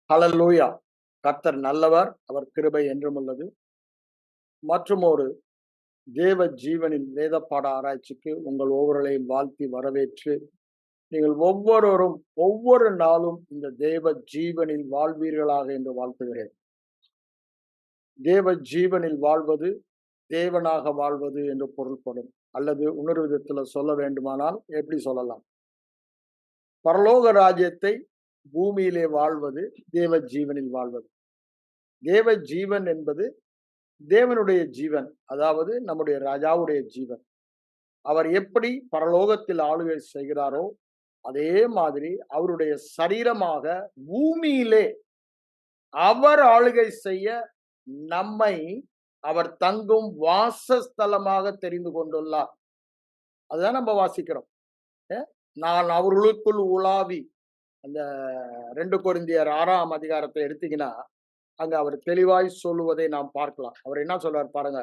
ஹல்லேலூயா. கர்த்தர் நல்லவர், அவர் கிருபை என்றும் உள்ளது. மற்றும் ஒரு தேவ ஜீவனின் வேத பாட ஆராய்ச்சிக்கு உங்கள் ஒவ்வொருவரையும் வாழ்த்தி வரவேற்று, நீங்கள் ஒவ்வொருவரும் ஒவ்வொரு நாளும் இந்த தேவ ஜீவனில் வாழ்வீர்களாக என்று வாழ்த்துகிறேன். தேவ ஜீவனில் வாழ்வது தேவனாக வாழ்வது என்று பொருள்படும். அல்லது இன்னொரு விதத்தில் சொல்ல வேண்டுமானால் எப்படி சொல்லலாம்? பரலோக ராஜ்யத்தை பூமியிலே வாழ்வது தேவ ஜீவனில் வாழ்வது. தேவ ஜீவன் என்பது தேவனுடைய ஜீவன், அதாவது நம்முடைய ராஜாவுடைய ஜீவன். அவர் எப்படி பரலோகத்தில் ஆளுகை செய்கிறாரோ அதே மாதிரி அவருடைய சரீரமாக பூமியிலே அவர் ஆளுகை செய்ய நம்மை அவர் தங்கும் வாசஸ்தலமாக தெரிந்து கொண்டுள்ளார். அதுதான் நம்ம வாசிக்கிறோம். நான் அவர்களுக்குள் உலாவி, அந்த 2 கொரிந்தியர் 6ஆம் அதிகாரத்தை எடுத்தீங்கன்னா அங்க அவர் தெளிவாய் சொல்லுவதை நாம் பார்க்கலாம். அவர் என்ன சொல்றார் பாருங்க.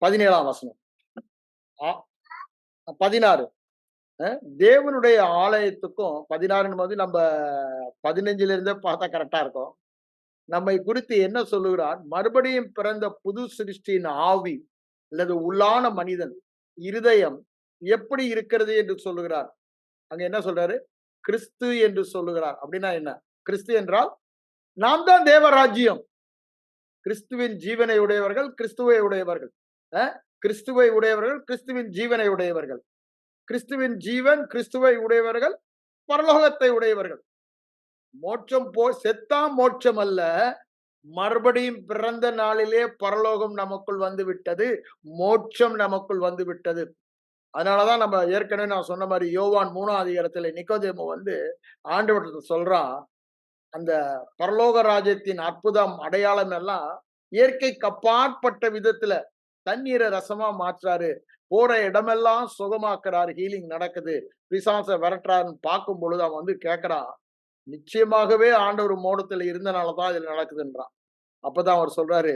17ஆம் வசனம், 16. தேவனுடைய ஆலயத்துக்கும் 16 போது நம்ம 15ல இருந்தே பார்த்தா கரெக்டா இருக்கும். நம்மை குறித்து என்ன சொல்லுகிறார்? மறுபடியும் பிறந்த புது சிருஷ்டியின் ஆவி அல்லது உள்ளான மனிதன் இருதயம் எப்படி இருக்கிறது என்று சொல்லுகிறார். அங்க என்ன சொல்றாரு? கிறிஸ்து என்று சொல்லுகிறார். அப்படின்னா என்ன? கிறிஸ்து என்றால் நாம் தான் தேவராஜ்யம். கிறிஸ்துவின் ஜீவனை உடையவர்கள் கிறிஸ்துவை உடையவர்கள். கிறிஸ்துவை உடையவர்கள் கிறிஸ்துவின் ஜீவனை உடையவர்கள். கிறிஸ்துவின் ஜீவன் கிறிஸ்துவை உடையவர்கள் பரலோகத்தை உடையவர்கள். மோட்சம் செத்தா மோட்சம் அல்ல, மறுபடியும் பிறந்த நாளிலே பரலோகம் நமக்குள் வந்து விட்டது, மோட்சம் நமக்குள் வந்து விட்டது. அதனாலதான் நம்ம ஏற்கனவே நான் சொன்ன மாதிரி யோவான் 3ஆம் அதிகாரத்துல நிக்கோதேமு வந்து ஆண்டவர்கிட்ட சொல்றான், அந்த பரலோக ராஜ்யத்தின் அற்புதம் அடையாளம் எல்லாம் இயற்கைக்கு அப்பாற்பட்ட விதத்துல தண்ணீரை ரசமா மாற்றாரு, போற இடமெல்லாம் சுகமாக்குறாரு, ஹீலிங் நடக்குது, பிசாச விரட்டுறாருன்னு பார்க்கும் பொழுது அவன் வந்து கேட்கிறான், நிச்சயமாகவே ஆண்டவர் மோடத்துல இருந்தனாலதான் இதுல நடக்குதுன்றான். அப்பதான் அவர் சொல்றாரு,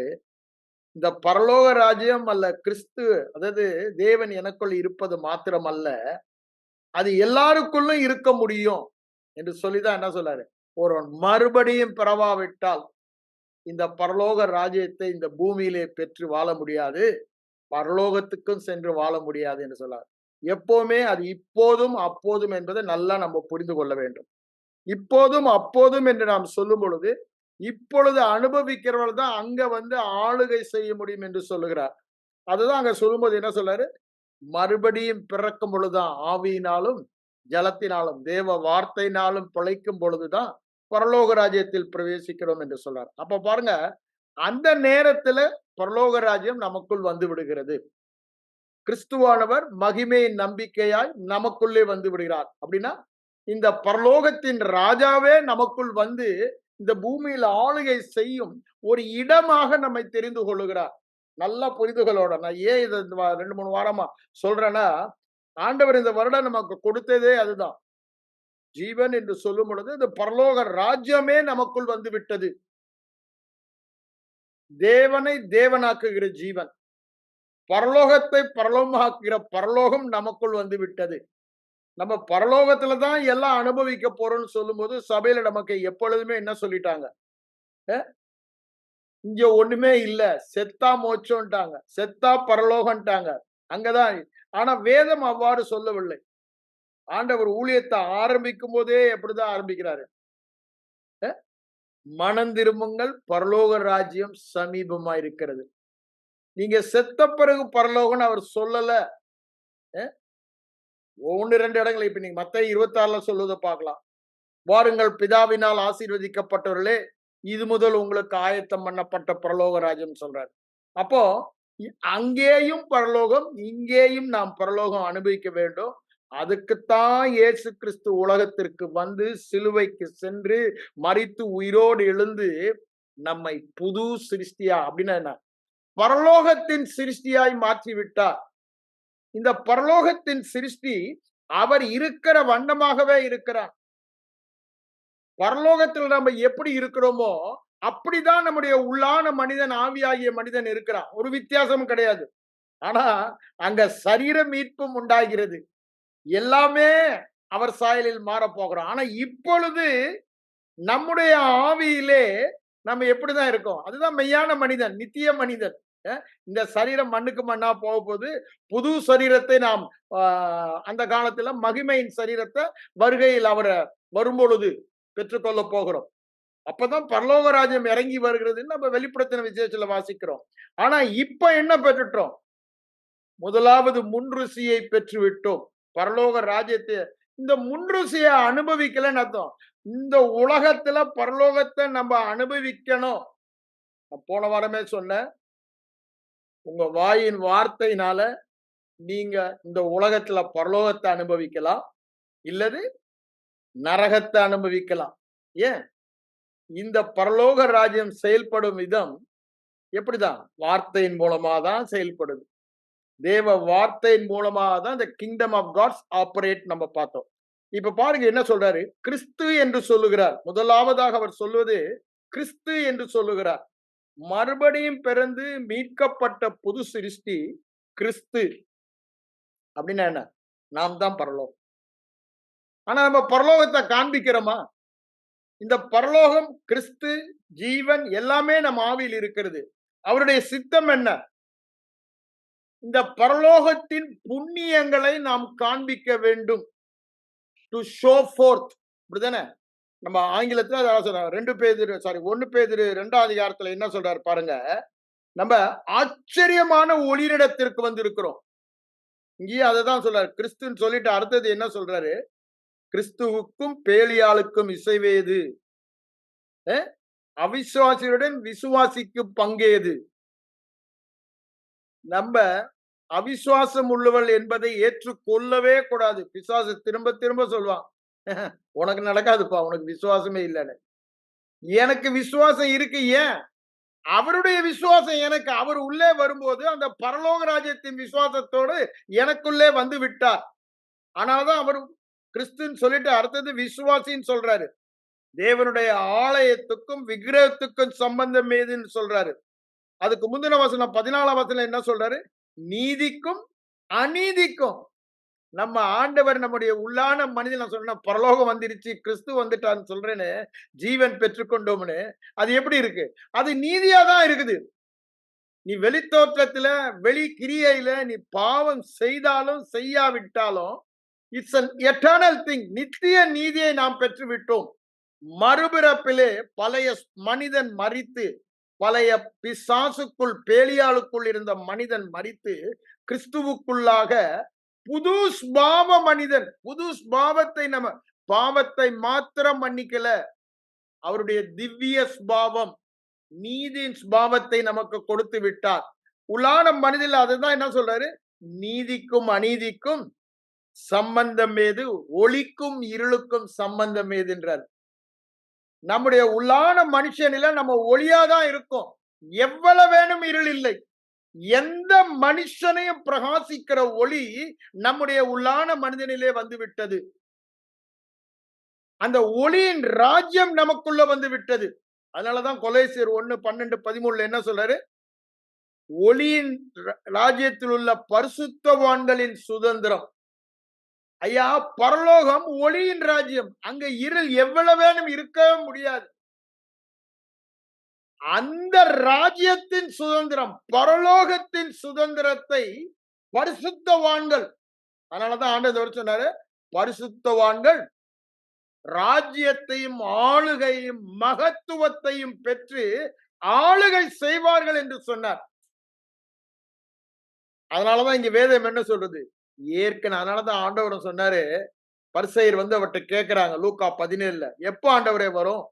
இந்த பரலோக ராஜ்யம் அல்ல கிறிஸ்து, அதாவது தேவன் எனக்குள் இருப்பது மாத்திரம் அல்ல, அது எல்லாருக்குள்ளும் இருக்க முடியும் என்று சொல்லிதான் என்ன சொல்றாரு, ஒருவன் மறுபடியும் பிறவாவிட்டால் இந்த பரலோக ராஜ்யத்தை இந்த பூமியிலே பெற்று வாழ முடியாது, பரலோகத்துக்கும் சென்று வாழ முடியாது என்று சொல்லார். எப்பவுமே அது இப்போதும் அப்போதும் என்பதை நல்லா நம்ம புரிந்து கொள்ள வேண்டும். இப்போதும் அப்போதும் என்று நாம் சொல்லும் பொழுது, இப்பொழுது அனுபவிக்கிறவர்கள் தான் அங்க வந்து ஆளுகை செய்ய முடியும் என்று சொல்லுகிறார். அதுதான் அங்க சொல்லும்போது என்ன சொல்றாரு? மறுபடியும் பிறக்கும் பொழுதுதான், ஆவியினாலும் ஜலத்தினாலும் தேவ வார்த்தையினாலும் பிழைக்கும் பொழுதுதான் பரலோக ராஜ்யத்தில் பிரவேசிக்கிறோம் என்று சொல்றார். அப்ப பாருங்க, அந்த நேரத்துல பரலோக ராஜ்யம் நமக்குள் வந்து விடுகிறது. கிறிஸ்துவானவர் மகிமையின் நம்பிக்கையாய் நமக்குள்ளே வந்து விடுகிறார். அப்படின்னா இந்த பரலோகத்தின் ராஜாவே நமக்குள் வந்து இந்த பூமியில் ஆளுகை செய்யும் ஒரு இடமாக நம்மை தெரிந்து கொள்ளுகிறார். நல்ல புரிந்துகளோட நான் ஏன் இதை 2-3 வாரமா சொல்றேன்னா, ஆண்டவர் இந்த வருடம் நமக்கு கொடுத்ததே அதுதான். ஜீவன் என்று சொல்லும் பொழுது இந்த பரலோக ராஜ்யமே நமக்குள் வந்து விட்டது. தேவனை தேவனாக்குகிற ஜீவன், பரலோகத்தை பரலோகமாக்குகிற பரலோகம் நமக்குள் வந்து விட்டது. நம்ம பரலோகத்துல தான் எல்லாம் அனுபவிக்க போறோம்னு சொல்லும் போது சபையில நமக்கு எப்பொழுதுமே என்ன சொல்லிட்டாங்க, இங்க ஒண்ணுமே இல்ல, செத்தா மோட்சம்ட்டாங்க, செத்தா பரலோகம்ட்டாங்க. அங்கதான். ஆனா வேதம் அவ்வாறு சொல்லவில்லை. ஆண்டவர் ஊழியத்தை ஆரம்பிக்கும் போதே எப்படிதான் ஆரம்பிக்கிறாரு? மனம் திரும்புங்கள், பரலோக ராஜ்யம் சமீபமா இருக்கிறது. நீங்க செத்த பிறகு பரலோகம் அவர் சொல்லல. 1-2 இடங்கள் இப்ப நீங்க மத்தேயு 26ல சொல்லுவதை பார்க்கலாம். வாருங்கள் பிதாவினால் ஆசீர்வதிக்கப்பட்டவர்களே, இது முதல் உங்களுக்கு ஆயத்தம் பண்ணப்பட்ட பரலோக ராஜ்யம் சொல்றாரு. அப்போ அங்கேயும் பரலோகம், இங்கேயும் நாம் பரலோகம் அனுபவிக்க வேண்டும். அதுக்குத்தான் இயேசு கிறிஸ்து உலகத்திற்கு வந்து சிலுவைக்கு சென்று மரித்து உயிரோடு எழுந்து நம்மை புது சிருஷ்டியா, அப்படின்னா என்ன, பரலோகத்தின் சிருஷ்டியாய் மாற்றி விட்டார். இந்த பரலோகத்தின் சிருஷ்டி அவர் இருக்கிற வண்ணமாகவே இருக்கிறார். பரலோகத்தில் நம்ம எப்படி இருக்கிறோமோ அப்படிதான் நம்முடைய உள்ளான மனிதன், ஆவியாகிய மனிதன் இருக்கிறான். ஒரு வித்தியாசமும் கிடையாது. ஆனா அங்க சரீர மீட்பும் உண்டாகிறது. எல்லாமே அவர் சாயலில் மாறப் போகிறோம். ஆனா இப்பொழுது நம்முடைய ஆவியிலே நம்ம எப்படிதான் இருக்கோம்? அதுதான் மெய்யான மனிதன், நித்திய மனிதன். அ இந்த சரீரம் மண்ணுக்கு மண்ணா போகப்போது. புது சரீரத்தை நாம் அ அந்த காலத்துல மகிமையின் சரீரத்த வருகையில் அவர வரும்பொழுது பெற்றுக்கொள்ளப் போகிறோம். அப்பதான் பரலோக ராஜ்யம் இறங்கி வருகிறதுன்னு நம்ம வெளிப்படுத்தின விசேஷத்துல வாசிக்கிறோம். ஆனா இப்ப என்ன பெற்றுட்டோம்? முதலாவது முன்ருசியை பெற்றுவிட்டோம். பரலோக ராஜ்யத்தை இந்த முன்ருசிய அனுபவிக்கலன்னு அர்த்தம். இந்த உலகத்துல பரலோகத்தை நம்ம அனுபவிக்கணும். நான் போன வாரமே சொன்னேன். உங்க வாயின் வார்த்தையினால நீங்க இந்த உலகத்துல பரலோகத்தை அனுபவிக்கலாம். இல்லது நரகத்தை அனுபவிக்கலாம். ஏன்? இந்த பரலோக ராஜ்யம் செயல்படும் விதம் எப்படிதான்? வார்த்தையின் மூலமா தான் செயல்படுது. தேவ வார்த்தையின் மூலமா தான் இந்த கிங்டம் ஆஃப் காட்ஸ் ஆப்பரேட் நம்ம பார்த்தோம். இப்ப பாருங்க என்ன சொல்றாரு? கிறிஸ்து என்று சொல்லுகிறார். முதலாவதாக அவர் சொல்வது கிறிஸ்து என்று சொல்லுகிறார். மறுபடியும் பிறந்து மீட்கப்பட்ட புது சிருஷ்டி கிறிஸ்து. அப்படின்னா என்ன? நாம் தான் பரலோகம். ஆனா நம்ம பரலோகத்தை காண்பிக்கிறோமா? இந்த பரலோகம், கிறிஸ்து, ஜீவன் எல்லாமே நம் ஆவியில் இருக்கிறது. அவருடைய சித்தம் என்ன? இந்த பரலோகத்தின் புண்ணியங்களை நாம் காண்பிக்க வேண்டும். To show fourth. அப்படிதானே? நம்ம ஆங்கிலத்துல அதான் சொல்றாங்க. 1 பேதுரு 2ஆம் அதிகாரத்துல என்ன சொல்றாரு பாருங்க. நம்ம ஆச்சரியமான ஒளிரிடத்திற்கு வந்திருக்கிறோம். இங்கேயும் அததான் சொல்றாரு. கிறிஸ்துன்னு சொல்லிட்டு அடுத்தது என்ன சொல்றாரு? கிறிஸ்துவுக்கும் பேலியாளுக்கும் இசைவேது. அவிசுவாசியுடன் விசுவாசிக்கு பங்கேது. நம்ம அவிசுவாசம் உள்ளவள் என்பதை ஏற்றுக்கொள்ளவே கூடாது. பிசாசு திரும்ப திரும்ப சொல்லுவான். உனக்கு நடக்காதுப்பா, உனக்கு விசுவாசமே இல்லைன்னு. எனக்கு விசுவாசம் இருக்கு. ஏன்? அவருடைய விசுவாசம் எனக்கு. அவர் உள்ளே வரும்போது அந்த பரலோக ராஜ்யத்தின் விசுவாசத்தோடு எனக்குள்ளே வந்து விட்டார். ஆனால்தான் அவர் கிறிஸ்துன்னு சொல்லிட்டு அடுத்தது விசுவாசின்னு சொல்றாரு. தேவனுடைய ஆலயத்துக்கும் விக்கிரகத்துக்கும் சம்பந்தம் ஏதுன்னு சொல்றாரு. அதுக்கு முந்தின வசனம் 14ஆம் வசனம் என்ன சொல்றாரு? நீதிக்கும் அநீதிக்கும். நம்ம ஆண்டவர் நம்முடைய உள்ளான மனிதன், நான் சொன்ன பரலோகம் வந்துருச்சு, கிறிஸ்து வந்துட்டான்னு சொல்றேன்னு, ஜீவன் பெற்றுக்கொண்டோம்னு. அது எப்படி இருக்கு? அது நீதியா தான் இருக்குது. நீ வெளித்தோற்றத்துல, வெளி கிரியையில நீ பாவம் செய்தாலும் செய்யாவிட்டாலும் இட்ஸ் an eternal thing. நித்திய நீதியை நாம் பெற்று விட்டோம். மறுபிறப்பிலே பழைய மனிதன் மரித்து, பழைய பிசாசுக்குள் பேலியாளுக்குள் இருந்த மனிதன் மரித்து கிறிஸ்துவுக்குள்ளாக புது ஸ்பாவ மனிதன், புது ஸ்பாவத்தை நம்ம பாவத்தை மாத்திரம் மன்னிக்கல, அவருடைய திவ்ய ஸ்பாவம், நீதியின் ஸ்பாவத்தை நமக்கு கொடுத்து விட்டார். உள்ளான மனிதன் அதுதான் என்ன சொல்றாரு? நீதிக்கும் அநீதிக்கும் சம்பந்தம் ஏது, ஒளிக்கும் இருளுக்கும் சம்பந்தம் ஏதுன்றார். நம்முடைய உள்ளான மனுஷனில நம்ம ஒளியாதான் இருக்கும். எவ்வளவு வேணும் இருள் இல்லை. எந்த மனுஷனையும் பிரகாசிக்கிற ஒளி நம்முடைய உள்ளான மனிதனிலே வந்து விட்டது. அந்த ஒளியின் ராஜ்யம் நமக்குள்ள வந்து விட்டது. அதனாலதான் கொலோசியர் 1:12-13 என்ன சொல்றாரு? ஒளியின் ராஜ்யத்தில் உள்ள பரிசுத்தவான்களின் சுதந்திரம். ஐயா, பரலோகம் ஒளியின் ராஜ்யம். அங்க இருள் எவ்வளவு வேணும் இருக்கவே முடியாது. அந்த ராஜ்யத்தின் சுதந்திரம், பரலோகத்தின் சுதந்திரத்தை பரிசுத்தவான்கள், அதனாலதான் ஆண்டவர் சொன்னாரு, பரிசுத்தவான்கள் ராஜ்யத்தையும் ஆளுகையும் மகத்துவத்தையும் பெற்று ஆளுகை செய்வார்கள் என்று சொன்னார். அதனாலதான் இங்க வேதம் என்ன சொல்றது? ஏற்கனவே அதனாலதான் ஆண்டவர் சொன்னாரு, பரிசேயர் வந்து அவர்கிட்ட கேட்கிறாங்க லூக்கா 17ல, எப்போ ஆண்டவரே வரும்?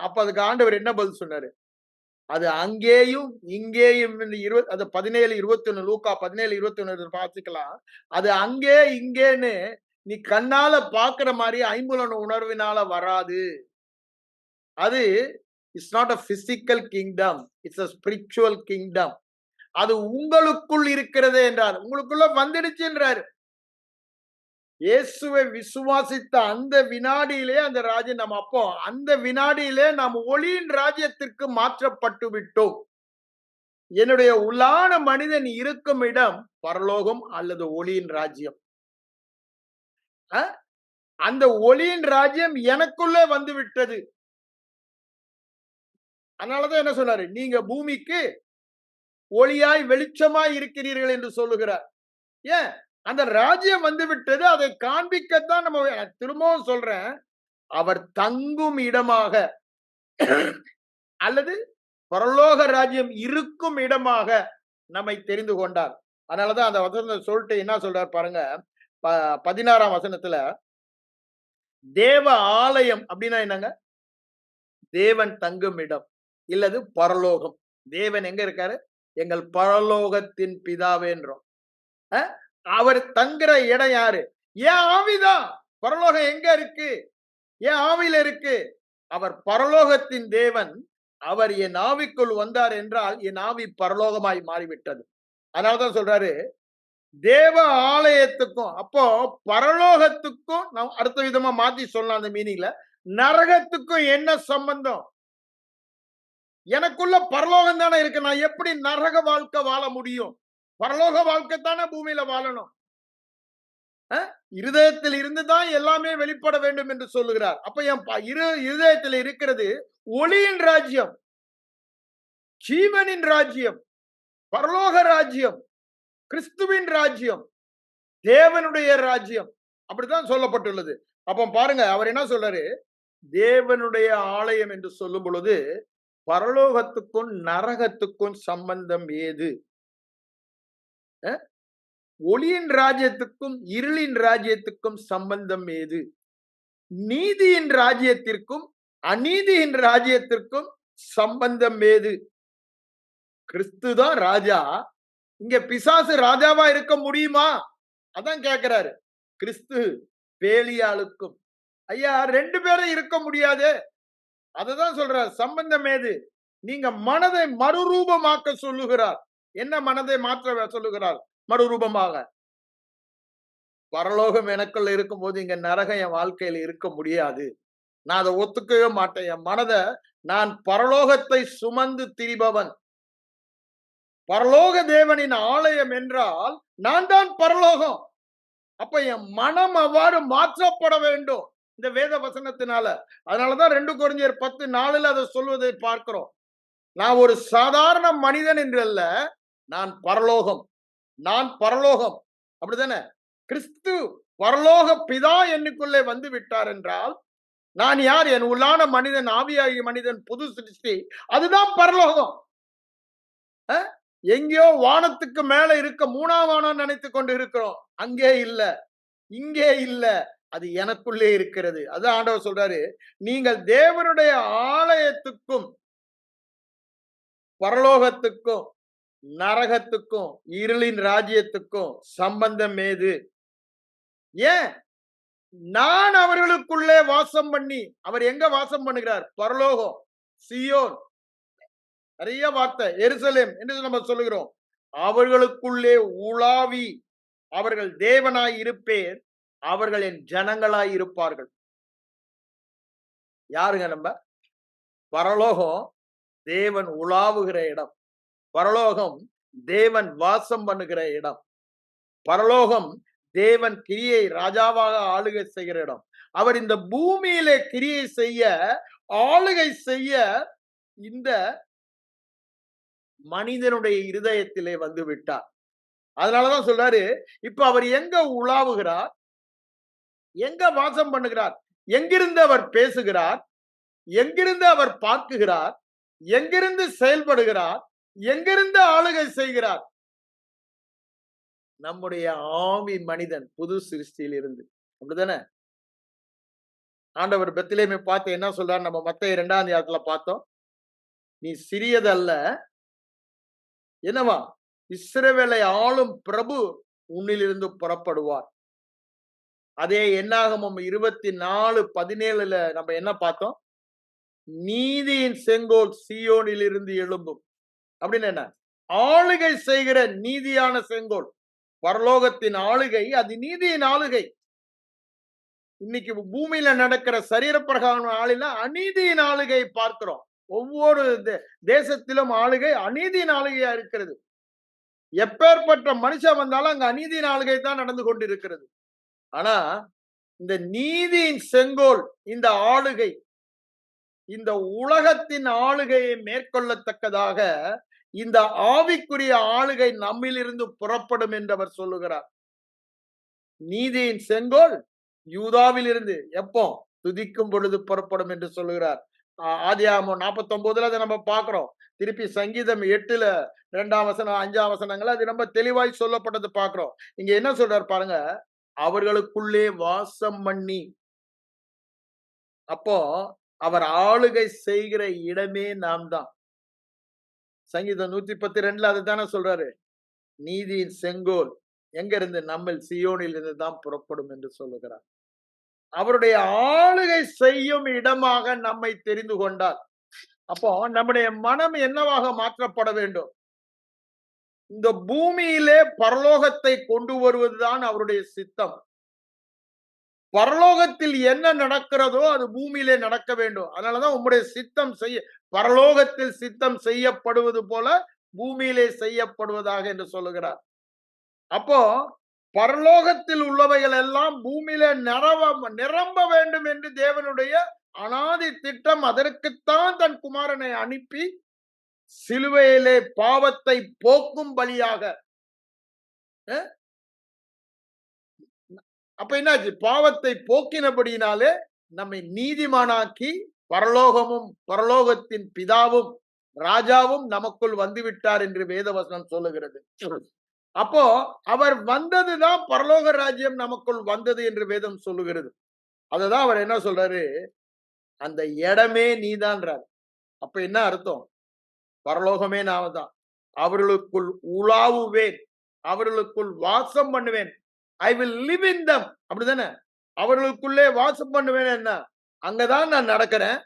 அப்ப அதுக்கு ஆண்டவர் என்ன பதில் சொன்னாரு? அது அங்கேயும் இங்கேயும் 17:21 லூக்கா 17:21 வாசிக்கலாம். அது அங்கே இங்கேன்னு நீ கண்ணால பாக்குற மாதிரி ஐம்புலன் உணர்வினால வராது. அது it's not a physical kingdom, it's a spiritual kingdom. அது உங்களுக்குள் இருக்கிறதே என்றார். உங்களுக்குள்ள வந்துடுச்சு என்றார். இயேசுவை விசுவாசித்த அந்த வினாடியிலே அந்த ராஜ்யம் நம்ம அப்போ அந்த வினாடியிலே நாம் ஒளியின் ராஜ்யத்திற்கு மாற்றப்பட்டு விட்டோம். என்னுடைய உள்ளான மனிதன் இருக்கும் இடம் பரலோகம் அல்லது ஒளியின் ராஜ்யம். அஹ், அந்த ஒளியின் ராஜ்யம் எனக்குள்ளே வந்து விட்டது. அதனாலதான் என்ன சொன்னாரு, நீங்க பூமிக்கு ஒளியாய் வெளிச்சமாய் இருக்கிறீர்கள் என்று சொல்லுகிறார். ஏன்? அந்த ராஜ்யம் வந்து விட்டது. அதை காண்பிக்கத்தான் நம்ம திரும்பவும் சொல்றேன். அவர் தங்கும் இடமாக அல்லது பரலோக ராஜ்யம் இருக்கும் இடமாக நம்மை தெரிந்து கொண்டார். அதனாலதான் அந்த வசனத்தை சொல்லிட்டு என்ன சொல்றார் பாருங்க. 16ஆம் வசனத்துல தேவ ஆலயம் அப்படின்னா என்னங்க? தேவன் தங்கும் இடம் இல்லது பரலோகம். தேவன் எங்க இருக்காரு? எங்கள் பரலோகத்தின் பிதாவேன்றோம். அஹ், அவர் தங்குற இடம் யாரு? ஏன் ஆவிதான். பரலோகம் எங்க இருக்கு? ஏன் ஆவியில இருக்கு? அவர் பரலோகத்தின் தேவன். அவர் என் ஆவிக்குள் வந்தார் என்றால் என் ஆவி பரலோகமாய் மாறிவிட்டது. அதனாலதான் சொல்றாரு தேவ ஆலயத்துக்கும், அப்போ பரலோகத்துக்கும் நாம் அடுத்த விதமா மாத்தி சொல்லலாம் அந்த மீனிங்ல. நரகத்துக்கும் என்ன சம்பந்தம்? எனக்குள்ள பரலோகம் தானே இருக்கு. நான் எப்படி நரக வாழ்க்கை வாழ முடியும்? பரலோக வாழ்க்கை தானே பூமியில வாழணும். இருதயத்தில் இருந்து தான் எல்லாமே வெளிப்பட வேண்டும் என்று சொல்லுகிறார். அப்ப என் இருதயத்தில் இருக்கிறது ஒளியின் ராஜ்யம், ஜீவனின் ராஜ்யம், பரலோக ராஜ்யம், கிறிஸ்துவின் ராஜ்யம், தேவனுடைய ராஜ்யம். அப்படித்தான் சொல்லப்பட்டுள்ளது. அப்ப பாருங்க அவர் என்ன சொல்றாரு, தேவனுடைய ஆலயம் என்று சொல்லும் பொழுது பரலோகத்துக்கும் நரகத்துக்கும் சம்பந்தம் ஏது? ஒளியின் ராஜ்யத்துக்கும் இருளின் ராஜ்யத்துக்கும் சம்பந்தம் ஏது? நீதியின் ராஜ்யத்திற்கும் அநீதியின் ராஜ்யத்திற்கும் சம்பந்தம் ஏது? கிறிஸ்து தான் ராஜா. இங்க பிசாசு ராஜாவா இருக்க முடியுமா? அதான் கேட்கிறாரு. கிறிஸ்து பேலியாளுக்கும். ஐயா 2 பேரும் இருக்க முடியாது. அததான் சொல்றார். சம்பந்தம் ஏது? நீங்க மனதை மறுரூபமாக்க சொல்லுகிறார். என்ன மனதை மாற்ற சொல்லுகிறார்? மறுரூபமாக. பரலோகம் எனக்குள்ள இருக்கும் போது இங்க நரகம் என் வாழ்க்கையில இருக்க முடியாது. நான் அதை ஒத்துக்கவே மாட்டேன். என் மனதை நான் பரலோகத்தை சுமந்து திரிபவன். பரலோக தேவனின் ஆலயம் என்றால் நான் தான் பரலோகம். அப்ப என் மனம் அவ்வாறு மாற்றப்பட வேண்டும் இந்த வேத வசனத்தினால. அதனாலதான் 2 கொரிந்தியர் 10:4 அதை சொல்வதை பார்க்கிறோம். நான் ஒரு சாதாரண மனிதன் என்று அல்ல, நான் பரலோகம். நான் பரலோகம். அப்படித்தானே? கிறிஸ்து பரலோக பிதா என்னுக்குள்ளே வந்து விட்டார் என்றால் நான் யார்? என் உள்ளான மனிதன், ஆவியாகிய மனிதன், புது சிருஷ்டி. அதுதான் பரலோகம். எங்கேயோ வானத்துக்கு மேல இருக்க 3ஆம் வானம் நினைத்துக் கொண்டு இருக்கிறோம். அங்கே இல்ல, இங்கே இல்ல, அது எனக்குள்ளே இருக்கிறது. அதான் ஆண்டவர் சொல்றாரு, நீங்கள் தேவனுடைய ஆலயத்துக்கும் பரலோகத்துக்கும் நரகத்துக்கும் இருளின் ராஜ்யத்துக்கும் சம்பந்தம் ஏது? ஏன்? நான் அவர்களுக்குள்ளே வாசம் பண்ணி. அவர் எங்க வாசம் பண்ணுகிறார்? பரலோகம், சியோன், நிறைய வார்த்தை, எருசலேம் என்று நம்ம சொல்லுகிறோம். அவர்களுக்குள்ளே உலாவி அவர்கள் தேவனாய் இருப்பேன், அவர்கள் என் ஜனங்களாய் இருப்பார்கள். யாருங்க நம்ம? பரலோகம் தேவன் உலாவுகிற இடம். பரலோகம் தேவன் வாசம் பண்ணுகிற இடம். பரலோகம் தேவன் கிரியை ராஜாவாக ஆளுகை செய்கிற இடம். அவர் இந்த பூமியிலே கிரியை செய்ய, ஆளுகை செய்ய இந்த மனிதனுடைய இருதயத்திலே வந்து விட்டார். அதனாலதான் சொல்றாரு, இப்ப அவர் எங்க உலாவுகிறார்? எங்க வாசம் பண்ணுகிறார்? எங்கிருந்து அவர் பேசுகிறார்? எங்கிருந்து அவர் பார்க்குகிறார்? எங்கிருந்து செயல்படுகிறார்? எங்கிருந்து ஆளுகை செய்கிறார்? நம்முடைய ஆவி மனிதன், புது சிருஷ்டியில் இருந்து. அப்படிதானே? ஆண்டவர் பெத்லகேமை பார்த்து என்ன சொல்றார்? நம்ம மத்தேயு 2ஆம் அதிகாரத்துல பார்த்தோம். நீ சிறியதல்ல, என்னவா? இஸ்ரவேலை ஆளும் பிரபு உன்னிலிருந்து புறப்படுவார். அதே என்னாகமம் 24:17 நம்ம என்ன பார்த்தோம்? நீதியின் செங்கோல் சீயோனில் இருந்து எழும்பும். அப்படின்னு என்ன? ஆளுகை செய்கிற நீதியான செங்கோல். பரலோகத்தின் ஆளுகை, அது நீதியின் ஆளுகை. இன்னைக்கு பூமியில நடக்கிற சரீரப்பிரகாரம் ஆளுல அநீதியின் ஆளுகை பார்க்கிறோம். ஒவ்வொரு தேசத்திலும் ஆளுகை அநீதியின் ஆளுகையா இருக்கிறது. எப்பேற்பட்ட மனுஷன் வந்தாலும் அங்க அநீதியின் ஆளுகை தான் நடந்து கொண்டிருக்கிறது. ஆனா இந்த நீதியின் செங்கோல், இந்த ஆளுகை, இந்த உலகத்தின் ஆளுகையை மேற்கொள்ளத்தக்கதாக இந்த ஆவிக்குரிய ஆளுகை நம்மிலிருந்து புறப்படும் என்று அவர் சொல்லுகிறார். நீதியின் செங்கோல் யூதாவில் இருந்து எப்போ துதிக்கும் பொழுது புறப்படும் என்று சொல்லுகிறார். ஆதியாகமம் 49 அதை நம்ம பார்க்கிறோம். திருப்பி சங்கீதம் 8 2ஆம் வசனம் 5ஆம் வசனங்கள் அது ரொம்ப தெளிவாய் சொல்லப்பட்டது பார்க்கிறோம். இங்க என்ன சொல்றார் பாருங்க, அவர்களுக்குள்ளே வாசம் பண்ணி, அப்போ அவர் ஆளுகை செய்கிற இடமே நாம் தான். சங்கீதம் 110:2 அதுதானே சொல்றாரு. நீதியின் செங்கோல் எங்க இருந்து? நம்ம சியோனில் இருந்து தான் புறப்படும் என்று சொல்லுகிறார். அவருடைய ஆளுகை செய்யும் இடமாக நம்மை தெரிந்து கொண்டார். அப்போ நம்முடைய மனம் என்னவாக மாற்றப்பட வேண்டும்? இந்த பூமியிலே பரலோகத்தை கொண்டு வருவதுதான் அவருடைய சித்தம். பரலோகத்தில் என்ன நடக்கிறதோ அது பூமியிலே நடக்க வேண்டும். அதனாலதான் உம்முடைய சித்தம் பரலோகத்தில் சித்தம் செய்யப்படுவது போல பூமியிலே செய்யப்படுவதாக என்று சொல்லுகிறார். அப்போ பரலோகத்தில் உள்ளவைகள் எல்லாம் பூமியில நிரம்ப வேண்டும் என்று தேவனுடைய அனாதி திட்டம். அதற்குத்தான் தன் குமாரனை அனுப்பி சிலுவையிலே பாவத்தை போக்கும் பலியாக. அப்ப என்னாச்சு? பாவத்தை போக்கினபடியினாலே நம்மை நீதிமானாக்கி பரலோகமும் பரலோகத்தின் பிதாவும் ராஜாவும் நமக்குள் வந்துவிட்டார் என்று வேதவசனம் சொல்லுகிறது. அப்போ அவர் வந்ததுதான் பரலோக ராஜ்யம் நமக்குள் வந்தது என்று வேதம் சொல்லுகிறது. அததான் அவர் என்ன சொல்றாரு? அந்த இடமே நீதான்றார். அப்ப என்ன அர்த்தம்? பரலோகமே நாம தான். அவர்களுக்குள் உலாவுவேன், அவர்களுக்குள் வாசம் பண்ணுவேன். ஐ வில் லிவ் இன் தம். அப்படிதானே? அவர்களுக்குள்ளே வாசம் பண்ணுவேன். என்ன? அங்கதான் நான் நடக்கிறேன்,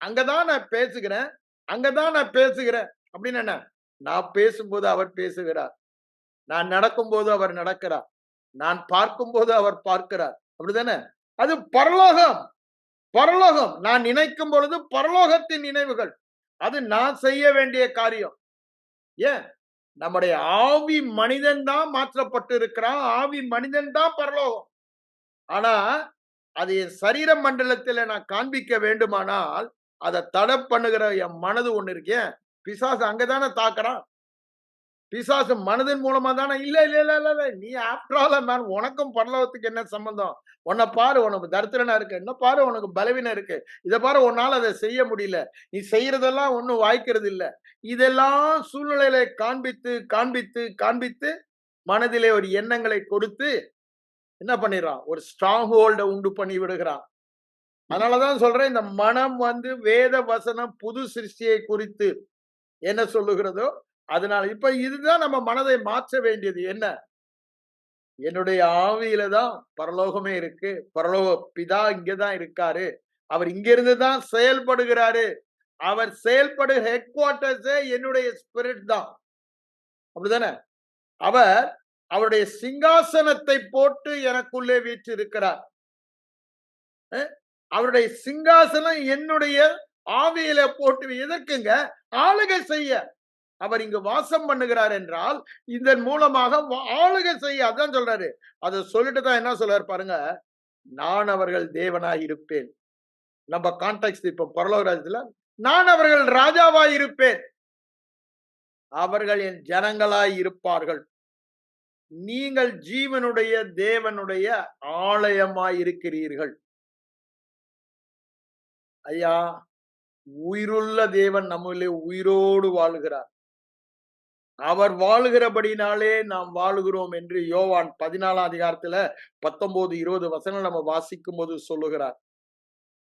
அங்கதான் நான் பேசுகிறேன், அங்கதான் நான் பேசுகிறேன். அப்படின்னு என்ன? நான் பேசும்போது அவர் பேசுகிறார், நான் நடக்கும்போது அவர் நடக்கிறார், நான் பார்க்கும்போது அவர் பார்க்கிறார். அப்படிதானே? அது பரலோகம். பரலோகம் நான் நினைக்கும் பொழுது பரலோகத்தின் நினைவுகள். அது நான் செய்ய வேண்டிய காரியம். ஏன்? நம்முடைய ஆவி மனிதன் தான் மாற்றப்பட்டு இருக்கிறான். ஆவி மனிதன் தான் பரலோகம். ஆனா அது என் சரீர மண்டலத்தில் நான் காண்பிக்க வேண்டுமானால் அதை தடை பண்ணுகிற என் மனது ஒண்ணு இருக்கேன். பிசாசு அங்கதானே தாக்குறான். பிசாசு மனதின் மூலமா தானே. இல்ல இல்ல இல்ல இல்ல நீ ஆஃப்டர் ஆல் மேன், உனக்கும் பரலோகத்துக்கு என்ன சம்பந்தம்? உன்னை பாரு, உனக்கு தரித்திரனா இருக்கு, என்ன பாரு, உனக்கு பலவீனம் இருக்கு, இதை பாரு, உன்னால அதை செய்ய முடியல, நீ செய்யறதெல்லாம் ஒண்ணும் வாய்க்கிறது இல்ல. இதெல்லாம் சூழ்நிலைகளை காண்பித்து காண்பித்து காண்பித்து மனதிலே ஒரு எண்ணங்களை கொடுத்து என்ன பண்ணிடுறான்? ஒரு ஸ்ட்ராங் ஹோல்ட உண்டு பண்ணி விடுகிறான். அதனாலதான் சொல்றேன், இந்த மனம் வேத வசனம் புது சிருஷ்டியை குறித்து என்ன சொல்லுகிறதோ அதனால இப்ப இதுதான் நம்ம மனதை மாற்ற வேண்டியது. என்ன? என்னுடைய ஆவியில தான் பரலோகமே இருக்கு, பரலோக பிதா இங்கதான் இருக்காரு, அவர் இங்க இருந்துதான் செயல்படுகிறாரு, அவர் செயல்படு ஹெட் குவார்டர்ஸே என்னுடைய ஸ்பிரிட் தான். அப்படிதானே? அவர் அவருடைய சிங்காசனத்தை போட்டு எனக்குள்ளே வீற்று இருக்கிறார். அவருடைய சிங்காசனம் என்னுடைய ஆவியில போட்டு எதற்குங்க? ஆளுகை செய்ய. அவர் இங்கு வாசம் பண்ணுகிறார் என்றால் இதன் மூலமாக ஆளுகை செய்ய. அதான் சொல்றாரு. அதை சொல்லிட்டு தான் என்ன சொல்றாரு பாருங்க, நான் அவர்கள் தேவனாய் இருப்பேன். நம்ம கான்டெக்ஸ்ட் இப்ப பரலோக ராஜ்யத்துல நான் அவர்கள் ராஜாவாய் இருப்பேன், அவர்கள் என் ஜனங்களாய் இருப்பார்கள். நீங்கள் ஜீவனுடைய தேவனுடைய ஆலயமாய் இருக்கிறீர்கள். ஐயா, உயிருள்ள தேவன் நம்மளே உயிரோடு வாழுகிறார். அவர் வாழுகிறபடினாலே நாம் வாழுகிறோம் என்று யோவான் 14ஆம் அதிகாரத்துல 19, 20 வசனம் நம்ம வாசிக்கும் போது சொல்லுகிறார்.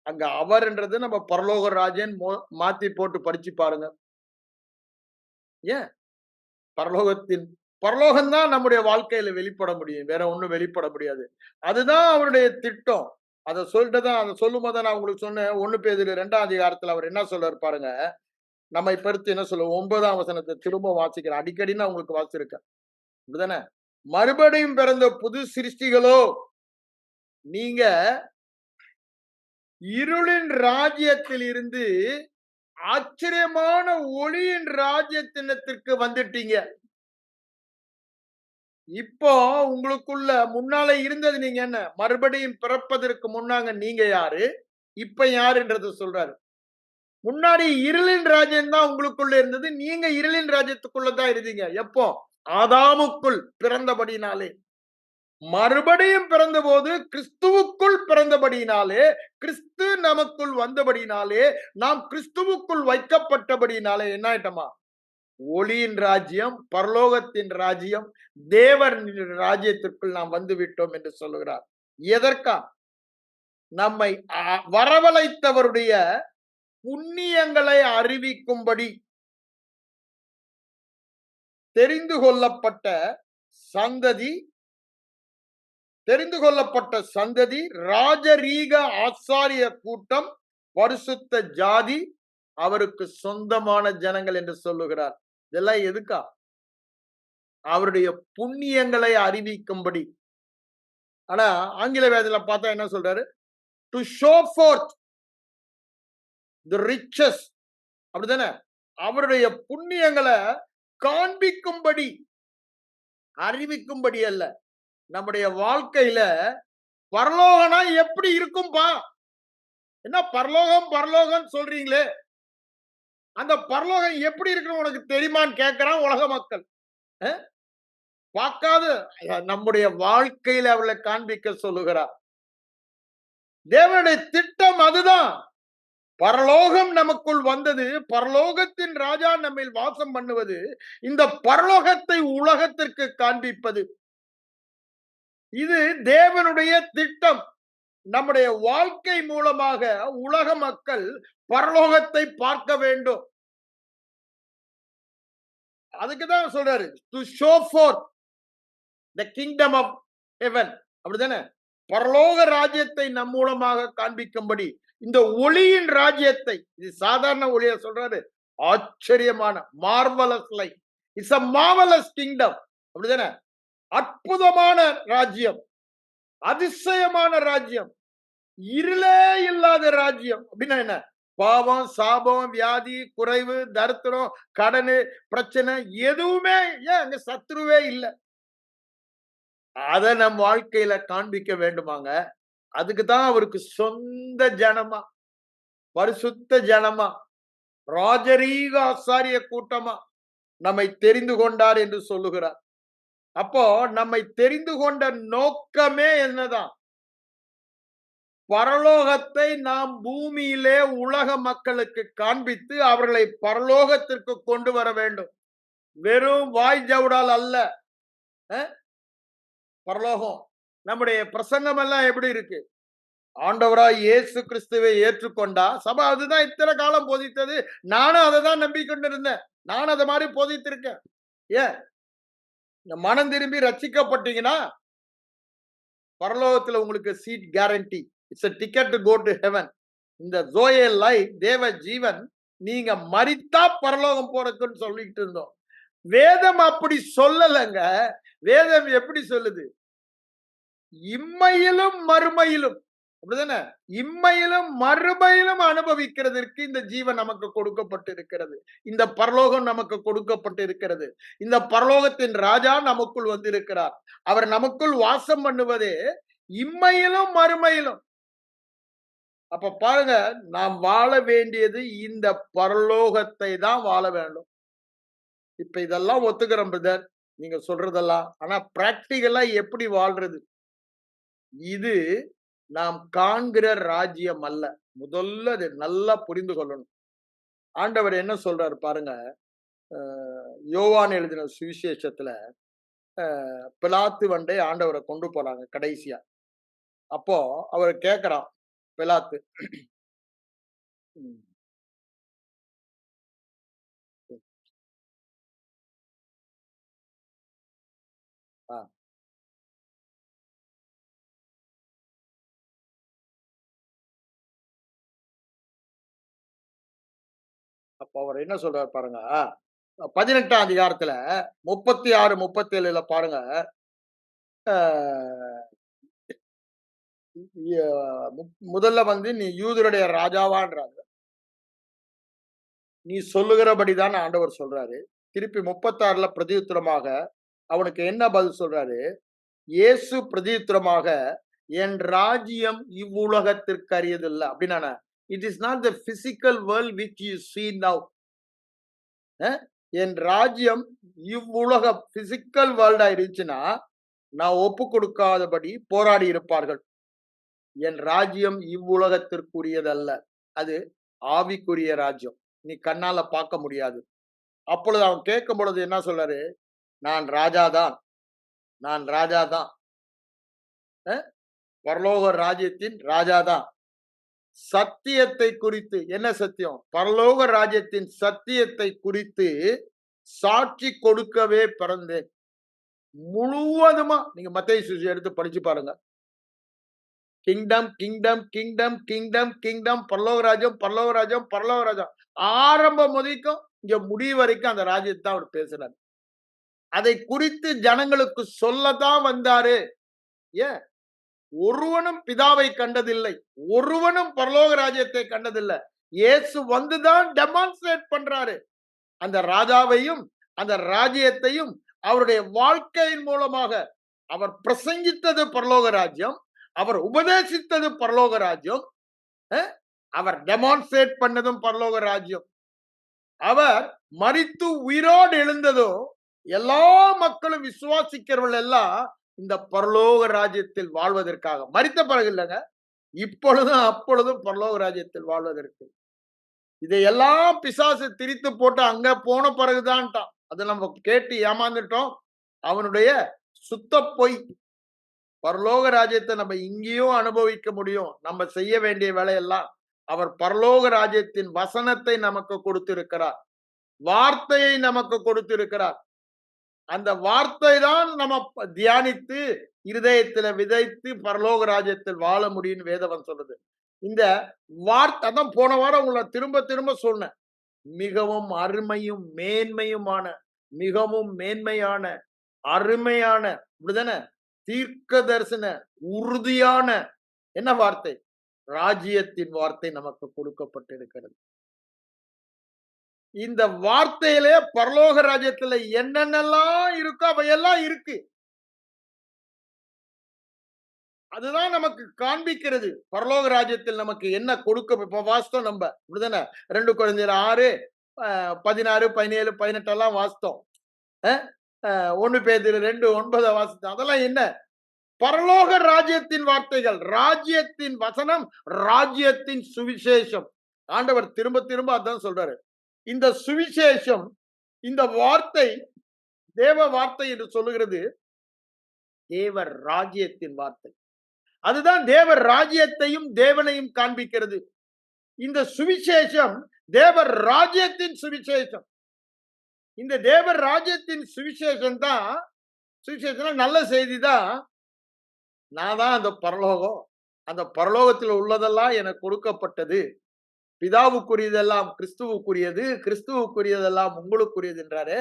அங்க அவர்ன்றது நம்ம பரலோக ராஜன் மாத்தி போட்டு படிச்சு பாருங்க. ஏன்? பரலோகம் தான் நம்முடைய வாழ்க்கையில வெளிப்பட முடியும், வேற ஒண்ணும் வெளிப்பட முடியாது. அதுதான் அவருடைய திட்டம். அதை சொல்லிட்டு தான், அதை சொல்லும் போது நான் உங்களுக்கு சொன்னேன், 1 பேதுரு 2ஆம் அதிகாரத்துல அவர் என்ன சொல்றாரு பாருங்க. நம்மை படுத்து என்ன சொல்ல 9ஆம் வசனத்தை திரும்ப வாசிக்கிறேன். அடிக்கடி நான் உங்களுக்கு வாசிச்சிருக்கேன். அப்படிதானே? மறுபடியும் பிறந்த புது சிருஷ்டிகளோ, நீங்க இருளின் ராஜ்யத்தில் இருந்து ஆச்சரியமான ஒளியின் ராஜ்யத்தினத்திற்கு வந்துட்டீங்க. இப்போ உங்களுக்குள்ள முன்னால இருந்தது நீங்க என்ன? மறுபடியும் பிறப்பதற்கு முன்னாங்க நீங்க யாரு? இப்ப யாருன்றத சொல்றாரு. முன்னாடி இருளின் ராஜ்யம் தான் உங்களுக்குள்ள இருந்தது. நீங்க இருளின் ராஜ்யத்துக்குள்ள தான் இருந்தீங்க. எப்போ? ஆதாமுக்குள் பிறந்தபடினாலே. மறுபடியும் பிறந்தபோது கிறிஸ்துவுக்குள் பிறந்தபடியினாலே, கிறிஸ்து நமக்குள் வந்தபடியினாலே, நாம் கிறிஸ்துவுக்குள் வைக்கப்பட்டபடியினாலே என்ன ஆயிட்டோமா? ஒளியின் ராஜ்யம், பரலோகத்தின் ராஜ்யம், தேவனின் ராஜ்யத்திற்குள் நாம் வந்து விட்டோம் என்று சொல்லுகிறார். எதற்கா? நம்மை வரவழைத்தவருடைய புண்ணியங்களை அறிவிக்கும்படி தெரிந்து கொள்ளப்பட்ட சந்ததி தெரிந்து கொள்ளப்பட்ட சந்ததி, ராஜரீக ஆசாரிய கூட்டம், பரிசுத்த ஜாதி, அவருக்கு சொந்தமான ஜனங்கள் என்று சொல்லுகிறார். இதெல்லாம் எதுக்கா? அவருடைய புண்ணியங்களை அறிவிக்கும்படி. ஆனா ஆங்கில வேதத்துல பார்த்தா என்ன சொல்றாரு? To show forth the riches, அப்படிதானே? அவருடைய புண்ணியங்களை காண்பிக்கும்படி, அறிவிக்கும்படி அல்ல. நம்முடைய வாழ்க்கையில பரலோகனா எப்படி இருக்கும்பா? என்ன பரலோகம் பரலோகம் சொல்றீங்களே, அந்த பரலோகம் எப்படி இருக்குன்னு உனக்கு தெரியுமான்னு கேட்கிறான் உலக மக்கள். பார்க்காத நம்முடைய வாழ்க்கையில அவளை காண்பிக்க சொல்லுகிறார். தேவனுடைய திட்டம் அதுதான். பரலோகம் நமக்குள் வந்தது, பரலோகத்தின் ராஜா நம்மில் வாசம் பண்ணுவது, இந்த பரலோகத்தை உலகத்திற்கு காண்பிப்பது. இது தேவனுடைய திட்டம். நம்முடைய வாழ்க்கை மூலமாக உலக மக்கள் பரலோகத்தை பார்க்க வேண்டும். அதுக்குதான் சொல்றாரு, to show forth the kingdom of heaven, அப்படிதானே? பரலோக ராஜ்யத்தை நம் மூலமாக காண்பிக்கும்படி, இந்த ஒளியின் ராஜ்யத்தை, இது சாதாரண ஒளிய சொல்றாரு, ஆச்சரியமான marvellous life, it's a marvelous kingdom, அப்படிதானே? அற்புதமான ராஜ்யம், அதிசயமான ராஜ்யம், இருளே இல்லாத ராஜ்யம். அப்படின்னா என்ன? பாவம், சாபம், வியாதி, குறைவு, தரித்திரம், கடனு, பிரச்சனை எதுவுமே, ஏன் அங்க சத்துருவே இல்ல. அத நம் வாழ்க்கையில காண்பிக்க வேண்டுமாங்க. அதுக்கு தான் அவருக்கு சொந்த ஜனமா, பரிசுத்த ஜனமா, ராஜரீக ஆசாரிய கூட்டமா நம்மை தெரிந்து கொண்டார் என்று சொல்லுகிறார். அப்போ நம்மை தெரிந்து கொண்ட நோக்கமே என்னதான்? பரலோகத்தை நாம் பூமியிலே உலக மக்களுக்கு காண்பித்து அவர்களை பரலோகத்திற்கு கொண்டு வர வேண்டும். வெறும் வாய் ஜவுடால் அல்ல. பரலோகம் நம்முடைய பிரசங்கம் எல்லாம் எப்படி இருக்கு? ஆண்டவராய் இயேசு கிறிஸ்துவை ஏற்றுக்கொண்டா சபை அதுதான் இத்தனை காலம் போதித்தது. நானும் அதை தான் நம்பிக்கொண்டிருந்தேன். நானும் அதை மாதிரி போதித்திருக்கேன். ஏன்? மனம் திரும்பி ரட்சிக்கப்பட்டீங்கன்னா பரலோகத்துல உங்களுக்கு seat guarantee. It's a ticket to go to heaven. இந்த ஜோயே லைஃப், தேவ ஜீவன், நீங்க மரித்தா பரலோகம் போறதுன்னு சொல்லிட்டு இருந்தோம். வேதம் அப்படி சொல்லலங்க. வேதம் எப்படி சொல்லுது? இம்மையிலும் மறுமையிலும், அப்படிதானே? இம்மையிலும் மறுமையிலும் அனுபவிக்கிறதற்கு இந்த ஜீவன் நமக்கு கொடுக்கப்பட்டிருக்கிறது. இந்த பரலோகம் நமக்கு கொடுக்கப்பட்டிருக்கிறது. இந்த பரலோகத்தின் ராஜா நமக்குள் வந்திருக்கிறார். அவர் நமக்குள் வாசம் பண்ணுவதே இம்மையிலும் மறுமையிலும். அப்ப பாருங்க, நாம் வாழ வேண்டியது இந்த பரலோகத்தை தான் வாழ வேண்டும். இப்ப இதெல்லாம் ஒத்துக்கிறோம் பிரதர், நீங்க சொல்றதெல்லாம். ஆனா பிராக்டிகலா எப்படி வாழ்றது? இது நாம் காண்கிற ராஜ்யம் அல்ல. முதல்ல அதை நல்லா புரிந்து கொள்ளணும். ஆண்டவர் என்ன சொல்றாரு பாருங்க. யோவான் எழுதின சுவிசேஷத்துல பிலாத்து வண்டை ஆண்டவரை கொண்டு போறாங்க கடைசியா. அப்போ அவர் கேட்கிறான் பிலாத்து, அப்ப அவர் என்ன சொல்றாரு பாருங்க. 18ஆம் அதிகாரத்துல 36, 37 பாருங்க. முதல்ல வந்து நீ யூதருடைய ராஜாவான்றாங்க. நீ சொல்லுகிறபடிதான் ஆண்டவர் சொல்றாரு. திருப்பி 36ல பிரதியுத்தரமாக அவனுக்கு என்ன பதில் சொல்றாரு? இயேசு பிரதியுத்தரமாக, என் ராஜ்யம் இவ்வுலகத்திற்கு அரியதல்ல அப்படின்னா, it is not the physical world which you see now. என் ராஜ்யம் இவ்வுலக பிசிக்கல் வேர்ல்டா இருந்துச்சுன்னா நான் ஒப்பு கொடுக்காதபடி போராடி இருப்பார்கள். என் ராஜ்யம் இவ்வுலகத்திற்குரியதல்ல, அது ஆவிக்குரிய ராஜ்யம். நீ கண்ணால பார்க்க முடியாது. அப்பொழுது அவன் கேட்கும் பொழுது என்ன சொல்றாரு? நான் ராஜாதான், நான் ராஜாதான், பரலோக ராஜ்யத்தின் ராஜாதான். சத்தியத்தை குறித்து என்ன சத்தியம்? பரலோக ராஜ்யத்தின் சத்தியத்தை குறித்து சாட்சி கொடுக்கவே பிறந்தேன். முழுவதுமா நீங்க மத்தேயு சுவிசேஷம் எடுத்து படிச்சு பாருங்க. Kingdom kingdom kingdom kingdom kingdom, பரலோக ராஜ்யம் பரலோக ராஜ்யம் பரலோக ராஜ்யம், ஆரம்பம் முதற்கும் இங்க முடிவு வரைக்கும் அந்த ராஜ்யத்தை தான் அவர் பேசுறாரு. அதை குறித்து ஜனங்களுக்கு சொல்லதான் வந்தாரு. ஏன்? ஒருவனும் பிதாவை கண்டதில்லை, ஒருவனும் பரலோக ராஜ்யத்தை கண்டதில்லை. இயேசு வந்துதான் டெமான்ஸ்ட்ரேட் பண்றாரு. அந்த ராஜாவையும் அந்த ராஜ்யத்தையும் அவருடைய வாழ்க்கையின் மூலமாக அவர் பிரசங்கித்தது பரலோக ராஜ்யம், அவர் உபதேசித்தது பரலோக ராஜ்யம், அவர் டெமான்ஸ்ட்ரேட் பண்ணதும் பரலோக ராஜ்யம். அவர் மரித்து உயிரோடு எழுந்ததும் எல்லா மக்களும் விசுவாசிக்கிறவர்கள் எல்லாம் இந்த பரலோக ராஜ்யத்தில் வாழ்வதற்காக, மரித்த பிறகு இல்லைங்க, இப்பொழுதும் அப்பொழுதும் பரலோக ராஜ்யத்தில் வாழ்வதற்கு. இதையெல்லாம் பிசாசு திரித்து போட்டு அங்க போன பிறகுதான்ட்டான். அதை நம்ம கேட்டு ஏமாந்துட்டோம். அவனுடைய சுத்த பொய். பரலோக ராஜ்யத்தை நம்ம இங்கேயும் அனுபவிக்க முடியும். நம்ம செய்ய வேண்டிய வேலையெல்லாம் அவர் பரலோக ராஜ்யத்தின் வசனத்தை நமக்கு கொடுத்திருக்கிறார், வார்த்தையை நமக்கு கொடுத்திருக்கிறார். அந்த வார்த்தை தான் நம்ம தியானித்து இருதயத்துல விதைத்து பரலோக ராஜ்யத்தில் வாழ முடியும் வேதவன் சொல்லுது. இந்த வார்த்தை தான் போன வாரம் உங்களை திரும்ப திரும்ப சொன்னேன். மிகவும் அருமையும் மேன்மையுமான, மிகவும் மேன்மையான, அருமையான, இப்படிதானே, தீர்க்க தரிசன உறுதியான என்ன வார்த்தை? ராஜ்யத்தின் வார்த்தை நமக்கு கொடுக்கப்பட்டிருக்கிறது. இந்த வார்த்தையிலே பரலோக ராஜ்யத்துல என்னென்னலாம் இருக்கோ அவையெல்லாம் இருக்கு. அதுதான் நமக்கு காண்பிக்கிறது பரலோக ராஜ்யத்தில் நமக்கு என்ன கொடுக்க. இப்ப வாஸ்தவம் நம்ம இப்படிதானே 2 Corinthians 6 16 17 18 எல்லாம் வாஸ்தவம். 1 Peter 2 9 வாசித்தோம். அதெல்லாம் என்ன? பரலோக ராஜ்யத்தின் வார்த்தைகள், ராஜ்யத்தின் வசனம், ராஜ்யத்தின் சுவிசேஷம். ஆண்டவர் திரும்ப திரும்ப அதான் சொல்றாரு. இந்த சுவிசேஷம், இந்த வார்த்தை தேவ வார்த்தை என்று சொல்லுகிறது. தேவர் ராஜ்யத்தின் வார்த்தை. அதுதான் தேவர் ராஜ்யத்தையும் தேவனையும் காண்பிக்கிறது. இந்த சுவிசேஷம் தேவர் ராஜ்யத்தின் சுவிசேஷம். இந்த தேவர் ராஜ்யத்தின் சுவிசேஷம் தான், சுவிசேஷம் நல்ல செய்தி தான். நான் தான் அந்த பரலோகம், அந்த பரலோகத்தில் உள்ளதெல்லாம் எனக்கு கொடுக்கப்பட்டது. பிதாவுக்குரியதெல்லாம் கிறிஸ்துவுக்குரியது, கிறிஸ்துவுக்குரியதெல்லாம் உங்களுக்குரியது என்றாரு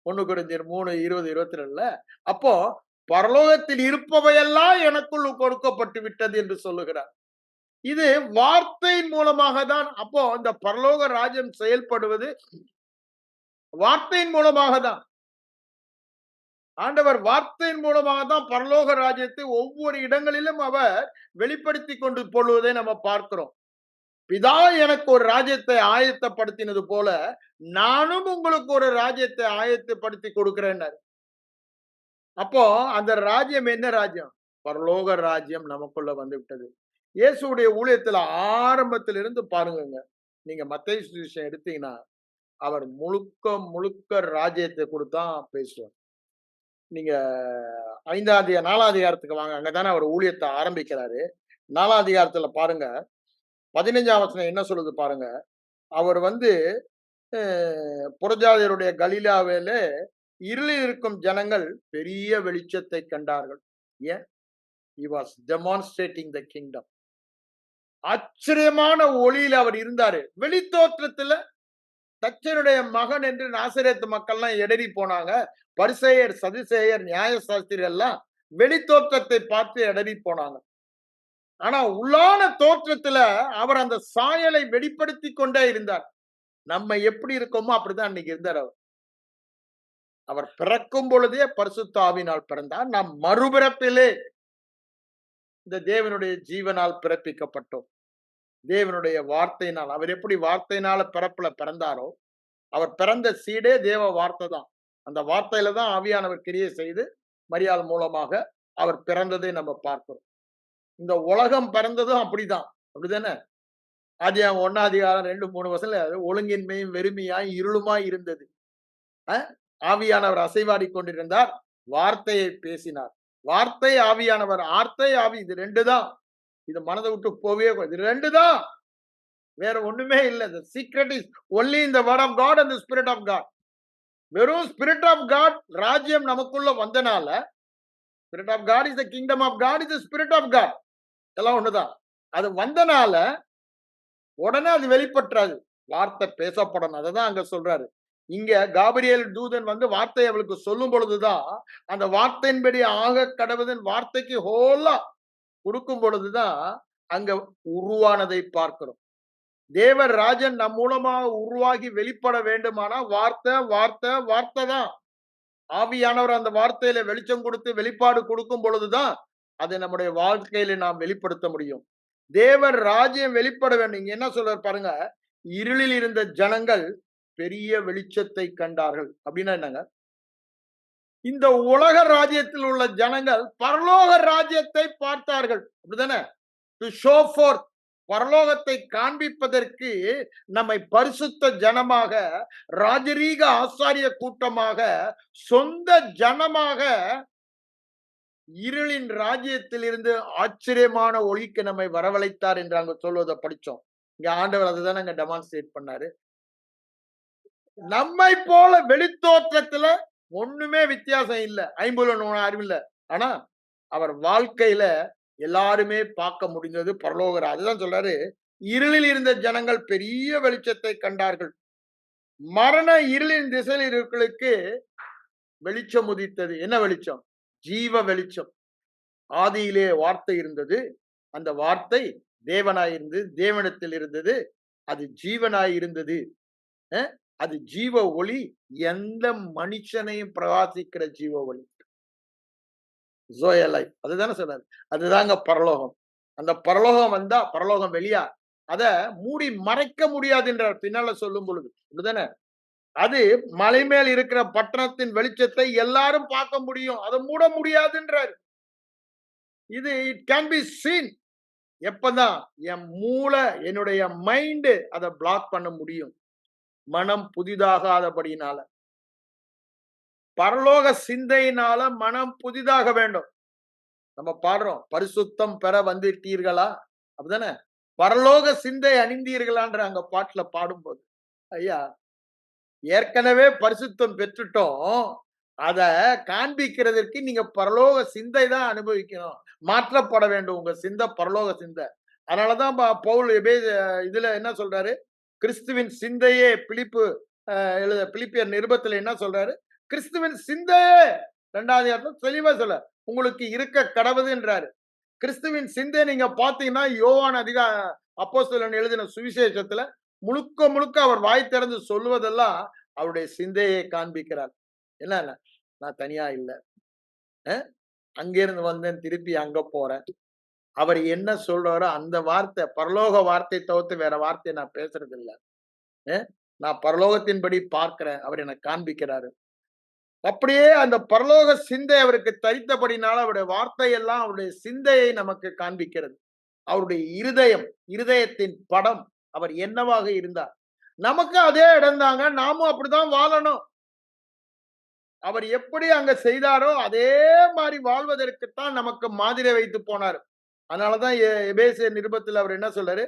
1 Corinthians 3 20 22. அப்போ பரலோகத்தில் இருப்பவையெல்லாம் எனக்குள் கொடுக்கப்பட்டு விட்டது என்று சொல்லுகிறார். இது வார்த்தையின் மூலமாக தான். அப்போ இந்த பரலோக ராஜ்யம் செயல்படுவது வார்த்தையின் மூலமாக தான். ஆண்டவர் வார்த்தையின் மூலமாக தான் பரலோக ராஜ்யத்தை ஒவ்வொரு இடங்களிலும் அவர் வெளிப்படுத்தி கொண்டு போடுவதை நம்ம பார்க்கிறோம். பிதா எனக்கு ஒரு ராஜ்யத்தை ஆயத்தப்படுத்தினது போல நானும் உங்களுக்கு ஒரு ராஜ்யத்தை ஆயத்தப்படுத்தி கொடுக்கிறேன். அப்போ அந்த ராஜ்யம் என்ன ராஜ்யம்? பரலோக ராஜ்யம் நமக்குள்ள வந்து விட்டது. இயேசுடைய ஊழியத்துல ஆரம்பத்திலிருந்து பாருங்க, நீங்க மத்தேயு சுவிசேஷம் எடுத்தீங்கன்னா அவர் முழுக்க முழுக்க ராஜ்யத்தை கொடுத்தான் பேசுவார். நீங்க 4ஆம் அதிகாரத்துக்கு வாங்க, அங்கதானே அவர் ஊழியத்தை ஆரம்பிக்கிறாரு. 4ஆம் அதிகாரத்துல பாருங்க, 15ஆம் வசனம் என்ன சொல்லுது பாருங்க. அவர் வந்து புறஜாதியருடைய கலிலாவிலே இருளில் இருக்கும் ஜனங்கள் பெரிய வெளிச்சத்தை கண்டார்கள். ஏன்? He was demonstrating the kingdom. ஆச்சரியமான ஒளியில் அவர் இருந்தாரு. வெளித்தோற்றத்துல தச்சனுடைய மகன் என்று நாசரேத்து மக்கள்லாம் எடறி போனாங்க. பரிசேயர், சதுசேயர், நியாயசாஸ்திரி எல்லாம் வெளித்தோற்றத்தை பார்த்து எடறி போனாங்க. ஆனா உள்ளான தோற்றத்துல அவர் அந்த சாயலை வெளிப்படுத்தி கொண்டே இருந்தார். நம்ம எப்படி இருக்கோமோ அப்படிதான் அன்னைக்கு இருந்தார் அவர். அவர் பிறக்கும் பொழுதே பரிசுத்த ஆவியினால் பிறந்தார். நாம் மறுபிறப்பிலே இந்த தேவனுடைய ஜீவனால் பிறப்பிக்கப்பட்டோம். தேவனுடைய வார்த்தையினால், அவர் எப்படி வார்த்தையினால பிறப்புல பிறந்தாரோ, அவர் பிறந்த சீடே தேவ வார்த்தை தான். அந்த வார்த்தையில தான் ஆவியானவர் கிரியை செய்து மரியாள் மூலமாக அவர் பிறந்ததை நம்ம பார்க்கிறோம். இந்த உலகம் பிறந்ததும் அப்படிதான். அப்படிதானே? ஆதியாகமம் 1 அதிகாரம் 2, 3 வசனத்துல ஒழுங்கின்மையும் வெறுமையாய் இருளுமாய் இருந்தது. அ ஆவியானவர் அசைவாடி கொண்டிருந்தார். வார்த்தையை பேசினார். வார்த்தை ஆவியானவர், வார்த்தை ஆவி, இது 2 தான். இது மனதை விட்டு போவே கூடாது. இது 2 தான். வேற ஒண்ணுமே இல்ல. The secret is only in the word of God and the spirit of God. வெறும் spirit of God ராஜ்யம் நமக்குள்ள வந்தனால, spirit of God is the kingdom of God is the spirit of God. எல்லாம் ஒண்ணுதான். அது வந்தனால உடனே அது வெளிப்பட்டுறாது. வார்த்தை பேசப்படணும். அததான் அங்க சொல்றாரு. இங்க காபிரியேல் தூதன் வந்து வார்த்தை அவளுக்கு சொல்லும் பொழுதுதான், அந்த வார்த்தையின்படி ஆக கடவுளின் வார்த்தைக்கு ஹோலா கொடுக்கும் பொழுதுதான் அங்க உருவானதை பார்க்கிறோம். தேவர் ராஜன் நம் மூலமாக உருவாகி வெளிப்பட வேண்டுமானா வார்த்தை வார்த்தை வார்த்தை தான். ஆவியானவர் அந்த வார்த்தையில வெளிச்சம் கொடுத்து வெளிப்பாடு கொடுக்கும் பொழுதுதான் அதை நம்முடைய வாழ்க்கையில நாம் வெளிப்படுத்த முடியும். தேவர் ராஜ்யம் வெளிப்பட வேண்டும். இங்க என்ன சொல்றாரு பாருங்க, இருளில் இருந்த ஜனங்கள் பெரிய வெளிச்சத்தை கண்டார்கள். அப்படின்னா என்னங்க, இந்த உலக ராஜ்யத்தில் உள்ள ஜனங்கள் பரலோக ராஜ்யத்தை பார்த்தார்கள். அப்படிதானே? டு ஷோ ஃபோர்த், பரலோகத்தை காண்பிப்பதற்கு நம்மை பரிசுத்த ஜனமாக, ராஜரீக ஆசாரிய கூட்டமாக, சொந்த ஜனமாக இருளின் ராஜ்யத்தில் இருந்து ஆச்சரியமான ஒளிக்கு நம்மை வரவழைத்தார் என்று அங்க சொல்வதை படிச்சோம். இங்க ஆண்டவர் அதுதான் அங்க டெமான்ஸ்ட்ரேட் பண்ணாரு. நம்மை போல வெளித்தோற்றத்துல ஒண்ணுமே வித்தியாசம் இல்ல. ஐம்புலன் அறிவில்ல. ஆனா அவர் வாழ்க்கையில எல்லாருமே பார்க்க முடிந்தது பரலோகர். அதுதான் சொல்றாரு, இருளில் இருந்த ஜனங்கள் பெரிய வெளிச்சத்தை கண்டார்கள். மரண இருளின் திசையில் இருக்கிறவர்களுக்கு வெளிச்சம் உதித்தது. என்ன வெளிச்சம்? ஜீவ வெளிச்சம். ஆதியிலே வார்த்தை இருந்தது. அந்த வார்த்தை தேவனாயிருந்தது, தேவனிடத்தில் இருந்தது. அது ஜீவனாய் இருந்தது. அது ஜீவ ஒளி. எந்த மனுஷனையும் பிரகாசிக்கிற ஜீவ ஒளி. அதுதானே சொல்றாரு. அதுதாங்க பரலோகம். அந்த பரலோகம் வந்தா பரலோகம் வெளியா, அத மூடி மறைக்க முடியாதுன்றார் பின்னால சொல்லும் பொழுது. அப்படிதானே? அது மலை மேல் இருக்கிற பட்டணத்தின் வெளிச்சத்தை எல்லாரும் பார்க்க முடியும். அதை மூட முடியாதுன்றார். இது இட் கேன் பி சீன். எப்பதான் என் மூளை, என்னுடைய மைண்ட் அதை பிளாக் பண்ண முடியும். மனம் புதிதாகாதபடினால, பரலோக சிந்தையினால மனம் புதிதாக வேண்டும். நம்ம பாடுறோம், பரிசுத்தம் பெற வந்துட்டீர்களா? அப்படிதானே? பரலோக சிந்தை அணிந்தீர்களான்ற அங்க பாட்டுல பாடும்போது, ஐயா ஏற்கனவே பரிசுத்தம் பெற்றுட்டோம். அத காண்பிக்கிறதற்கு நீங்க பரலோக சிந்தை தான் அனுபவிக்கணும். மாற்றப்பட வேண்டும் உங்க சிந்தை, பரலோக சிந்தை. அதனாலதான் பவுல் இதுல என்ன சொல்றாரு, கிறிஸ்துவின் சிந்தையே பிலிப்பியர் நிருபத்துல என்ன சொல்றாரு, கிறிஸ்துவின் சிந்தையே 2வது தெளிவா சொல்ல உங்களுக்கு இருக்க கடவுதுன்றாரு. கிறிஸ்துவின் சிந்தை நீங்க பாத்தீங்கன்னா யோவான் அப்போஸ்தலன் எழுதின சுவிசேஷத்துல முழுக்க முழுக்க அவர் வாய் திறந்து சொல்லுவதெல்லாம் அவருடைய சிந்தையை காண்பிக்கிறார். என்ன, நான் தனியா இல்ல, அங்கிருந்து வந்தேன், திருப்பி அங்க போறேன். அவர் என்ன சொல்றாரோ அந்த வார்த்தை, பரலோக வார்த்தை தவிர்த்து வேற வார்த்தையை நான் பேசுறது இல்ல. நான் பரலோகத்தின்படி பார்க்கிறேன், அவர் எனக்கு காண்பிக்கிறாரு. அப்படியே அந்த பரலோக சிந்தை அவருக்கு தரித்தபடினால அவருடைய வார்த்தை எல்லாம் அவருடைய சிந்தையை நமக்கு காண்பிக்கிறது. அவருடைய இருதயத்தின் படம், அவர் என்னவாக இருந்தார். நமக்கு அதே இடம் தாங்க, நாமும் அப்படிதான் வாழணும். அவர் எப்படி அங்க செய்தாரோ அதே மாதிரி வாழ்வதற்குத்தான் நமக்கு மாதிரி வைத்து போனார். அதனாலதான் எபேசியர் நிருபத்தில் அவர் என்ன சொல்றாரு,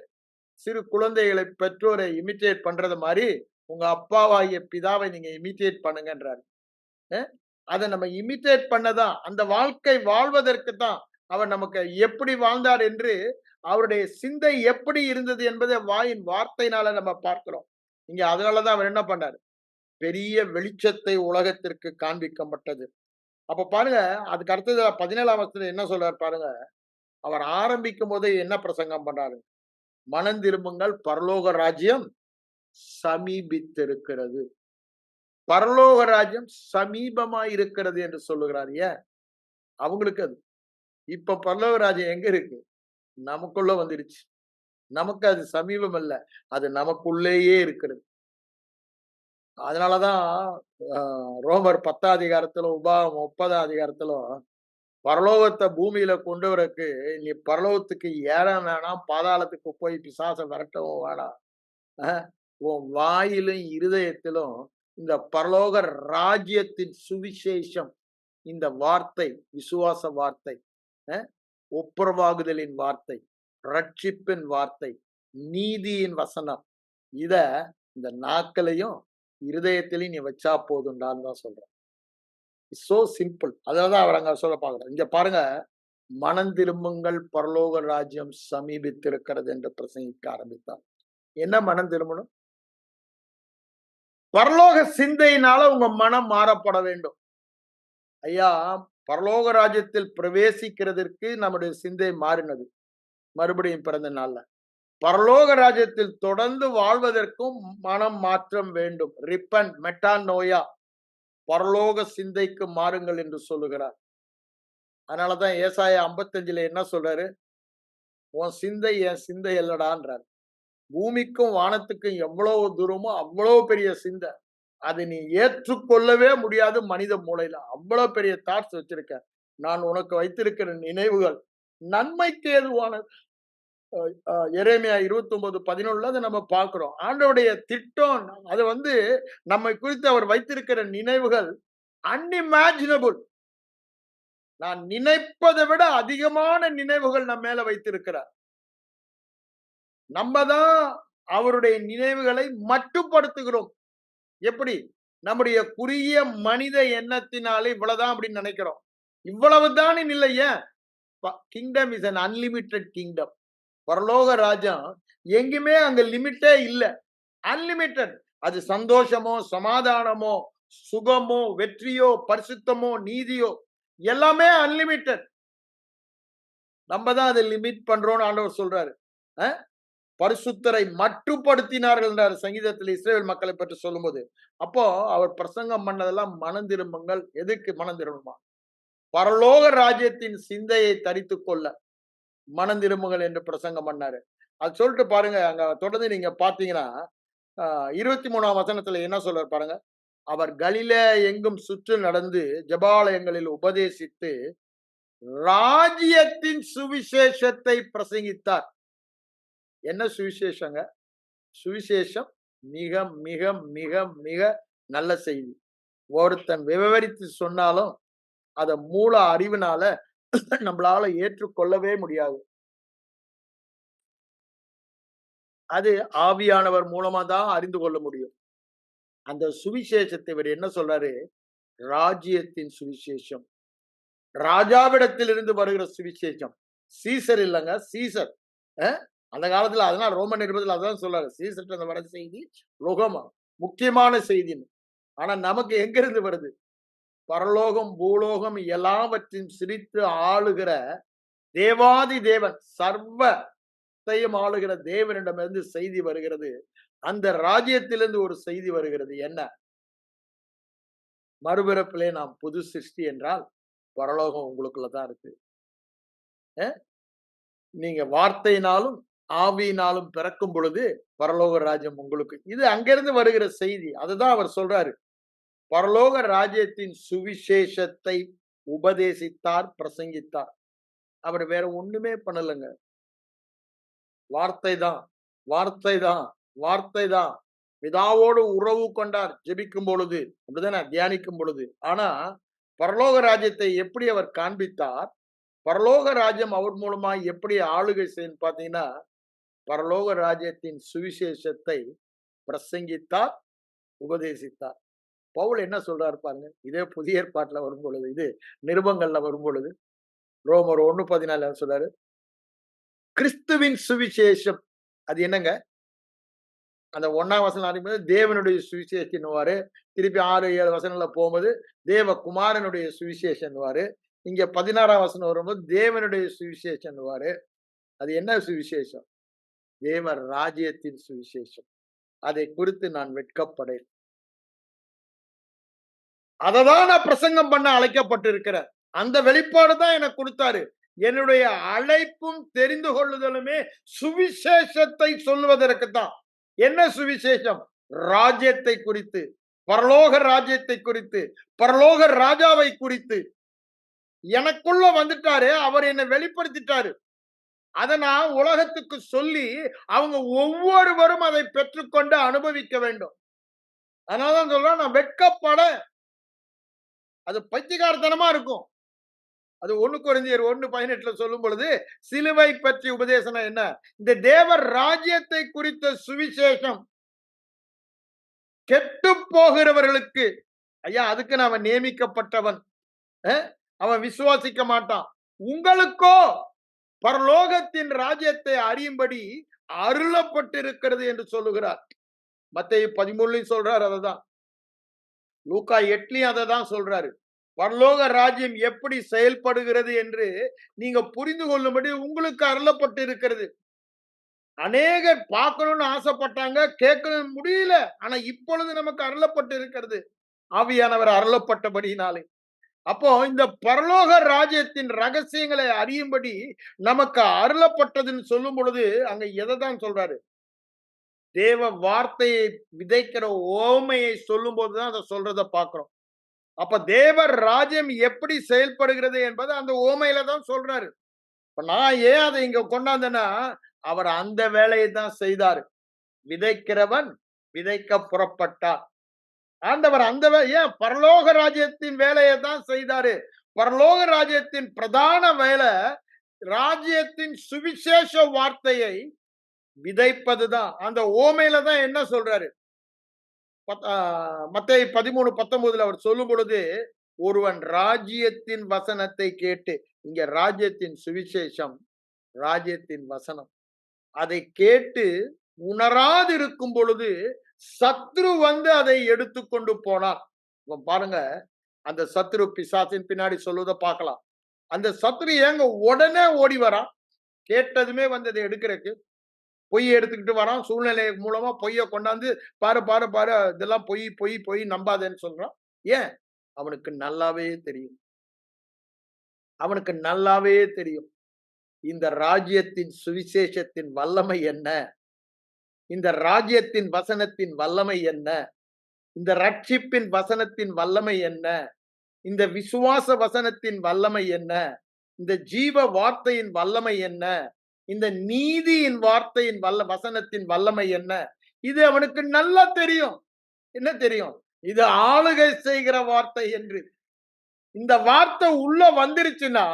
சிறு குழந்தைகளை பெற்றோரை இமிட்டேட் பண்றது மாதிரி உங்க அப்பாவாகிய பிதாவை நீங்க இமிட்டேட் பண்ணுங்கன்றாரு. அதை நம்ம இமிட்டேட் பண்ணதான், அந்த வாழ்க்கை வாழ்வதற்கு தான் அவர் நமக்கு எப்படி வாழ்ந்தார் என்று, அவருடைய சிந்தை எப்படி இருந்தது என்பதை வாயின் வார்த்தையினால நம்ம பார்க்கிறோம். இங்க அதனாலதான் அவர் என்ன பண்ணாரு, பெரிய வெளிச்சத்தை உலகத்திற்கு காண்பிக்கப்பட்டது. அப்ப பாருங்க, அதுக்கு அடுத்தது 17ஆம் வசனத்துல என்ன சொல்றாரு பாருங்க. அவர் ஆரம்பிக்கும் போதே என்ன பிரசங்கம் பண்றாரு, மனம் திரும்புங்கள், பரலோக ராஜ்யம் சமீபித்திருக்கிறது. பரலோக ராஜ்யம் சமீபமாய் இருக்கிறது என்று சொல்லுகிறார். ஏன்? அவங்களுக்கு அது. இப்ப பரலோக ராஜ்யம் எங்க இருக்கு? நமக்குள்ள வந்துருச்சு. நமக்கு அது சமீபம் அல்ல. அது நமக்குள்ளேயே இருக்கிறது. அதனாலதான் அ ரோமர் 10ஆம் அதிகாரத்திலும், உபாகமம் 30ஆம் அதிகாரத்திலும் பரலோகத்த பூமியில கொண்டு வரக்கு, நீ பரலோகத்துக்கு ஏற வேணாம், பாதாளத்துக்கு போய் பிசாச விரட்டவும் வேணாம். அ உன் வாயிலும், இருதயத்திலும் இந்த பரலோக ராஜ்யத்தின் சுவிசேஷம், இந்த வார்த்தை, விசுவாச வார்த்தை, அ ஒப்புரவாகுதலின் வார்த்தை, ரட்சிப்பின் வார்த்தை, நீதியின் வசனம். இத இந்த நாக்களையும், இருதயத்திலயும் நீ வச்சா போதும்டான்னு தான் சொல்றேன். So simple. அததான் அவர் அங்க சொல்ல பார்க்கிறார். இங்க பாருங்க, மனம் திரும்புங்கள் பரலோக ராஜ்யம் சமீபித்திருக்கிறது என்று பிரசங்கிக்க ஆரம்பித்தார். என்ன மனம் திரும்பணும்? பரலோக சிந்தையினால உங்க மனம் மாறப்பட வேண்டும். ஐயா, பரலோக ராஜ்யத்தில் பிரவேசிக்கிறதற்கு நம்முடைய சிந்தை மாறினது. மறுபடியும் பிறந்த நாள்ல. பரலோக ராஜ்யத்தில் தொடர்ந்து வாழ்வதற்கும் மனம் மாற்றம் வேண்டும். ரிப்பன்ட், மெட்டானோயா, பரலோக சிந்தைக்கு மாறுங்கள் என்று சொல்லுகிறார். அதனாலதான் ஏசாயா 55ல என்ன சொல்றாரு? உன் சிந்தை என் சிந்தை அல்லடான்றார். பூமிக்கும் வானத்துக்கும் எவ்வளவு தூரமோ அவ்வளவு பெரிய சிந்தை. அதை நீ ஏற்றுக்கொள்ளவே முடியாது மனித மூளையில. அவ்வளவு பெரிய தாட்ஸ் வச்சிருக்க. நான் உனக்கு வைத்திருக்கிற நினைவுகள் நன்மைக்கு ஏதுவானது. எரேமியா 29:11 அதை நம்ம பார்க்கிறோம். ஆண்டவருடைய திட்டம் அது நம்மை குறித்து அவர் வைத்திருக்கிற நினைவுகள் அன்இமேஜினபிள். நான் நினைப்பதை விட அதிகமான நினைவுகள் நம்ம மேல வைத்திருக்கிறார். நம்ம தான் அவருடைய நினைவுகளை மட்டுப்படுத்துகிறோம். எப்படி? நம்முடைய குறுகிய மனித எண்ணத்தினாலே இவ்வளவுதான் அப்படின்னு நினைக்கிறோம். இவ்வளவுதான் இல்லை. ஏன்? Kingdom is an unlimited kingdom. பரலோக ராஜ்யம் எங்குமே அங்க லிமிட்டே இல்ல. அன்லிமிட்டெட். அது சந்தோஷமோ, சமாதானமோ, சுகமோ, வெற்றியோ, பரிசுத்தமோ, நீதியோ எல்லாமே அன்லிமிட்டெட். நம்ம தான் அதை லிமிட் பண்றோம்னு ஆண்டவர் சொல்றாரு. பரிசுத்தரை மட்டுப்படுத்தினார்கள் என்றார் சங்கீதத்தில் இஸ்ரேல் மக்களை பற்றி சொல்லும்போது. அப்போ அவர் பிரசங்கம் பண்ணதெல்லாம் மனம் திரும்புங்கள். எதுக்கு மனம் திரும்புமா? பரலோக ராஜ்யத்தின் சிந்தையை தரித்துக் கொள்ள மனம் திரும்புங்கள் என்று பிரசங்கம் பண்ணாரு. அது சொல்லிட்டு பாருங்க, அங்க தொடர்ந்து நீங்க பாத்தீங்கன்னா 23ஆம் வசனத்துல என்ன சொல்றாரு பாருங்க. அவர் கலிலே எங்கும் சுற்று நடந்து ஜெபாலயங்களில் உபதேசித்து ராஜ்யத்தின் சுவிசேஷத்தை பிரசங்கித்தார். என்ன சுவிசேஷங்க? சுவிசேஷம் மிக மிக மிக மிக நல்ல செய்தி. ஒருத்தன் விவரித்து சொன்னாலும் அத மூல அறிவினால நம்மளால ஏற்றுக்கொள்ளவே முடியாது. அது ஆவியானவர் மூலமா தான் அறிந்து கொள்ள முடியும். அந்த சுவிசேஷத்தை இவர் என்ன சொல்றாரு? ராஜ்யத்தின் சுவிசேஷம். ராஜாவிடத்தில் இருந்து வருகிற சுவிசேஷம். சீசர் இல்லங்க, சீசர். அந்த காலத்துல அதனால ரோமன் நிருபத்தில் அதான் சொல்றாரு. சீசர்ட்ட வர செய்தி ரோகமா முக்கியமான செய்தின்னு. ஆனா நமக்கு எங்க இருந்து வருது? பரலோகம், பூலோகம் எல்லாவற்றையும் சிரித்து ஆளுகிற தேவாதி தேவன், சர்வத்தையும் ஆளுகிற தேவனிடமிருந்து செய்தி வருகிறது. அந்த ராஜ்யத்திலிருந்து ஒரு செய்தி வருகிறது. என்ன? மறுபிறப்பிலே நாம் புது சிருஷ்டி என்றால் பரலோகம் உங்களுக்குள்ளதான் இருக்கு. நீங்க வார்த்தையினாலும் ஆவியினாலும் பிறக்கும் பொழுது பரலோக ராஜ்யம் உங்களுக்கு. இது அங்கிருந்து வருகிற செய்தி. அதுதான் அவர் சொல்றாரு. பரலோக ராஜ்யத்தின் சுவிசேஷத்தை உபதேசித்தார், பிரசங்கித்தார். அவர் வேற ஒண்ணுமே பண்ணலங்க. வார்த்தை தான், வார்த்தை தான், வார்த்தை தான். பிதாவோடு உறவு கொண்டார் ஜெபிக்கும் பொழுது, அப்படிதானே? தியானிக்கும் பொழுது. ஆனா பரலோக ராஜ்யத்தை எப்படி அவர் காண்பித்தார்? பரலோக ராஜ்யம் அவர் மூலமா எப்படி ஆளுகை செய்யும் பாத்தீங்கன்னா, பரலோக ராஜ்யத்தின் சுவிசேஷத்தை பிரசங்கித்தார், உபதேசித்தார். பவுல் என்ன சொல்றாரு பாருங்க. இதே புதிய ஏற்பாட்டுல வரும் பொழுது, இது நிருபங்கள்ல வரும் பொழுது, ரோமர் 1:14 சொல்றாரு, கிறிஸ்துவின் சுவிசேஷம். அது என்னங்க? அந்த 1ஆம் வசனம் ஆரம்பிக்கும் தேவனுடைய சுவிசேஷம்னுவாரு. திருப்பி 6, 7 வசனங்கள்ல போகும்போது தேவ குமாரனுடைய சுவிசேஷம்னுவாரு. இங்க 16ஆம் வசனம் வரும்போது தேவனுடைய சுவிசேஷம்னுவாரு. அது என்ன சுவிசேஷம்? தேவ ராஜ்யத்தின் சுவிசேஷம். அதை குறித்து நான் வெட்கப்படேன். அததான் நான் பிரசங்கம் பண்ண அழைக்கப்பட்டிருக்கிறேன். அந்த வெளிப்பாடு தான் எனக்கு கொடுத்தாரு. என்னுடைய அழைப்பும் தெரிந்து கொள்ளுதலுமே சுவிசேஷத்தை சொல்லுவதற்கு தான். என்ன சுவிசேஷம்? ராஜ்யத்தை குறித்து, பரலோக ராஜ்யத்தை குறித்து, பரலோக ராஜாவை குறித்து. எனக்குள்ள வந்துட்டாரு. அவர் என்னை வெளிப்படுத்திட்டாரு. அத நான் உலகத்துக்கு சொல்லி, அவங்க ஒவ்வொருவரும் அதை பெற்றுக்கொண்டு அனுபவிக்க வேண்டும். அதனால தான் சொல்றேன், நான் வெட்கப்பட அது பைத்தியக்காரத்தனமா இருக்கும். அது 1 கொரிந்தியர் 1:18 சொல்லும் பொழுது, சிலுவை பற்றி உபதேசம் என்ன? இந்த தேவர் ராஜ்யத்தை குறித்த சுவிசேஷம் கெட்டு போகிறவர்களுக்கு, ஐயா அதுக்கு அவன் நியமிக்கப்பட்டவன். அவன் விசுவாசிக்க மாட்டான். உங்களுக்கோ பரலோகத்தின் ராஜ்யத்தை அறியும்படி அருளப்பட்டிருக்கிறது என்று சொல்லுகிறார். மத்தேயு 13 சொல்றாரு அததான். லூக்கா 8 அததான் சொல்றாரு. பரலோக ராஜ்யம் எப்படி செயல்படுகிறது என்று நீங்க புரிந்து கொள்ளும்படி உங்களுக்கு அருளப்பட்டு இருக்கிறது. அநேகர் பார்க்கணும்னு ஆசைப்பட்டாங்க, கேட்கணும் முடியல. ஆனா இப்பொழுது நமக்கு அருளப்பட்டு இருக்கிறது. ஆவியானவர் அருளப்பட்டபடியினாலே. அப்போ இந்த பரலோக ராஜ்யத்தின் ரகசியங்களை அறியும்படி நமக்கு அருளப்பட்டதுன்னு சொல்லும் பொழுது அங்க எதைதான் சொல்றாரு? தேவ வார்த்தையை விதைக்கிற ஓமையை சொல்லும் போதுதான் அதை சொல்றத பார்க்கிறோம். அப்ப தேவர் ராஜ்யம் எப்படி செயல்படுகிறது என்பது அந்த ஓமையில தான் சொல்றாரு. இப்ப நான் ஏன் அதை இங்க கொண்டாந்தேன்னா, அவர் அந்த வேலையை தான் செய்தாரு. விதைக்கிறவன் விதைக்க புறப்பட்டார். ஆண்டவர் அந்த ஏன் பரலோக ராஜ்யத்தின் வேலையை தான் செய்தாரு. பரலோக ராஜ்யத்தின் பிரதான வேலை ராஜ்யத்தின் சுவிசேஷ வார்த்தையை விதைப்பதுதான். அந்த ஓமையில தான் என்ன சொல்றாரு? மத்தேயு 13:19 அவர் சொல்லும் பொழுது, ஒருவன் ராஜ்யத்தின் வசனத்தை கேட்டு, இங்க ராஜ்யத்தின் சுவிசேஷம், ராஜ்யத்தின் வசனம். அதை கேட்டு உணராதிருக்கும் பொழுது சத்ரு வந்து அதை எடுத்துக்கொண்டு போனான். பாருங்க, அந்த சத்ரு பிசாசின் பின்னாடி சொல்லுவதை பார்க்கலாம். அந்த சத்ரு ஏங்க உடனே ஓடி வரான்? கேட்டதுமே வந்து அதை எடுக்கிறதுக்கு பொய் எடுத்துக்கிட்டு வரான். சூழ்நிலை மூலமா பொய்ய கொண்டாந்து பாரு பாரு பாரு இதெல்லாம் பொய் பொய் பொய் நம்பாதேன்னு சொல்றான். ஏன்? அவனுக்கு நல்லாவே தெரியும். அவனுக்கு நல்லாவே தெரியும். இந்த ராஜ்யத்தின் சுவிசேஷத்தின் வல்லமை என்ன? இந்த ராஜ்யத்தின் வசனத்தின் வல்லமை என்ன? இந்த ரட்சிப்பின் வசனத்தின் வல்லமை என்ன? இந்த விசுவாச வசனத்தின் வல்லமை என்ன? இந்த ஜீவ வார்த்தையின் வல்லமை என்ன? இந்த நீதியின் வார்த்தையின் வசனத்தின் வல்லமை என்ன? இது அவனுக்கு நல்லா தெரியும். என்ன தெரியும்? இது ஆளுகை செய்கிற வார்த்தை என்று. இந்த வார்த்தை உள்ள வந்துருச்சுன்னா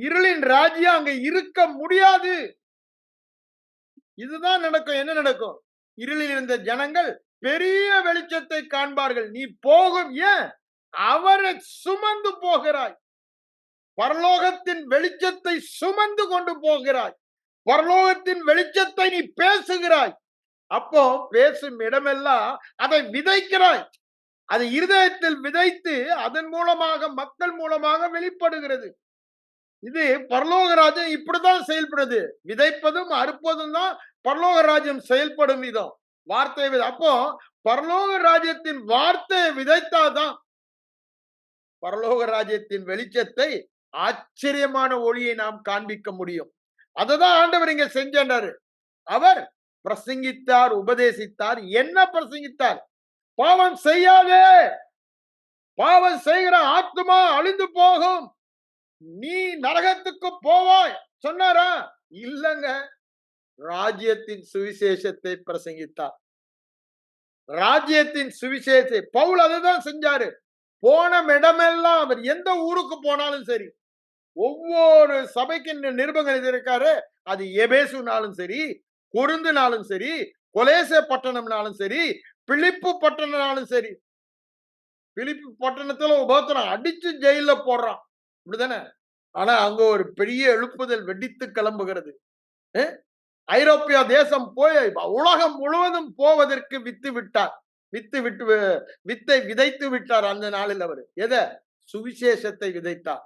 இருளின் ராஜ்யம் அங்க இருக்க முடியாது. இதுதான் நடக்கும். என்ன நடக்கும்? இருளில் இருந்த ஜனங்கள் பெரிய வெளிச்சத்தை காண்பார்கள். நீ போகும் ஏன்? அவரை சுமந்து போகிறாய். பரலோகத்தின் வெளிச்சத்தை சுமந்து கொண்டு போகிறாய். பரலோகத்தின் வெளிச்சத்தை நீ பேசுகிறாய். அப்போ பேசும் இடமெல்லாம் அதை விதைக்கிறாய். அதை இருதயத்தில் விதைத்து அதன் மூலமாக மக்கள் மூலமாக வெளிப்படுகிறது. இது பரலோக ராஜ்யம் இப்படிதான் செயல்படுது. விதைப்பதும் அறுப்பதும் தான் பரலோக ராஜ்யம் செயல்படும் விதம். வார்த்தை அப்போ பரலோக ராஜ்யத்தின் வார்த்தையை விதைத்தாதான் பரலோக ராஜ்யத்தின் வெளிச்சத்தை ஆச்சரியமான ஒளியை நாம் காண்பிக்க முடியும். அததான் ஆண்டவர் இங்க செஞ்சாரு. அவர் பிரசங்கித்தார், உபதேசித்தார். என்ன பிரசங்கித்தார்? பாவம் செய்யாதே, பாவம் செய்கிற ஆத்மா அழிந்து போகும், நீ நரகத்துக்கு போவாய் சொன்னாரா? இல்லங்க. ராஜ்யத்தின் சுவிசேஷத்தை பிரசங்கித்தார். ராஜ்யத்தின் சுவிசேஷத்தை பவுல் அதுதான் செஞ்சாரு. போன இடமெல்லாம் அவர் எந்த ஊருக்கு போனாலும் சரி, ஒவ்வொரு சபைக்கு நிருபங்கள் எழுதியிருக்காரு. அது எபேசுனாலும் சரி, கொரிந்துனாலும் சரி, கொலேசே பட்டணம்னாலும் சரி, பிலிப்பு பட்டணம்னாலும் சரி. பிலிப்பு பட்டணத்துல உபத்திரம் அடிச்சு ஜெயில போடுறான். இப்படிதானே? ஆனா அங்க ஒரு பெரிய எழுப்புதல் வெடித்து கிளம்புகிறது. ஐரோப்பிய தேசம் போய் உலகம் முழுவதும் போவதற்கு வித்தை விதைத்து விட்டார். அந்த நாளில் அவர் எதை? சுவிசேஷத்தை விதைத்தார்.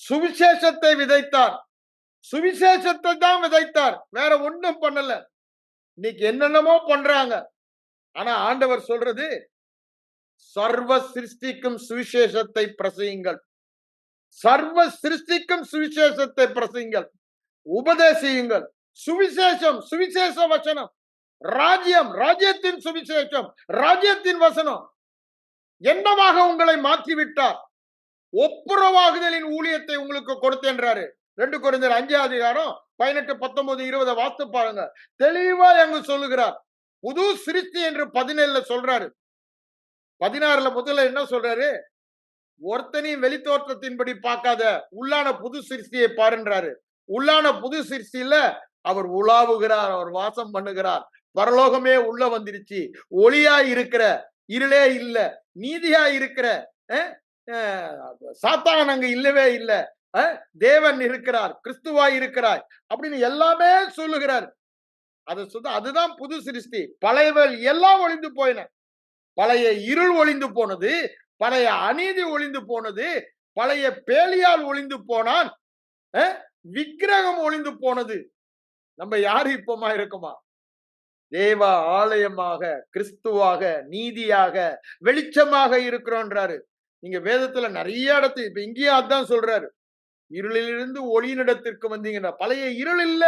சுவிசேஷத்தை விதைத்தார். சுவிசேஷத்தை தான் விதைத்தார். வேற ஒண்ணும் பண்ணல. இன்னைக்கு என்னென்னமோ பண்றாங்க. ஆனா ஆண்டவர் சொல்றது சர்வ சிருஷ்டிக்கும் சுவிசேஷத்தை பிரசையுங்கள். சர்வ சிருஷ்டிக்கும் சுவிசேஷத்தை பிரசையுங்கள். உபதேசியுங்கள். சுவிசேஷம், சுவிசேஷ வசனம். ராஜ்யம், ராஜ்யத்தின் சுவிசேஷம், ராஜ்யத்தின் வசனம் என்னவாக உங்களை மாற்றிவிட்டார். ஒப்புரவாகுதலின் ஊழியத்தை உங்களுக்கு கொடுத்தேன்றாரு. 2 கொரிந்தியர் 5 அதிகாரம் 18, 19, 20 வாசித்து பாருங்க. தெளிவா அங்கு சொல்லுகிறார். புது சிருஷ்டி என்று 17 சொல்றாரு. 16 முதல்ல என்ன சொல்றாரு? ஒருத்தனையும் வெளித்தோற்றத்தின்படி பார்க்காத, உள்ளான புது சிருஷ்டியை பாருன்றாரு. உள்ளான புது சிருஷ்டியில அவர் உலாவுகிறார், அவர் வாசம் பண்ணுகிறார். பரலோகமே உள்ள வந்துருச்சு. ஒளியா இருக்கிற, இருளே இல்ல, நீதியா இருக்கிற, சாத்தான் அங்க இல்லவே இல்ல, தேவன் இருக்கிறார், கிறிஸ்துவாய் இருக்கிறார் அப்படின்னு எல்லாமே சொல்லுகிறார். அதுதான் புது சிருஷ்டி. பழையவள் எல்லாம் ஒளிந்து போயின. பழைய இருள் ஒளிந்து போனது, பழைய அநீதி ஒளிந்து போனது, பழைய பேலியால் ஒளிந்து போனான், விக்கிரகம் ஒளிந்து போனது. நம்ம யாரு இப்பமா இருக்குமா? தேவ ஆலயமாக, கிறிஸ்துவாக, நீதியாக, வெளிச்சமாக இருக்கிறோன்றாரு. நீங்க வேதத்துல நிறைய இடத்துல இப்ப இங்கேயும் அதான் சொல்றாரு. இருளிலிருந்து ஒளியினிடத்திற்கு வந்தீங்கன்னா, பழைய இருள் இல்ல.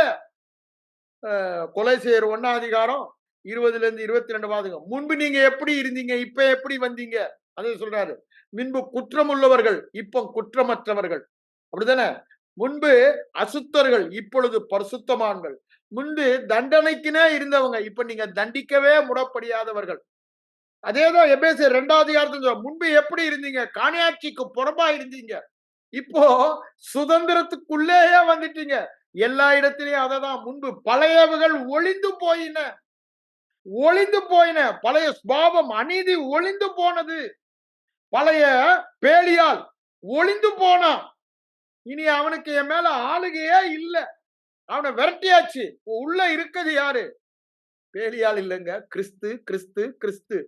கொலைசேர் 1 அதிகாரம் 20 22 வாதுங்க. முன்பு நீங்க எப்படி இருந்தீங்க, இப்ப எப்படி வந்தீங்க? அதை சொல்றாரு. முன்பு குற்றம் உள்ளவர்கள், இப்ப குற்றமற்றவர்கள். அப்படித்தானே? முன்பு அசுத்தர்கள், இப்பொழுது பரிசுத்தமான்கள். முன்பு தண்டனைக்குனே இருந்தவங்க, இப்ப நீங்க தண்டிக்கவே முடப்படியாதவர்கள். அதேதான் எபேசியர் 2 அதிகாரத்துல முன்பு எப்படி இருந்தீங்க? காணியாட்சிக்கு புறம்பா இருந்தீங்க. இப்போ சுதந்திரத்துக்குள்ளேயே வந்துட்டீங்க. எல்லா இடத்திலையும் அததான். முன்பு பழையவர்கள் ஒளிந்து போயின, ஒளிந்து போயின. பழைய சுபாவம், அநீதி ஒளிந்து போனது. பழைய பேலியால் ஒளிந்து போனான். இனி அவனுக்கு என் மேல ஆளுகையே இல்ல. அவனை விரட்டியாச்சு. உள்ள இருக்கிறது யாரு? பேலியால் இல்லைங்க, கிறிஸ்து, கிறிஸ்து, கிறிஸ்து.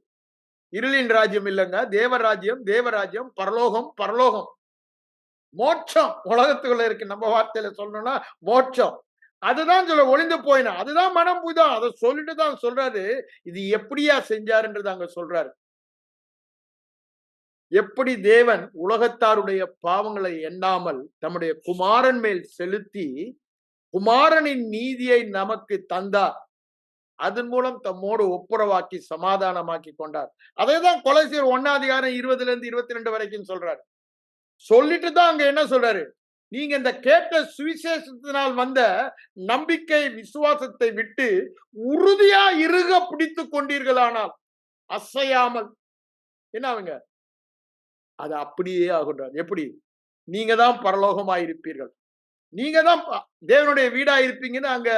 இருளின் ராஜ்யம் இல்லைங்க, தேவராஜ்யம், தேவராஜ்யம், பரலோகம், பரலோகம், மோட்சம் உலகத்துக்குள்ள இருக்கு. நம்ம வார்த்தையில சொல்லணும்னா மோட்சம். அதுதான் சொல்ல ஒளிந்து போயினா. அதுதான் மனம் புதான். அதை சொல்லிட்டு தான் சொல்றாரு. இது எப்படியா செஞ்சாருன்றது அங்க சொல்றாரு. எப்படி தேவன் உலகத்தாருடைய பாவங்களை எண்ணாமல் தம்முடைய குமாரன் மேல் செலுத்தி குமாரனின் நீதியை நமக்கு தந்தார். அதன் மூலம் தம்மோடு ஒப்புரவாக்கி சமாதானமாக்கி கொண்டார். அதேதான் கொலைசீர் 1 அதிகாரம் 20 22 வரைக்கும் சொல்றாரு. சொல்லிட்டு தான் அங்க என்ன சொல்றாரு? நீங்க இந்த கேட்ட சுவிசேஷத்தினால் வந்த நம்பிக்கை, விசுவாசத்தை விட்டு உறுதியா இறுக பிடித்துக் கொண்டீர்களானால் அசையாமல் என்ன ஆகுங்க? அது அப்படியே ஆகுன்றார். எப்படி? நீங்க தான் பரலோகமாயிருப்பீர்கள். நீங்க தான் தேவனுடைய வீடா இருப்பீங்கன்னு அங்க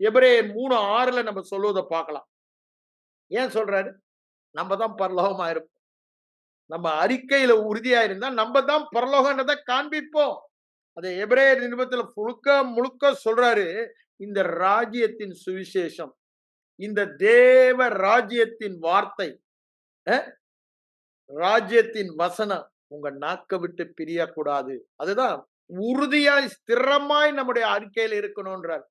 எபிரேயர் 3:6 நம்ம சொல்லுவதை பார்க்கலாம். ஏன் சொல்றாரு? நம்ம தான் பரலோகமா இருப்போம். நம்ம அறிக்கையில உறுதியா இருந்தா நம்ம தான் பரலோகன்றதை காண்பிப்போம். அதை எபிரேயர் நிருபத்துல முழுக்க சொல்றாரு. இந்த ராஜ்யத்தின் சுவிசேஷம், இந்த தேவ ராஜ்யத்தின் வார்த்தை, ராஜ்யத்தின் வசனம் உங்க நாக்க விட்டு பிரியக்கூடாது. அதுதான் உறுதியாய் ஸ்திரமாய் நம்முடைய அறிக்கையில இருக்கணும்ன்றார்.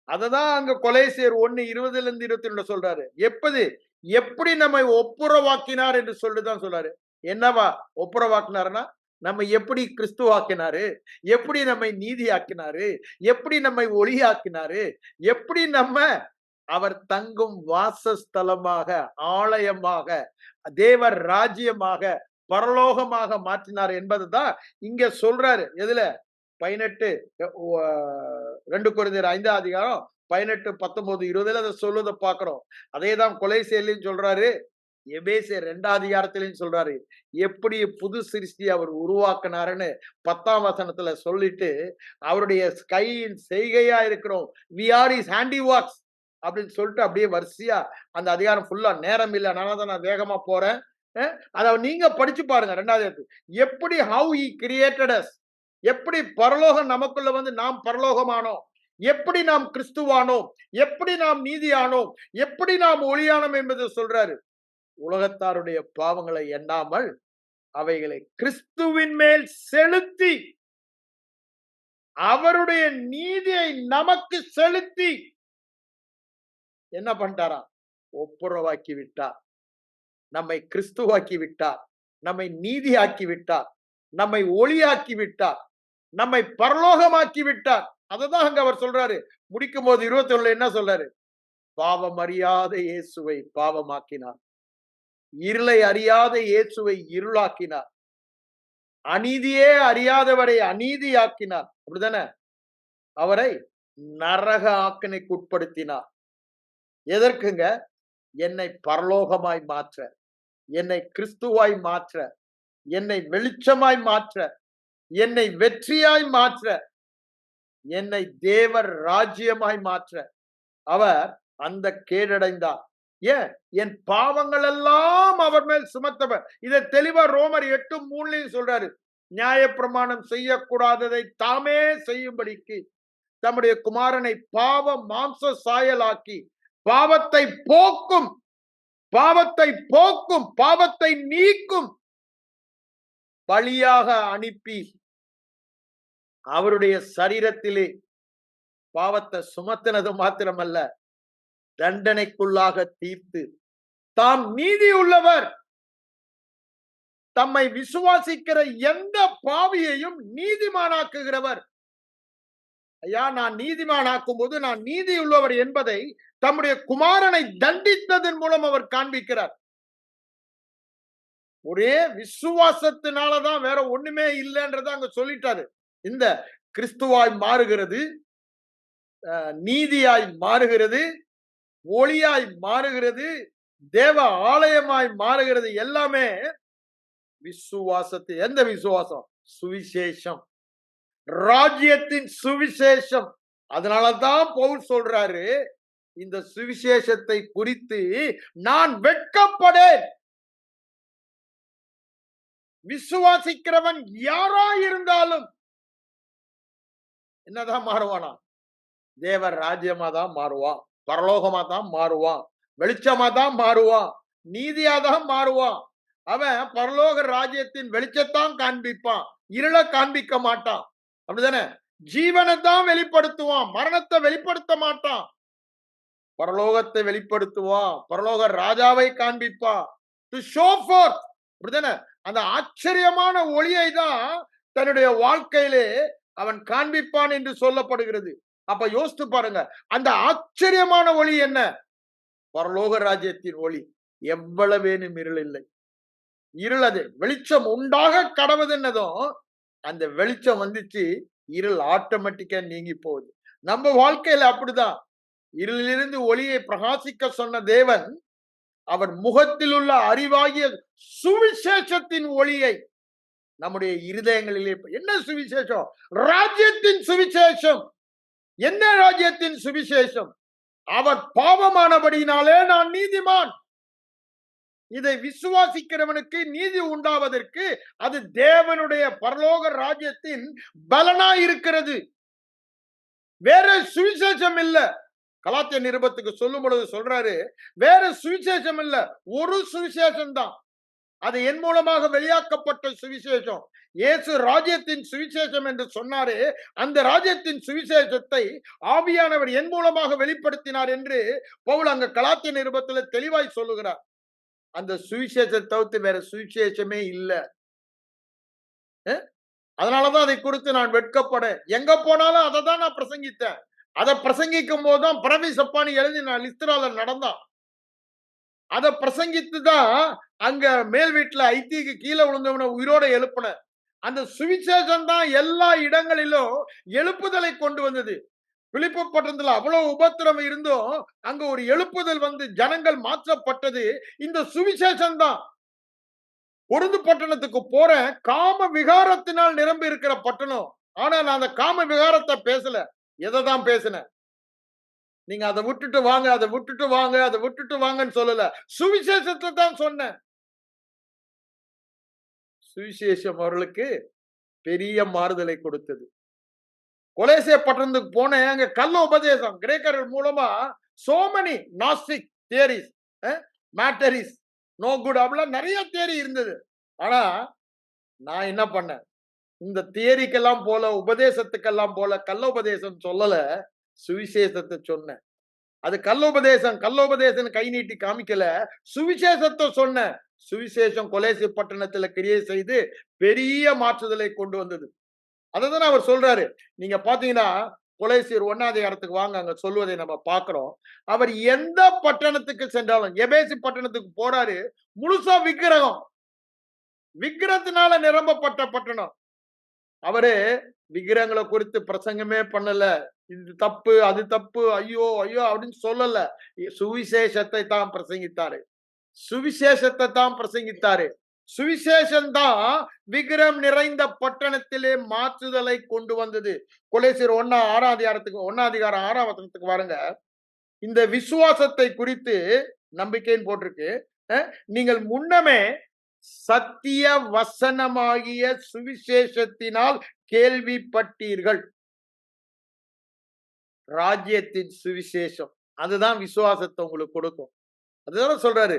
அததான் அங்க கொலைசேர் 1 20 22 சொல்றாரு. எப்படி நம்மை ஒப்புரவாக்கினார் என்று சொல்லிதான் சொல்றாரு. என்னவா ஒப்புரவாக்கினார்னா, நம்ம எப்படி கிறிஸ்துவாக்கினாரு, எப்படி நம்மை நீதி ஆக்கினாரு, எப்படி நம்மை ஒளியாக்கினாரு, எப்படி நம்ம அவர் தங்கும் வாசஸ்தலமாக, ஆலயமாக, தேவர் ராஜ்யமாக, பரலோகமாக மாற்றினார் என்பதுதான் இங்க சொல்றாரு. எதுல? 18 2 கொரிந்தியர் 5 அதிகாரம் 18, 19, 20 அதை சொல்லுவதை பார்க்கிறோம். அதேதான் கொலைசேர்லயும் சொல்றாரு. எபேசியர் 2 அதிகாரத்திலையும் சொல்றாரு. எப்படி புது சிருஷ்டி அவர் உருவாக்கினாருன்னு 10ஆம் வசனத்துல சொல்லிட்டு அவருடைய கையின் செய்கையா இருக்கிறோம். we are his handiworks அப்படின்னு சொல்லிட்டு அப்படியே வரிசையா அந்த அதிகாரம் ஃபுல்லா நேரம் இல்லை, அதனால தான் நான் வேகமா போறேன். அதை நீங்க படிச்சு பாருங்க. 2வது எப்படி how he created us, எப்படி பரலோகம் நமக்குள்ள வந்து நாம் பரலோகமானோம், எப்படி நாம் கிறிஸ்துவானோம், எப்படி நாம் நீதியானோம், எப்படி நாம் ஒளியானோம் என்பதை சொல்றாரு. உலகத்தாருடைய பாவங்களை எண்ணாமல் அவைகளை கிறிஸ்துவின் மேல் செலுத்தி அவருடைய நீதியை நமக்கு செலுத்தி என்ன பண்ணிட்டாரா? ஒப்புரவாக்கி விட்டார். நம்மை கிறிஸ்துவாக்கி விட்டார், நம்மை நீதியாக்கி விட்டார், நம்மை ஒளியாக்கி விட்டார், நம்மை பரலோகமாக்கி விட்டார். அததான் அங்க அவர் சொல்றாரு. முடிக்கும் போது 21 என்ன சொல்றாரு? பாவம் அறியாத இயேசுவை பாவமாக்கினார், இருளை அறியாத இயேசுவை இருளாக்கினார், அநீதியே அறியாதவரை அநீதியாக்கினார். அப்படிதானே? அவரை நரக ஆக்கினைக்கு உட்படுத்தினார். எதற்குங்க? என்னை பரலோகமாய் மாற்ற, என்னை கிறிஸ்துவாய் மாற்ற, என்னை வெளிச்சமாய் மாற்ற, என்னை வெற்றியாய் மாற்ற, என்னை தேவர் ராஜ்யமாய் மாற்ற அவர் அந்த கேடடைந்தார். ஏன்? என் பாவங்கள் எல்லாம் அவர் மேல் சுமத்தவர். இதை தெளிவா ரோமர் 8:3 சொல்றாரு. நியாயப்பிரமாணம் செய்யக்கூடாததை தாமே செய்யும்படிக்கு தம்முடைய குமாரனை பாவ மாம்ச சாயலாக்கி பாவத்தை போக்கும், பாவத்தை போக்கும், பாவத்தை நீக்கும் பலியாக அனுப்பி அவருடைய சரீரத்திலே பாவத்தை சுமத்தினது மாத்திரமல்ல, தண்டனைக்குள்ளாக தீர்த்து தாம் நீதி உள்ளவர், தம்மை விசுவாசிக்கிற எந்த பாவியையும் நீதிமானாக்குகிறவர். ஐயா, நான் நீதிமானாக்கும் போது நான் நீதி உள்ளவர் என்பதை தம்முடைய குமாரனை தண்டித்ததன் மூலம் அவர் காண்பிக்கிறார். ஒரே விசுவாசத்தினாலதான், வேற ஒண்ணுமே இல்லைன்றத அங்க சொல்லிட்டாரு. இந்த கிறிஸ்துவாய் மாறுகிறது, நீதியாய் மாறுகிறது, ஒளியாய் மாறுகிறது, தேவ ஆலயமாய் மாறுகிறது, எல்லாமே விசுவாசத்தை. எந்த விசுவாசம்? சுவிசேஷம், ராஜ்யத்தின் சுவிசேஷம். அதனாலதான் பவுல் சொல்றாரு, இந்த சுவிசேஷத்தை குறித்து நான் வெட்கப்படேன். விசுவாசிக்கிறவன் யாராயிருந்தாலும் என்னதான் மாறுவானா? தேவர் ராஜ்யமா தான் மாறுவான், பரலோகமா தான் மாறுவான், வெளிச்சமா தான் மாறுவான், நீதியா தான் மாறுவான். அவன் பரலோக ராஜ்யத்தின் வெளிச்சத்தான் காண்பிப்பான், இருளை காண்பிக்க மாட்டான். அப்படிதானே? ஜீவனை தான் வெளிப்படுத்துவான், மரணத்தை வெளிப்படுத்த மாட்டான். பரலோகத்தை வெளிப்படுத்துவான், பரலோக ராஜாவை காண்பிப்பான். To show fourth. அப்படிதானே? அந்த ஆச்சரியமான ஒளியை தான் தன்னுடைய வாழ்க்கையிலே அவன் காண்பிப்பான் என்று சொல்லப்படுகிறது. அப்ப யோசித்து பாருங்க, அந்த ஆச்சரியமான ஒளி என்ன? பரலோக ராஜ்யத்தின் ஒளி. எவ்வளவேனும் இருள் இல்லை. இருள் அது வெளிச்சம் உண்டாக கடவுதுன்னதும் அந்த வெளிச்சம் வந்துச்சு, இருள் ஆட்டோமேட்டிக்கா நீங்கி போகுது. நம்ம வாழ்க்கையில அப்படிதான். இருளிலிருந்து ஒளியை பிரகாசிக்க சொன்ன தேவன் அவர் முகத்தில் உள்ள அறிவாகிய சுவிசேஷத்தின் ஒளியை நம்முடைய இருதயங்களிலே. என்ன சுவிசேஷம்? ராஜ்யத்தின் சுவிசேஷம். என்ன ராஜ்யத்தின் சுவிசேஷம்? அவர் பாவமானபடியினாலே நான் நீதிமான். இதை விசுவாசிக்கிறவனுக்கு நீதி உண்டாவதற்கு அது தேவனுடைய பரலோக ராஜ்யத்தின் பலனாய் இருக்கிறது. வேற சுவிசேஷம் இல்ல. கலாத்திய நிருபத்துக்கு சொல்லும் பொழுது சொல்றாரு, வேற சுவிசேஷம் இல்ல, ஒரு சுவிசேஷம் தான். அது என் மூலமாக வெளியாக்கப்பட்ட சுவிசேஷம். இயேசு ராஜ்யத்தின் சுவிசேஷம் என்று சொன்னாரே, அந்த ராஜ்யத்தின் சுவிசேஷத்தை ஆவியானவர் என் மூலமாக வெளிப்படுத்தினார் என்று பவுல் அங்க கலாத்திய நிருபத்தில் தெளிவாய் சொல்லுகிறார். அந்த சுவிசேஷத்தை தவிர்த்து வேற சுவிசேஷமே இல்ல. அதனாலதான் அதை குறித்து நான் வெட்கப்பட, எங்க போனாலும் அதை தான் நான் பிரசங்கித்தேன். அதை பிரசங்கிக்கும் போதுதான் பிரவி சப்பானி எழுதி நான் லிஸ்திரால நடந்தான். அதை பிரசங்கித்துதான் அங்க மேல் வீட்டுல ஐத்திக்கு கீழே விழுந்தவன உயிரோட எழுப்பின. அந்த சுவிசேஷம் தான் எல்லா இடங்களிலும் எழுப்புதலை கொண்டு வந்தது. பிலிப்பு பட்டணத்துல அவ்வளவு உபத்திரம் இருந்தும் அங்க ஒரு எழுப்புதல் வந்து ஜனங்கள் மாற்றப்பட்டது இந்த சுவிசேஷம் தான். பொருந்து பட்டணத்துக்கு போற காம விகாரத்தினால் நிரம்பி இருக்கிற பட்டணம். ஆனா நான் அந்த காம விகாரத்தை பேசல. எதை தான் பேசினேன்? நீங்க அதை விட்டுட்டு வாங்க, அதை விட்டுட்டு வாங்க, அதை விட்டுட்டு வாங்கன்னு சொல்லல. சுவிசேஷத்தை தான் சொன்னேன். சுவிசேஷம் அவர்களுக்கு பெரிய மாறுதலை கொடுத்தது. கொலேசிய பட்டணத்துக்கு போனேன், அங்க கள்ள உபதேசம் கிரேக்கர்கள் மூலமா so many gnostic theories, matters, no good, அப்படிலாம் நிறைய தியரி இருந்தது. ஆனா நான் என்ன பண்ணேன்? இந்த தியரிக்கெல்லாம் போல, உபதேசத்துக்கெல்லாம் போல கள்ள உபதேசம் சொல்லல, சுவிசேஷத்தை சொன்னேன். அது கல்லோபதேசம். கல்லோபதேசம் கை நீட்டி காமிக்கல. சுவிசேஷத்தை சொன்ன. சுவிசேஷம் கொலேசி பட்டணத்துல கிரியை செய்து பெரிய மாற்றுதலை கொண்டு வந்தது. அததான் அவர் சொல்றாரு. நீங்க பாத்தீங்கன்னா கொலேசியர் 1ஆம் அதிகாரத்துக்கு வாங்க, அங்க சொல்வதை நம்ம பார்க்கிறோம். அவர் எந்த பட்டணத்துக்கு சென்றாலும், எபேசு பட்டணத்துக்கு போறாரு, முழுசா விக்கிரகம். விக்கிரகத்தினால நிரம்பப்பட்ட பட்டணம். அவரு விக்கிரகங்களை குறித்து பிரசங்கமே பண்ணல. இது தப்பு, அது தப்பு, ஐயோ ஐயோ அப்படின்னு சொல்லல. சுவிசேஷத்தை தான் பிரசங்கித்தாரு. சுவிசேஷத்தை தான் பிரசங்கித்தாரு. சுவிசேஷம் தான் விக்கிரம் நிறைந்த பட்டணத்திலே மாற்றுதலை கொண்டு வந்தது. கொலேசியர் 1ஆம் அதிகாரத்துக்கு 1ஆம் அதிகாரம் 6ஆம் வசனத்துக்கு வாருங்க. இந்த விசுவாசத்தை குறித்து நம்பிக்கைன்னு போட்டிருக்கு. நீங்கள் முன்னமே சத்திய வசனமாகிய சுவிசேஷத்தினால் கேள்விப்பட்டீர்கள். ராஜ்யத்தின் சுவிசேஷம் அதுதான் விசுவாசத்தை உங்களுக்கு கொடுக்கும். அதுதான் சொல்றாரு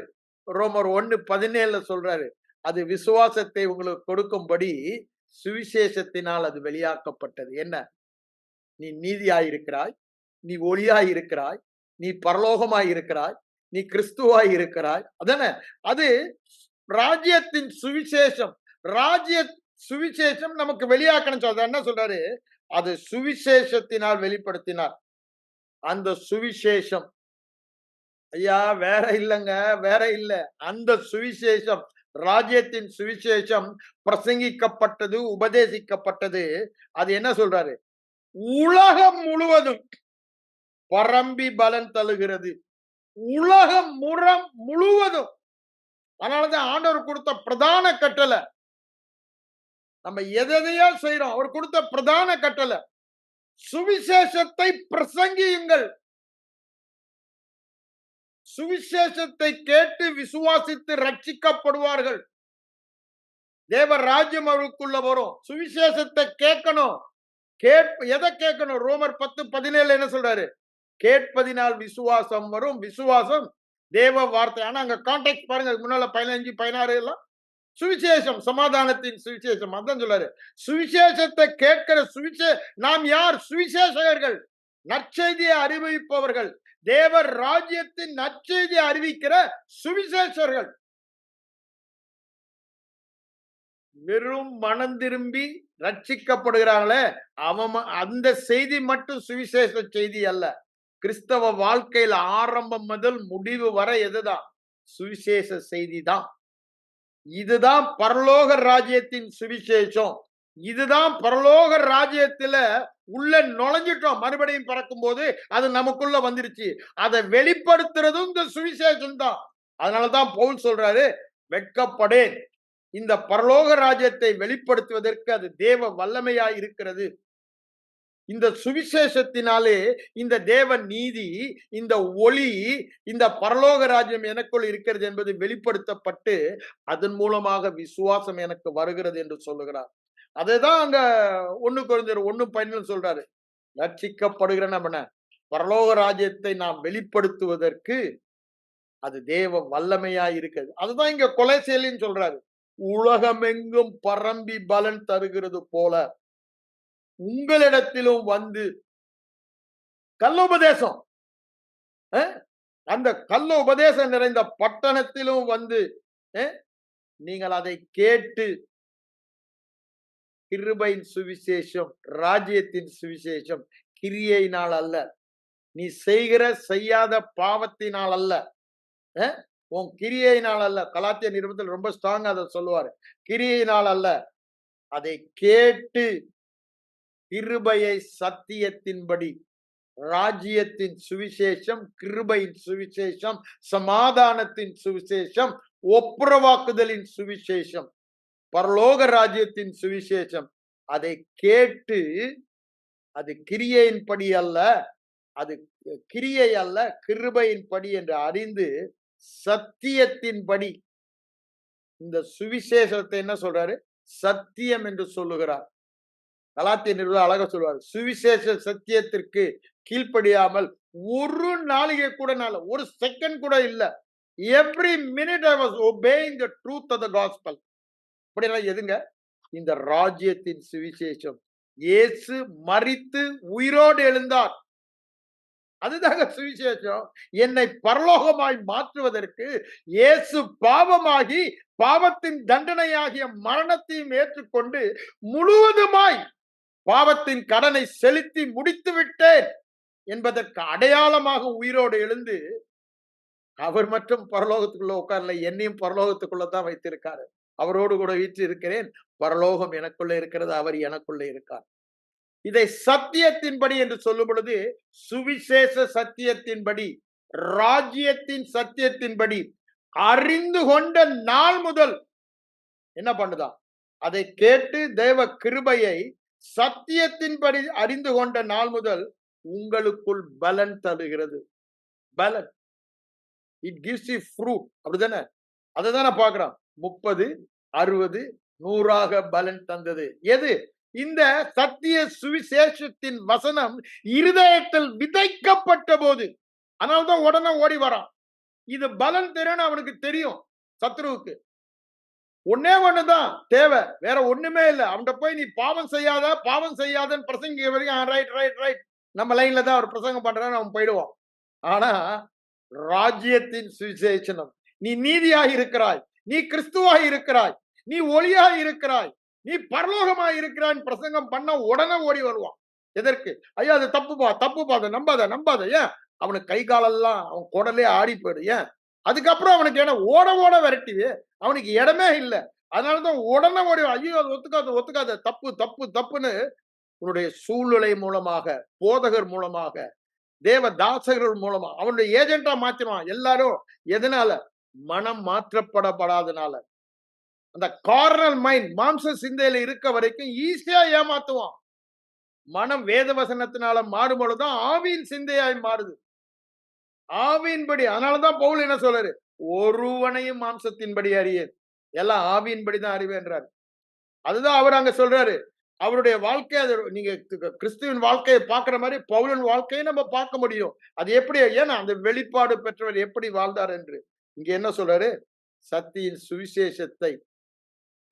ரோமர் 1:17 சொல்றாரு. அது விசுவாசத்தை உங்களுக்கு கொடுக்கும்படி சுவிசேஷத்தினால் அது வெளியாக்கப்பட்டது. என்ன? நீ நீதியாயிருக்கிறாய், நீ ஒளியாயிருக்கிறாய், நீ பரலோகமாய் இருக்கிறாய், நீ கிறிஸ்துவாய் இருக்கிறாய். அதானே? அது ராஜ்யத்தின் சுவிசேஷம். ராஜ்ய சுவிசேஷம் நமக்கு வெளியாக்கணும் சொல்ற. என்ன சொல்றாரு? அது சுவிசேஷத்தினால் வெளிப்படுத்தினார். அந்த சுவிசேஷம் ஐயா வேற இல்லங்க, வேற இல்ல. அந்த சுவிசேஷம், ராஜ்யத்தின் சுவிசேஷம் பிரசங்கிக்கப்பட்டது, உபதேசிக்கப்பட்டது. அது என்ன சொல்றாரு? உலகம் முழுவதும் பரம்பி பலன் தழுகிறது. உலகம் முழுவதும். அதனாலதான் ஆண்டவர் கொடுத்த பிரதான கட்டளை. நம்ம எதையா செய்யறோம், அவர் கொடுத்த பிரதான கட்டளை சுவிசேஷத்தை பிரசங்கியுங்கள். சுவிசேஷத்தை கேட்டு விசுவாசித்து ரட்சிக்கப்படுவார்கள். தேவ ராஜ்யம் அவருக்குள்ள வரும். சுவிசேஷத்தை கேட்கணும். எதை கேட்கணும்? ரோமர் 10:17 என்ன சொல்றாரு? கேட்பதினால் விசுவாசம் வரும், விசுவாசம் தேவ வார்த்தை. ஆனா அங்க கான்டெக்ட் பாருங்க, முன்னால 15, 16 எல்லாம் சுவிசேஷம், சமாதானத்தின் சுவிசேஷம். அதான் சொல்றாரு. சுவிசேஷத்தை கேட்கிற நாம் யார்? சுவிசேஷகர்கள், நற்செய்தியை அறிவிப்பவர்கள், தேவர் ராஜ்யத்தின் நற்செய்தியை அறிவிக்கிற சுவிசேஷர்கள். வெறும் மனம் திரும்பி ரட்சிக்கப்படுகிறாங்களே, அந்த செய்தி மட்டும் சுவிசேஷ செய்தி அல்ல. கிறிஸ்தவ வாழ்க்கையில் ஆரம்பம் முதல் முடிவு வரை எதுதான்? சுவிசேஷ செய்தி தான். இதுதான் பரலோக ராஜ்யத்தின் சுவிசேஷம். இதுதான் பரலோக ராஜ்யத்துல உள்ள நுழைஞ்சிட்டோம். மறுபடியும் பறக்கும் போது அது நமக்குள்ள வந்துருச்சு. அதை வெளிப்படுத்துறதும் இந்த சுவிசேஷம் தான். அதனாலதான் பவுல் சொல்றாரு, வெட்கப்படேன். இந்த பரலோக ராஜ்யத்தை வெளிப்படுத்துவதற்கு அது தேவ வல்லமையாய் இருக்கிறது. இந்த சுவிசேஷத்தினாலே இந்த தேவ நீதி, இந்த ஒளி, இந்த பரலோக ராஜ்யம் எனக்குள் இருக்கிறது என்பது வெளிப்படுத்தப்பட்டு அதன் மூலமாக விசுவாசம் எனக்கு வருகிறது என்று சொல்லுகிறார். அதுதான் அங்க 1 கொரிந்தியர் 1:12 சொல்றாரு. ரட்சிக்கப்படுகிற நம்ம பரலோக ராஜ்யத்தை நாம் வெளிப்படுத்துவதற்கு அது தேவ வல்லமையாய் இருக்கிறது. அதுதான் இங்க கொலேசியர்னு சொல்றாரு. உலகமெங்கும் பரம்பி பலன் தருகிறது போல உங்களிடத்திலும் வந்து கல்லோபதேசம், அந்த கள்ள உபதேசம் நிறைந்த பட்டணத்திலும் வந்து நீங்கள் அதை கேட்டு கிருபையின் சுவிசேஷம், ராஜ்யத்தின் சுவிசேஷம் கிரியையினால் அல்ல, நீ செய்யாத பாவத்தினால் அல்ல, உன் கிரியையினால் அல்ல. கலாத்தியர் நிருபத்தில் ரொம்ப ஸ்ட்ராங் அதை சொல்லுவாரு. கிரியையினால் அல்ல, அதை கேட்டு கிருபையை சத்தியத்தின்படி, ராஜ்யத்தின் சுவிசேஷம், கிருபையின் சுவிசேஷம், சமாதானத்தின் சுவிசேஷம், ஒப்புரவாக்குதலின் சுவிசேஷம், பரலோக ராஜ்யத்தின் சுவிசேஷம். அதை கேட்டு அது கிரியையின் படி அல்ல, அது கிரியை அல்ல, கிருபையின் படி என்று அறிந்து சத்தியத்தின்படி, இந்த சுவிசேஷத்தை என்ன சொல்றாரு? சத்தியம் என்று சொல்லுகிறார். கலாத்தியர் நிருபத்தில் அழகா சொல்வார். சுவிசேஷ சத்தியத்திற்கு கீழ்ப்படியாமல் ஒரு நாளிகை கூட, ஒரு செகண்ட் கூட இல்ல. Every minute I was obeying the truth of the gospel. அப்படினா எதுங்க? இந்த ராஜ்யத்தின் சுவிசேஷம். இயேசு மரித்து உயிரோடு எழுந்தார். அதுதாங்க சுவிசேஷம். என்னை பரலோகமாய் மாற்றுவதற்கு இயேசு பாவமாகி பாவத்தின் தண்டனையாகிய மரணத்தையும் ஏற்றுக்கொண்டு முழுவதுமாய் பாவத்தின் கடனை செலுத்தி முடித்து விட்டேன் என்பதற்கு அடையாளமாக உயிரோடு எழுந்து அவர் மட்டும் பரலோகத்துக்குள்ள உட்கார்ல, என்னையும் பரலோகத்துக்குள்ள தான் வைத்திருக்காரு. அவரோடு கூட வீற்று இருக்கிறேன், பரலோகம் எனக்குள்ள இருக்கிறது, அவர் எனக்குள்ள இருக்கார். இதை சத்தியத்தின்படி என்று சொல்லும் பொழுது சுவிசேஷ சத்தியத்தின்படி, ராஜ்யத்தின் சத்தியத்தின்படி அறிந்து கொண்ட நாள் முதல் என்ன பண்ணுதா, அதை கேட்டு தேவ கிருபையை சத்தியத்தின்படி அறிந்து கொண்ட நாள் முதல் உங்களுக்குள் பலன் தருகிறது. பலன், இட் கிவ்ஸ் யூ ஃப்ரூட். அப்படிதானே? அதை தானே பார்க்கிறோம். 30, 60, 100 பலன் தந்தது எது? இந்த சத்திய சுவிசேஷத்தின் வசனம் இருதயத்தில் விதைக்கப்பட்ட போது. அதனால்தான் உடனே ஓடி வரான். இது பலன் தரும்னு அவனுக்கு தெரியும். சத்ருவுக்கு ஒன்னே ஒண்ணுதான் தேவை, வேற ஒண்ணுமே இல்லை. அவன்கிட்ட போய் நீ பாவம் செய்யாத, பாவம் செய்யாதன்னு பிரசங்க வரைக்கும் ரைட் ரைட் ரைட் நம்ம லைன்ல தான் அவர் பிரசங்கம் பண்றான்னு அவன் போயிடுவான். ஆனா ராஜ்யத்தின் சுவிசேஷனம், நீ நீதியாய் இருக்கிறாய், நீ கிறிஸ்துவாய் இருக்கிறாய், நீ ஒளியாய் இருக்கிறாய், நீ பரலோகமாய் இருக்கிறாய் பிரசங்கம் பண்ண உடனே ஓடி வருவான். எதற்கு? ஐயா அது தப்புப்பா, தப்புப்பா, அதை நம்பாத நம்பாத. ஏன்? அவனுக்கு கை காலெல்லாம் அவன் குடலே ஆடி போயிடு. ஏன்? அதுக்கப்புறம் அவனுக்கு என்ன ஓட ஓட விரட்டிவே, அவனுக்கு இடமே இல்லை. அதனாலதான் உடனே ஓடி, ஐயோ அது ஒத்துக்காத ஒத்துக்காத, தப்பு தப்பு தப்புன்னு உன்னுடைய சூழ்நிலை மூலமாக, போதகர் மூலமாக, தேவ தாசகர்கள் மூலமா அவனுடைய ஏஜென்டா மாத்திடுவான். எல்லாரும் எதனால? மனம் மாற்றப்படப்படாதனால. அந்த கார்னல் மைண்ட் மாம்ச சிந்தையில இருக்க வரைக்கும் ஈஸியா ஏமாத்துவான். மனம் வேத வசனத்தினால மாறும் பொழுதுதான் ஆவியின் சிந்தையாய் மாறுது. ஆவியின்படி. அதனாலதான் பவுல் என்ன சொல்றாரு? ஒருவனையும் மாம்சத்தின்படி அறியேன், எல்லாம் ஆவியின்படிதான் அறிவேன்றாரு. அதுதான் அவர் அங்க சொல்றாரு. அவருடைய வாழ்க்கை, அது நீங்க கிறிஸ்துவின் வாழ்க்கையை பார்க்கிற மாதிரி பவுலின் வாழ்க்கையை நம்ம பார்க்க முடியும். அது எப்படி? ஏன்னா அந்த வெளிப்பாடு பெற்றவர் எப்படி வாழ்ந்தார் என்று. இங்க என்ன சொல்றாரு? சத்தியின் சுவிசேஷத்தை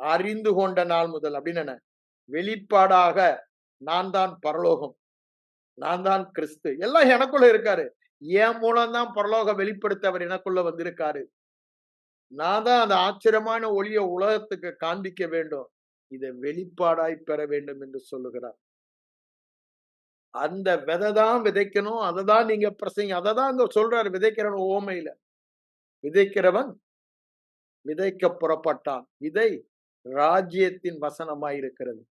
அறிந்து கொண்ட நாள் முதல். அப்படின்னு என்ன? வெளிப்பாடாக நான் தான் பரலோகம், நான் தான் கிறிஸ்து, எல்லாம் எனக்குள்ள இருக்காரு. என் மூலம்தான் பரலோகம் வெளிப்படுத்த அவர் எனக்குள்ள வந்திருக்காரு. நான் தான் அந்த ஆச்சரியமான ஒளியை உலகத்துக்கு காண்பிக்க வேண்டும், இதை வெளிப்பாடாய் பெற வேண்டும் என்று சொல்லுகிறார். அந்த விதை தான் விதைக்கணும், அதை தான் நீங்க பிரசங்க, அதை தான் அங்க சொல்றாரு. விதைக்கிறவன் ஓமையில, விதைக்கிறவன் விதைக்க புறப்பட்டான். விதை ராஜ்யத்தின் வசனமாய் இருக்கிறது.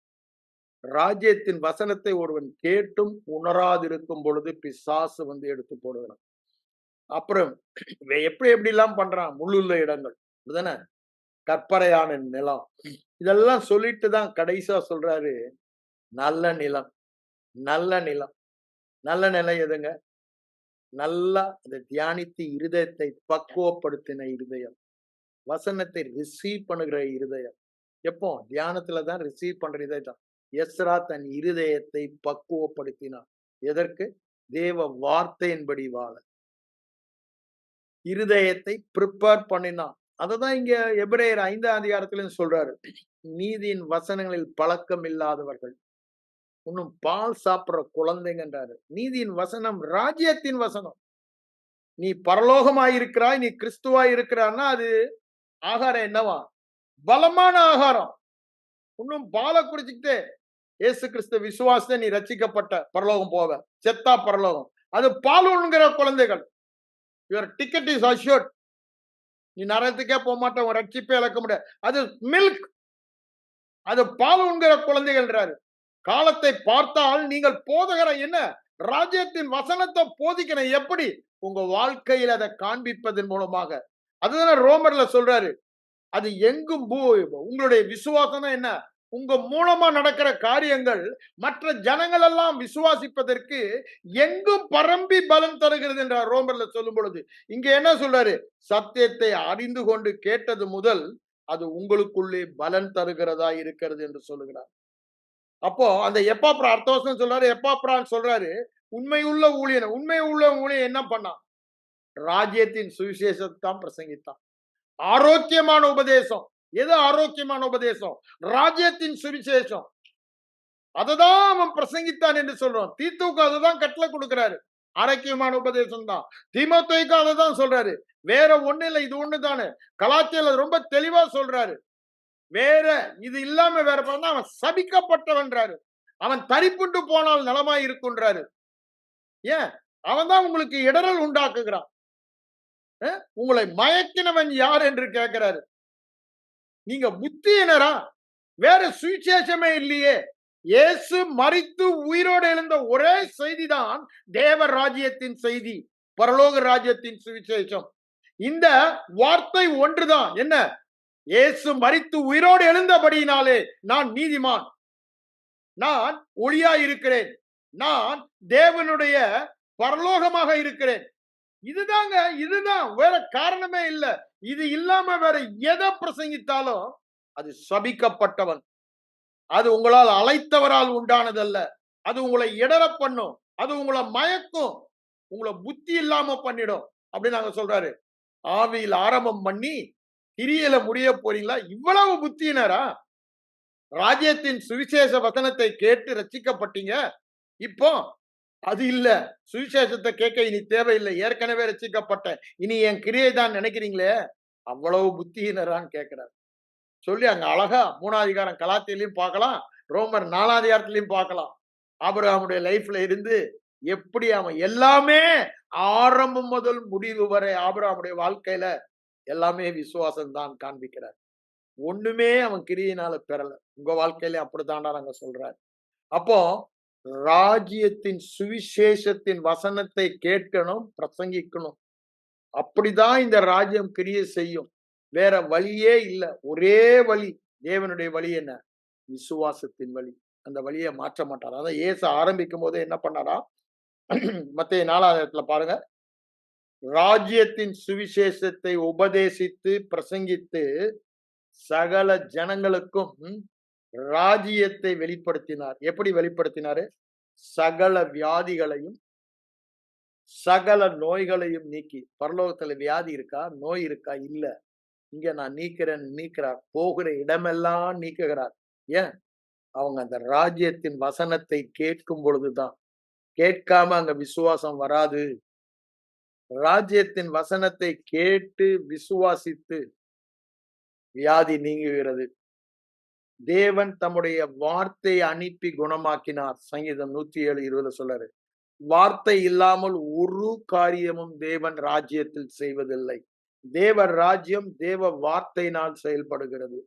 ராஜ்யத்தின் வசனத்தை ஒருவன் கேட்டும் உணராதிருக்கும் பொழுது பிசாசு வந்து எடுத்து போடுகிறான். அப்புறம் எப்படி எப்படி எல்லாம் பண்றான்? முள்ளுள்ள இடங்கள், இதுதானே கற்பறையான நிலம், இதெல்லாம் சொல்லிட்டு தான் கடைசியா சொல்றாரு நல்ல நிலம். நல்ல நிலம், நல்ல நிலம் எதுங்க? நல்லா அதை தியானித்து இருதயத்தை பக்குவப்படுத்தின இருதயம், வசனத்தை ரிசீவ் பண்ணுகிற இருதயம். எப்போ? தியானத்துல தான் ரிசீவ் பண்ற இதயம். எஸ்ரா தன் இருதயத்தை பக்குவப்படுத்தினான். எதற்கு? தேவ வார்த்தையின்படி வாழ இருதயத்தை ப்ரிப்பேர் பண்ணினான். அததான் இங்க எபிரேயர் 5ஆம் அதிகாரத்திலும் சொல்றாரு. நீதியின் வசனங்களில் பழக்கம் இல்லாதவர்கள், இன்னும் பால் சாப்பிடுற குழந்தைங்கன்றாரு. நீதியின் வசனம் ராஜ்யத்தின் வசனம். நீ பரலோகமாயிருக்கிறாய், நீ கிறிஸ்துவாய் இருக்கிறான்னா அது ஆகாரம் என்னவா? பலமான ஆகாரம். இன்னும் பாலை குடிச்சுக்கிட்டே இயேசு கிறிஸ்து விசுவாசத்தை நீ ரட்சிக்கப்பட்ட பரலோகம் போவ, செத்தா பரலோகம். அது பால் உண்கிற குழந்தைகள். Your ticket is assured. நீ நரகத்துக்கே போக மாட்ட, உன் ரட்சிப்பே இழக்க முடியாது. அது மில்க், அது பால் உண்கிற குழந்தைகள்ன்றாரு. காலத்தை பார்த்தால் நீங்கள் போதகர என்ன? ராஜ்யத்தின் வசனத்தை போதிக்கணும். எப்படி? உங்க வாழ்க்கையில் அதை காண்பிப்பதன் மூலமாக. அதுதான் ரோமர்ல சொல்றாரு. அது எங்கும் உங்களுடைய விசுவாசம் என்ன? உங்க மூலமா நடக்கிற காரியங்கள் மற்ற ஜனங்கள் எல்லாம் விசுவாசிப்பதற்கு எங்கும் பரம்பி பலன் தருகிறது என்றார் ரோமர்ல சொல்லும் பொழுது. இங்க என்ன சொல்றாரு? சத்தியத்தை அறிந்து கொண்டு கேட்டது முதல் அது உங்களுக்குள்ளே பலன் தருகிறதா இருக்கிறது என்று சொல்லுகிறார். அப்போ அந்த எப்பாப்ரா அடுத்த வருஷம் சொல்றாரு. எப்பாப்ரான்னு சொல்றாரு உண்மையுள்ள ஊழியன். உண்மை உள்ள ஊழியன் என்ன பண்ணான்? ராஜ்யத்தின் சுவிசேஷத்தை தான் பிரசங்கித்தான். ஆரோக்கியமான உபதேசம். எது ஆரோக்கியமான உபதேசம்? ராஜ்யத்தின் சுவிசேஷம். அததான் அவன் பிரசங்கித்தான் என்று சொல்றோம். தீத்துவுக்கு அதுதான் கட்டளை கொடுக்கிறாரு. ஆரோக்கியமான உபதேசம் தான். தீமோத்தேயுக்கு அததான் சொல்றாரு. வேற ஒண்ணு இல்ல, இது ஒண்ணுதானே. கலாத்தியர்ல ரொம்ப தெளிவா சொல்றாரு. வேற இது இல்லாம வேற பார்த்தா அவன் சபிக்கப்பட்டவன்றாரு. அவன் தரிப்புண்டு போனால் நலமாய் இருக்குன்றாரு. ஏன்? அவன் தான் உங்களுக்கு இடறல் உண்டாக்குகிறான். உங்களை மயக்கினவன் யார் என்று கேட்கிறாரு. நீங்க புத்தியினரா? வேற சுவிசேஷமே இல்லையே. இயேசு மரித்து உயிரோடு எழுந்த ஒரே செய்திதான் தேவ ராஜ்யத்தின் செய்தி, பரலோக ராஜ்யத்தின் சுவிசேஷம். இந்த வார்த்தை ஒன்றுதான். என்ன? இயேசு மரித்து உயிரோடு எழுந்தபடியினாலே நான் நீதிமான், நான் ஒளியாய் இருக்கிறேன், நான் தேவனுடைய பரலோகமாக இருக்கிறேன். இதுதாங்க, இதுதான், வேற காரணமே இல்ல. இது இல்லாம வேற எதை பிரசங்கித்தாலும் அது சபிக்கப்பட்டவன். அது உங்களால் அழைத்தவரால் உண்டானதல்ல. அது உங்களை இடற பண்ணும், அது உங்களை மயக்கும், உங்களை புத்தி இல்லாம பண்ணிடும் அப்படின்னு நாங்க சொல்றாரு. ஆவியில் ஆரம்பம் பண்ணி கிரியையில முடிய போறீங்களா? இவ்வளவு புத்தியினரா? ராஜ்யத்தின் சுவிசேஷ வசனத்தை கேட்டு ரட்சிக்கப்பட்டீங்க. இப்போ அது இல்ல, சுவிசேஷத்தை கேட்க இனி தேவையில்லை, ஏற்கனவே ரட்சிக்கப்பட்டேன், இனி என் கிரியை தான் நினைக்கிறீங்களே, அவ்வளவு புத்தியினரான்னு கேட்கிறார். சொல்லி அங்க அழகா 3ஆம் அதிகாரம் கலாத்தியிலையும் பார்க்கலாம், ரோமர் 4ஆம் அதிகாரத்திலையும் பார்க்கலாம். ஆபிரகாமுடைய லைஃப்ல இருந்து எப்படி அவன் எல்லாமே ஆரம்பம் முதல் முடிவு வரை ஆபிரகாமுடைய வாழ்க்கையில எல்லாமே விசுவாசம் தான் காண்பிக்கிறார். ஒண்ணுமே அவன் கிரியினால பெறல. உங்க வாழ்க்கையில அப்படித்தாண்டா நாங்க சொல்றாரு. அப்போ ராஜ்யத்தின் சுவிசேஷத்தின் வசனத்தை கேட்கணும், பிரசங்கிக்கணும். அப்படிதான் இந்த ராஜ்யம் கிரியை செய்யும். வேற வழியே இல்ல. ஒரே வழி, தேவனுடைய வழி என்ன? விசுவாசத்தின் வழி. அந்த வழியை மாற்ற மாட்டார். அதான் இயேசு ஆரம்பிக்கும் போது என்ன பண்ணாரா? மத்தேயு 4ஆம் அதிகாரத்துல பாருங்க. ராஜ்யத்தின் சுவிசேஷத்தை உபதேசித்து பிரசங்கித்து சகல ஜனங்களுக்கும் ராஜ்யத்தை வெளிப்படுத்தினார். எப்படி வெளிப்படுத்தினாரு? சகல வியாதிகளையும் சகல நோய்களையும் நீக்கி. பரலோகத்துல வியாதி இருக்கா? நோய் இருக்கா? இல்ல. இங்க நான் நீக்கிறார். போகிற இடமெல்லாம் நீக்குகிறார். ஏன்? அவங்க அந்த ராஜ்யத்தின் வசனத்தை கேட்கும் பொழுதுதான். கேட்காம அங்க விசுவாசம் வராது. ராஜ்யத்தின் வசனத்தை கேட்டு விசுவாசித்து வியாதி நீங்குகிறது. தேவன் தம்முடைய வார்த்தையை அனுப்பி குணமாக்கினார். சங்கீதம் 107:20 சொல்றாரு. வார்த்தை இல்லாமல் ஒரு காரியமும் தேவன் ராஜ்யத்தில் செய்வதில்லை. தேவ ராஜ்யம் தேவ வார்த்தையினால் செயல்படுகிறது.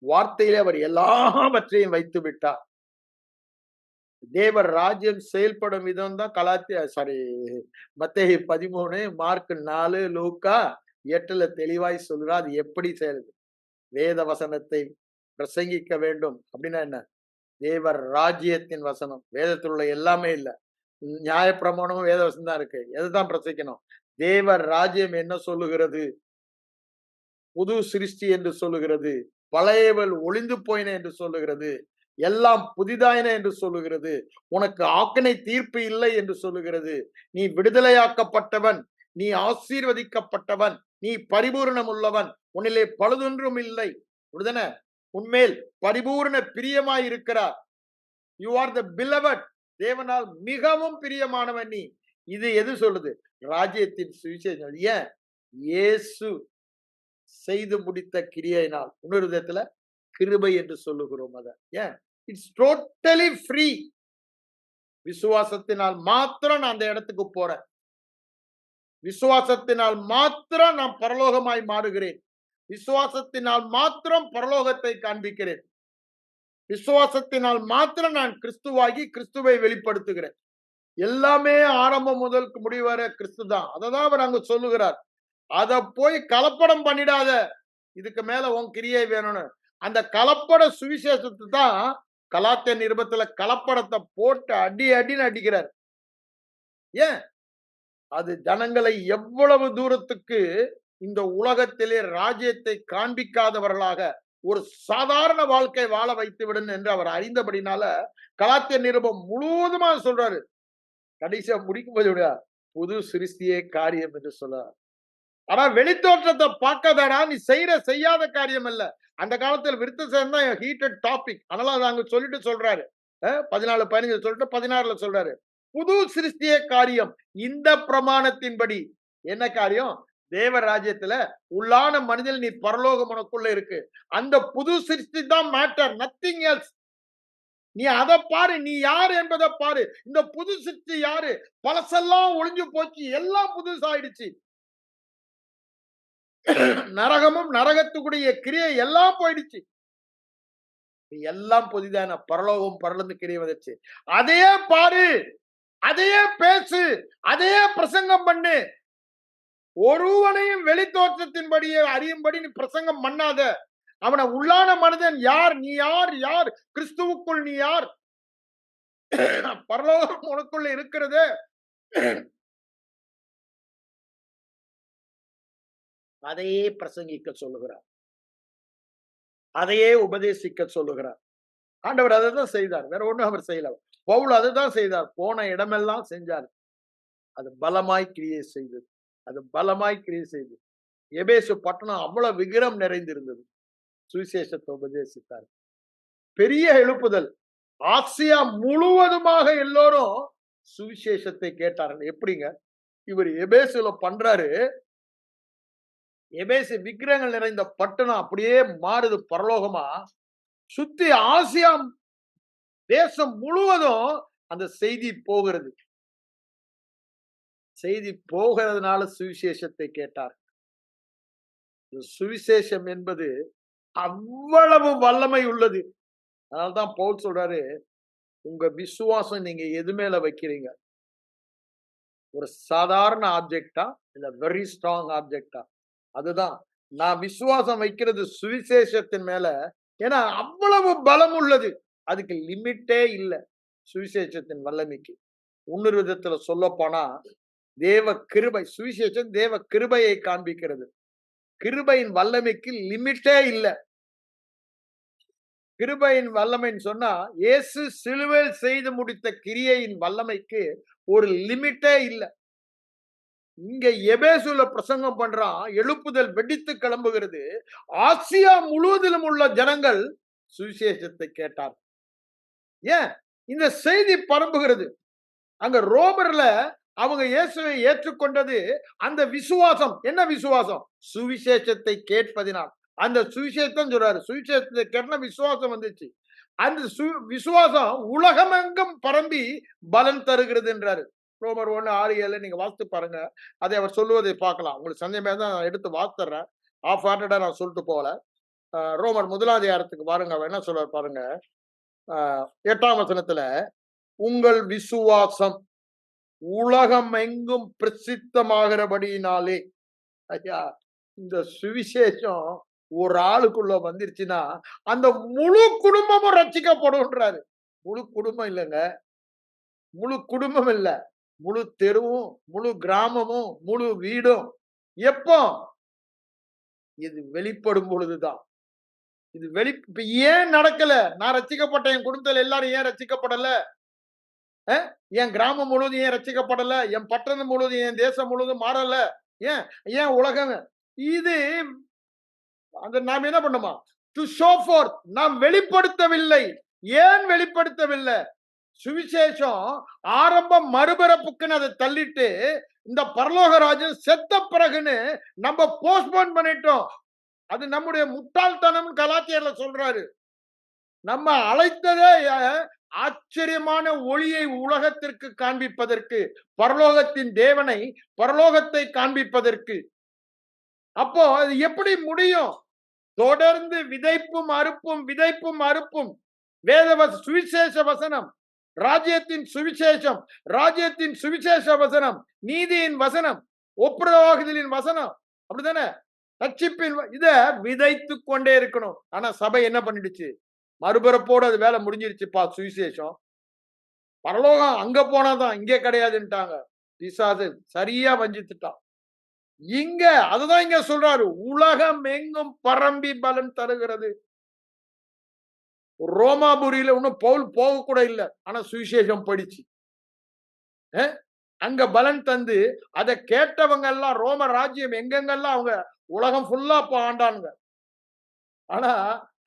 வார்த்தையிலே அவர் எல்லாவற்றையும் வைத்து விட்டார். தேவ ராஜ்யம் செயல்படும் விதம் தான் மத்தேயு 13, மார்க் 4, லூக்கா 8 தெளிவாய் சொல்றார். அது எப்படி செயல்படும்? வேத வசனத்தை பிரசங்கிக்க வேண்டும் அப்படின்னா என்ன? தேவர் ராஜ்யத்தின் வசனம். வேதத்தில் உள்ள எல்லாமே இல்ல, நியாயப்பிரமாணமும் வேத வசனம் தான் இருக்கு. எதைதான் பிரசங்கிக்கணும்? தேவர் ராஜ்யம் என்ன சொல்லுகிறது? புது சிருஷ்டி என்று சொல்லுகிறது, பழையவள் ஒளிந்து போயின என்று சொல்லுகிறது, எல்லாம் புதிதாயின என்று சொல்லுகிறது, உனக்கு ஆக்கினை தீர்ப்பு இல்லை என்று சொல்லுகிறது, நீ விடுதலையாக்கப்பட்டவன், நீ ஆசீர்வதிக்கப்பட்டவன், நீ பரிபூரணம் உள்ளவன், உன்னிலே பழுதொன்றும் இல்லை, விடுதன உன்மேல் பரிபூர்ண பிரியமாய் இருக்கிறார். You are the beloved. தேவனால் மிகவும் பிரியமானவன் நீ. இது எது சொல்லுது? ராஜ்யத்தின் சுவிசேஷம். ஏன்? இயேசு செய்து முடித்த கிரியையினால். இன்னொரு விதத்துல கிருபை என்று சொல்லுகிறோம். அத ஏன்? It's totally free. விசுவாசத்தினால் மாத்திரம் நான் அந்த இடத்துக்கு போறேன். விசுவாசத்தினால் மாத்திரம் நான் பரலோகமாய் மாறுகிறேன். விசுவாசத்தினால் மாத்திரம் பரலோகத்தை காண்பிக்கிறேன். விசுவாசத்தினால் மாத்திரம் நான் கிறிஸ்துவாகி கிறிஸ்துவை வெளிப்படுத்துகிறேன். எல்லாமே ஆரம்பம் முதல் முடிவர கிறிஸ்து தான். அததான் அவர் அங்க சொல்லுகிறார். அத போய் கலப்படம் பண்ணிடாத, இதுக்கு மேல உன் கிரியை வேணும்னு. அந்த கலப்பட சுவிசேஷத்தை தான் கலாத்தியர் நிருபத்துல கலப்படத்தை போட்டு அடின்னு அடிக்கிறார். ஏன்? அது ஜனங்களை எவ்வளவு தூரத்துக்கு இந்த உலகத்திலே ராஜ்யத்தை காண்பிக்காதவர்களாக ஒரு சாதாரண வாழ்க்கை வாழ வைத்து விடும் என்று அவர் அறிந்தபடினால கலாத்தியர் நிருபம் முழுவதுமா சொல்றாரு. கடைசியா முடிக்கும் போது புது சிருஷ்டியே காரியம் என்று சொல்றார். ஆனா வெளித்தோற்றத்தை பார்க்காதடா, நீ செய்யாத காரியம் அல்ல. அந்த காலத்தில் விருத்த சேர்ந்தா ஹீட்டட் டாபிக். அதனால அங்க சொல்லிட்டு சொல்றாரு. 14-15 சொல்லிட்டு 16 சொல்றாரு. புது சிருஷ்டிய காரியம். இந்த பிரமாணத்தின்படி என்ன காரியம்? தேவ ராஜ்யத்துல உள்ளான மனிதன் நீ பரலோகம் உனக்குள்ள இருக்கு. அந்த புது சிருஷ்டி தான் மேட்டர், நத்திங் எல்ஸ். நீ அதை பாரு, நீ யார் என்பதை பாரு. இந்த புது சிருஷ்டி யாரு? பழசெல்லாம் ஒளிஞ்சு போச்சு, எல்லாம் புதுசாயிடுச்சு. நரகமும் நரகத்துக்குடைய கிரியை எல்லாம் போயிடுச்சு. எல்லாம் புதிதான பரலோகம் பரலந்து கிரியை வந்துச்சு. அதையே பாரு, அதையே பேசு, அதையே பிரசங்கம் பண்ணு. ஒருவனையும் வெளி தோற்றத்தின்படியே அறியும்படி நீ பிரசங்கம் பண்ணாத. அவனை உள்ளான மனிதன் யார், நீ யார், யார் கிறிஸ்துவுக்குள் நீ யார், பரலோகம் உனக்குள்ள இருக்கிறது. அதையே பிரசங்கிக்க சொல்லுகிறார், அதையே உபதேசிக்க சொல்லுகிறார். ஆண்டவர் அதை தான் செய்தார், வேற ஒண்ணும் அவர் செய்யல. பவுல் அதை தான் செய்தார், போன இடமெல்லாம் செஞ்சார். அது பலமாய் கிரியை செய்தது, அது பலமாய் கிரியை செய்தது. எபேசு பட்டணம் அவ்வளவு விக்கிரம் நிறைந்திருந்தது. சுவிசேஷத்தை உபதேசித்தார். பெரிய எழுப்புதல். ஆசியா முழுவதுமாக எல்லோரும் சுவிசேஷத்தை கேட்டார்கள். எப்படிங்க இவர் எபேசுல பண்றாரு? எபேசு விக்கிரங்கள் நிறைந்த பட்டணம் அப்படியே மாறுது பரலோகமா. சுத்தி ஆசியா தேசம் முழுவதும் அந்த செய்தி போகிறது. செய்தி போகிறதுனால சுவிசேஷத்தை கேட்டார். சுவிசேஷம் என்பது அவ்வளவு வல்லமை உள்ளது. அதனால்தான் பவுல் சொல்றாரு, உங்க விசுவாசம் நீங்க எது மேல வைக்கிறீங்க? ஒரு சாதாரண ஆப்ஜெக்டா இல்ல வெரி ஸ்ட்ராங் ஆப்ஜெக்டா? அதுதான் நான் விசுவாசம் வைக்கிறது சுவிசேஷத்தின் மேல. ஏன்னா அவ்வளவு பலம் உள்ளது, அதுக்கு லிமிட்டே இல்லை சுவிசேஷத்தின் வல்லமைக்கு. இன்னொரு விதத்துல சொல்ல போனா தேவ கிருபை, சுவிசேஷம் தேவ கிருபையை காண்பிக்கிறது. கிருபையின் வல்லமைக்கு லிமிட்டே இல்லை. கிருபையின் வல்லமைன்னு சொன்னா இயேசு சிலுவையில் செய்து முடித்த கிரியையின் வல்லமைக்கு ஒரு லிமிட்டே இல்லை. இங்க எபேசுல பிரசங்கம் பண்றான், எழுப்புதல் வெடித்து கிளம்புகிறது. ஆசியா முழுவதிலும் உள்ள ஜனங்கள் சுவிசேஷத்தை கேட்டார். ஏன் இந்த செய்தி பரம்புகிறது? அங்க ரோமர்ல அவங்க இயேசுவை ஏற்றுக்கொண்டது அந்த விசுவாசம். என்ன விசுவாசம்? சுவிசேஷத்தை கேட்பதினால். அந்த சுவிசேஷம் சொல்றாரு, சுவிசேஷத்தை கேட்ட விசுவாசம் வந்துச்சு. அந்த விசுவாசம் உலகமெங்கும் பரம்பி பலன் தருகிறது என்றாரு. ரோமர் 1:6-7 நீங்க வாசித்து பாருங்க. அதை அவர் சொல்லுவதை பார்க்கலாம். உங்களுக்கு சந்தேகமா தான் நான் எடுத்து வாசித்துறேன். ஆஃப் ஹார்ட்டடா நான் சொல்லிட்டு போகல. ரோமர் 1 பாருங்க, அவர் என்ன சொல்றாரு பாருங்க. 8ஆம் வசனத்துல, உங்கள் விசுவாசம் உலகம் எங்கும் பிரசித்தமாகிறபடியினாலே. ஐயா, இந்த சுவிசேஷம் ஒரு ஆளுக்குள்ள வந்துருச்சுன்னா அந்த முழு குடும்பமும் ரட்சிக்கப்படும்ன்றாரு. முழு குடும்பம் இல்லைங்க, முழு குடும்பம் இல்ல, முழு தெருவும், முழு கிராமமும், முழு வீடும். எப்போ இது வெளிப்படும் பொழுதுதான். இது இப்ப ஏன் நடக்கல? நான் ரட்சிக்கப்பட்ட என் குடும்பத்தில் எல்லாரும் ஏன் ரட்சிக்கப்படல? என் கிராமம் முழுவதும் ஏன் ரட்சிக்கப்படல? என் பட்டணம் முழுவதும், என் தேசம் முழுவதும் மாறல? ஏன் ஏன் உலகம் இது அந்த நாம் என்ன பண்ணுமா? டு ஷோ ஃபோர்த், நாம் வெளிப்படுத்தவில்லை. ஏன் வெளிப்படுத்தவில்லை? சுவிசேஷம் ஆரம்பம் மறுபிறப்புக்குன்னு அதை தள்ளிட்டு இந்த பரலோக ராஜ்யம் செத்த பிறகுன்னு நம்ம போஸ்ட்போன் பண்ணிட்டோம். அது நம்முடைய முட்டாள்தனம் கலாச்சாரத்துல சொல்றாரு. நம்ம அழைத்ததே ஆச்சரியமான ஒளியை உலகத்திற்கு காண்பிப்பதற்கு, பரலோகத்தின் தேவனை, பரலோகத்தை காண்பிப்பதற்கு. அப்போ அது எப்படி முடியும்? தொடர்ந்து விதைப்பும் அறுப்பும், விதைப்பும் அறுப்பும். சுவிசேஷ வசனம், ராஜ்யத்தின் சுவிசேஷம், ராஜ்யத்தின் சுவிசேஷ வசனம், நீதியின் வசனம், ஒப்புரவாகுதலின் வசனம், அப்படித்தானே? ரட்சிப்பின் இத விதைத்து கொண்டே இருக்கணும். ஆனா சபை என்ன பண்ணிடுச்சு? மறுபிறப்போடு அது வேலை முடிஞ்சிருச்சுப்பா. சுவிசேஷம் பரலோகம் அங்க போனாதான், இங்க கிடையாதுன்ட்டாங்க. பிசாசு சரியா வஞ்சித்துட்டான். இங்க அதுதான் இங்க சொல்றாரு, உலகம் எங்கும் பரம்பி பலன் தருகிறது. ரோமாபுரியில இன்னும் பவுல் போக கூட இல்லை, ஆனா சுவிசேஷம் படிச்சு அங்க பலன் தந்து அதை கேட்டவங்க எல்லாம் ரோம ராஜ்யம் எங்கெங்கெல்லாம் அவங்க உலகம் ஃபுல்லா ஆண்டானுங்க. ஆனா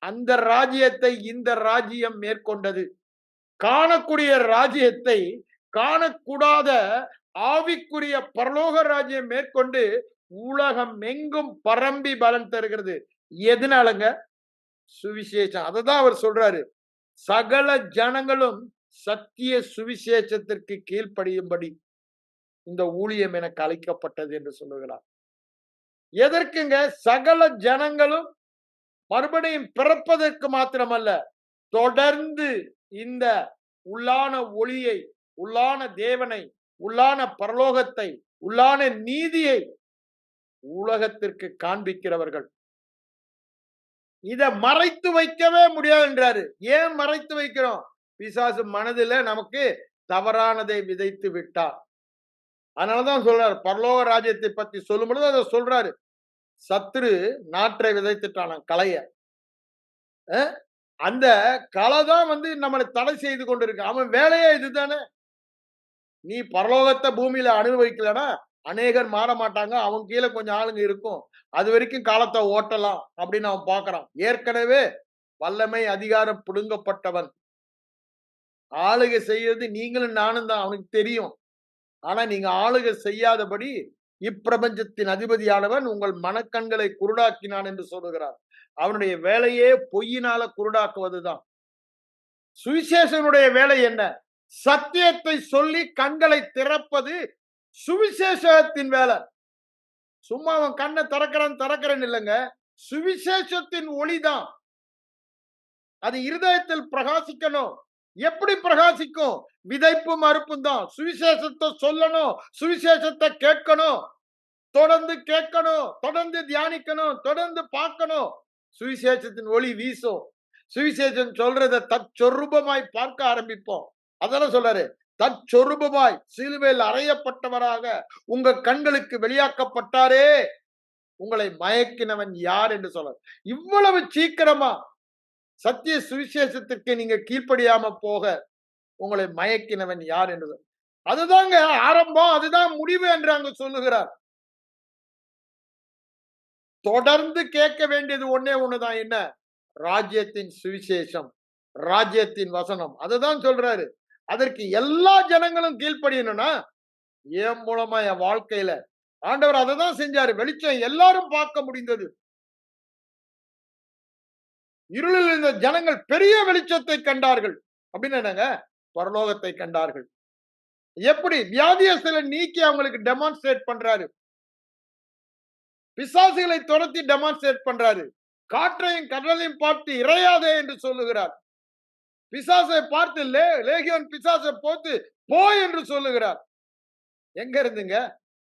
அந்த ராஜ்யத்தை இந்த ராஜ்யம் மேற்கொண்டது. காணக்கூடிய ராஜ்யத்தை காணக்கூடாத ஆவிக்குரிய பரலோக ராஜ்யம் மேற்கொண்டு உலகம் எங்கும் பரம்பி பலன் தருகிறது. எதனாலங்க? சுவிசேஷம். அததான் அவர் சொல்றாரு. சகல ஜனங்களும் சத்திய சுவிசேஷத்திற்கு கீழ்ப்படியும்படி இந்த ஊழியம் எனக்கு அளிக்கப்பட்டது என்று சொல்லுகிறார். எதற்குங்க? சகல ஜனங்களும் மறுபடியும் பிறப்பதற்கு மாத்திரமல்ல, தொடர்ந்து இந்த உள்ளான ஒளியை, உள்ளான தேவனை, உள்ளான பரலோகத்தை, உள்ளான நீதியை உலகத்திற்கு காண்பிக்கிறவர்கள். இத மறைத்து வைக்கவே முடியாதுன்றாரு. ஏன் மறைத்து வைக்கிறோம்? பிசாசு மனதில நமக்கு தவறானதை விதைத்து விட்டார். அதனாலதான் சொல்றாரு, பரலோக ராஜ்யத்தை பத்தி சொல்லும் பொழுது அதை சொல்றாரு. சத்துரு நாற்றை விதைத்துட்டானாம், களைய. அந்த களை தான் நம்மளை தடை செய்து கொண்டிருக்கு. அவன் வேலையே இதுதானே. நீ பரலோகத்தை பூமியில அனுபவிக்கலனா அநேகர் மாற மாட்டாங்க. அவன் கீழே கொஞ்சம் ஆளுங்க இருக்கும். அது வரைக்கும் காலத்தை ஓட்டலாம் அப்படின்னு அவன் பார்க்கறான். ஏற்கனவே வல்லமை அதிகாரம் புடுங்கப்பட்டவன். ஆளுகை செய்யறது நீங்களும் நானும் தான், அவனுக்கு தெரியும். ஆனா நீங்க ஆளுகை செய்யாதபடி இப்பிரபஞ்சத்தின் அதிபதியானவன் உங்கள் மனக்கண்களை குருடாக்கினான் என்று சொல்லுகிறார். அவனுடைய வேலையே பொய்யினால குருடாக்குவதுதான். சுவிசேஷனுடைய வேலை என்ன? சத்தியத்தை சொல்லி கண்களை திறப்பது சுவிசேஷத்தின் வேலை. சும்மா அவன் கண்ணை திறக்கிறேன் இல்லைங்க. சுவிசேஷத்தின் ஒளிதான். அது இருதயத்தில் பிரகாசிக்கணும். எப்படி பிரகாசிக்கும்? விதைப்பும் அறுப்பும் தான். சுவிசேஷத்தை சொல்லணும், சுவிசேஷத்தை கேட்கணும், தொடர்ந்து கேட்கணும், தொடர்ந்து தியானிக்கணும், தொடர்ந்து பார்க்கணும். சுவிசேஷத்தின் ஒளி வீசும். சுவிசேஷம் சொல்றதை தற்சொரூபமாய் பார்க்க ஆரம்பிப்போம். அதெல்லாம் சொல்றாரு, தற்சொரூபமாய் சிலுவையில் அறையப்பட்டவராக உங்க கண்களுக்கு வெளியாக்கப்பட்டாரே, உங்களை மயக்கினவன் யார் என்று சொல்ற. இவ்வளவு சீக்கிரமா சத்திய சுவிசேஷத்திற்கு நீங்க கீழ்ப்படியாம போக உங்களை மயக்கினவன் யார் என்று, அதுதாங்க ஆரம்பம், அதுதான் முடிவு என்று அங்கு சொல்லுகிறார். தொடர்ந்து கேட்க வேண்டியது ஒன்னே ஒண்ணுதான். என்ன? ராஜ்யத்தின் சுவிசேஷம், ராஜ்யத்தின் வசனம். அதுதான் சொல்றாரு. அதற்கு எல்லா ஜனங்களும் கீழ்ப்படியணும்னா என் மூலமா என் வாழ்க்கையில ஆண்டவர் அதை தான் செஞ்சாரு. வெளிச்சம் எல்லாரும் பார்க்க முடிந்தது. இருளில் இருந்த ஜனங்கள் பெரிய வெளிச்சத்தை கண்டார்கள். அப்படின்னு என்னங்க? பரலோகத்தை கண்டார்கள். எப்படி? வியாதியஸ்தலை நீக்கி அவங்களுக்கு டெமான்ஸ்ட்ரேட் பண்றாரு. பிசாசுகளை துரத்தி டெமான்ஸ்ட்ரேட் பண்றாரு. காற்றையும் கடலையும் பார்த்து இறையாதே என்று சொல்லுகிறார். பிசாசை பார்த்து லேகியோன் பிசாசை போட்டு போ என்று சொல்லுகிறார். எங்க இருந்துங்க?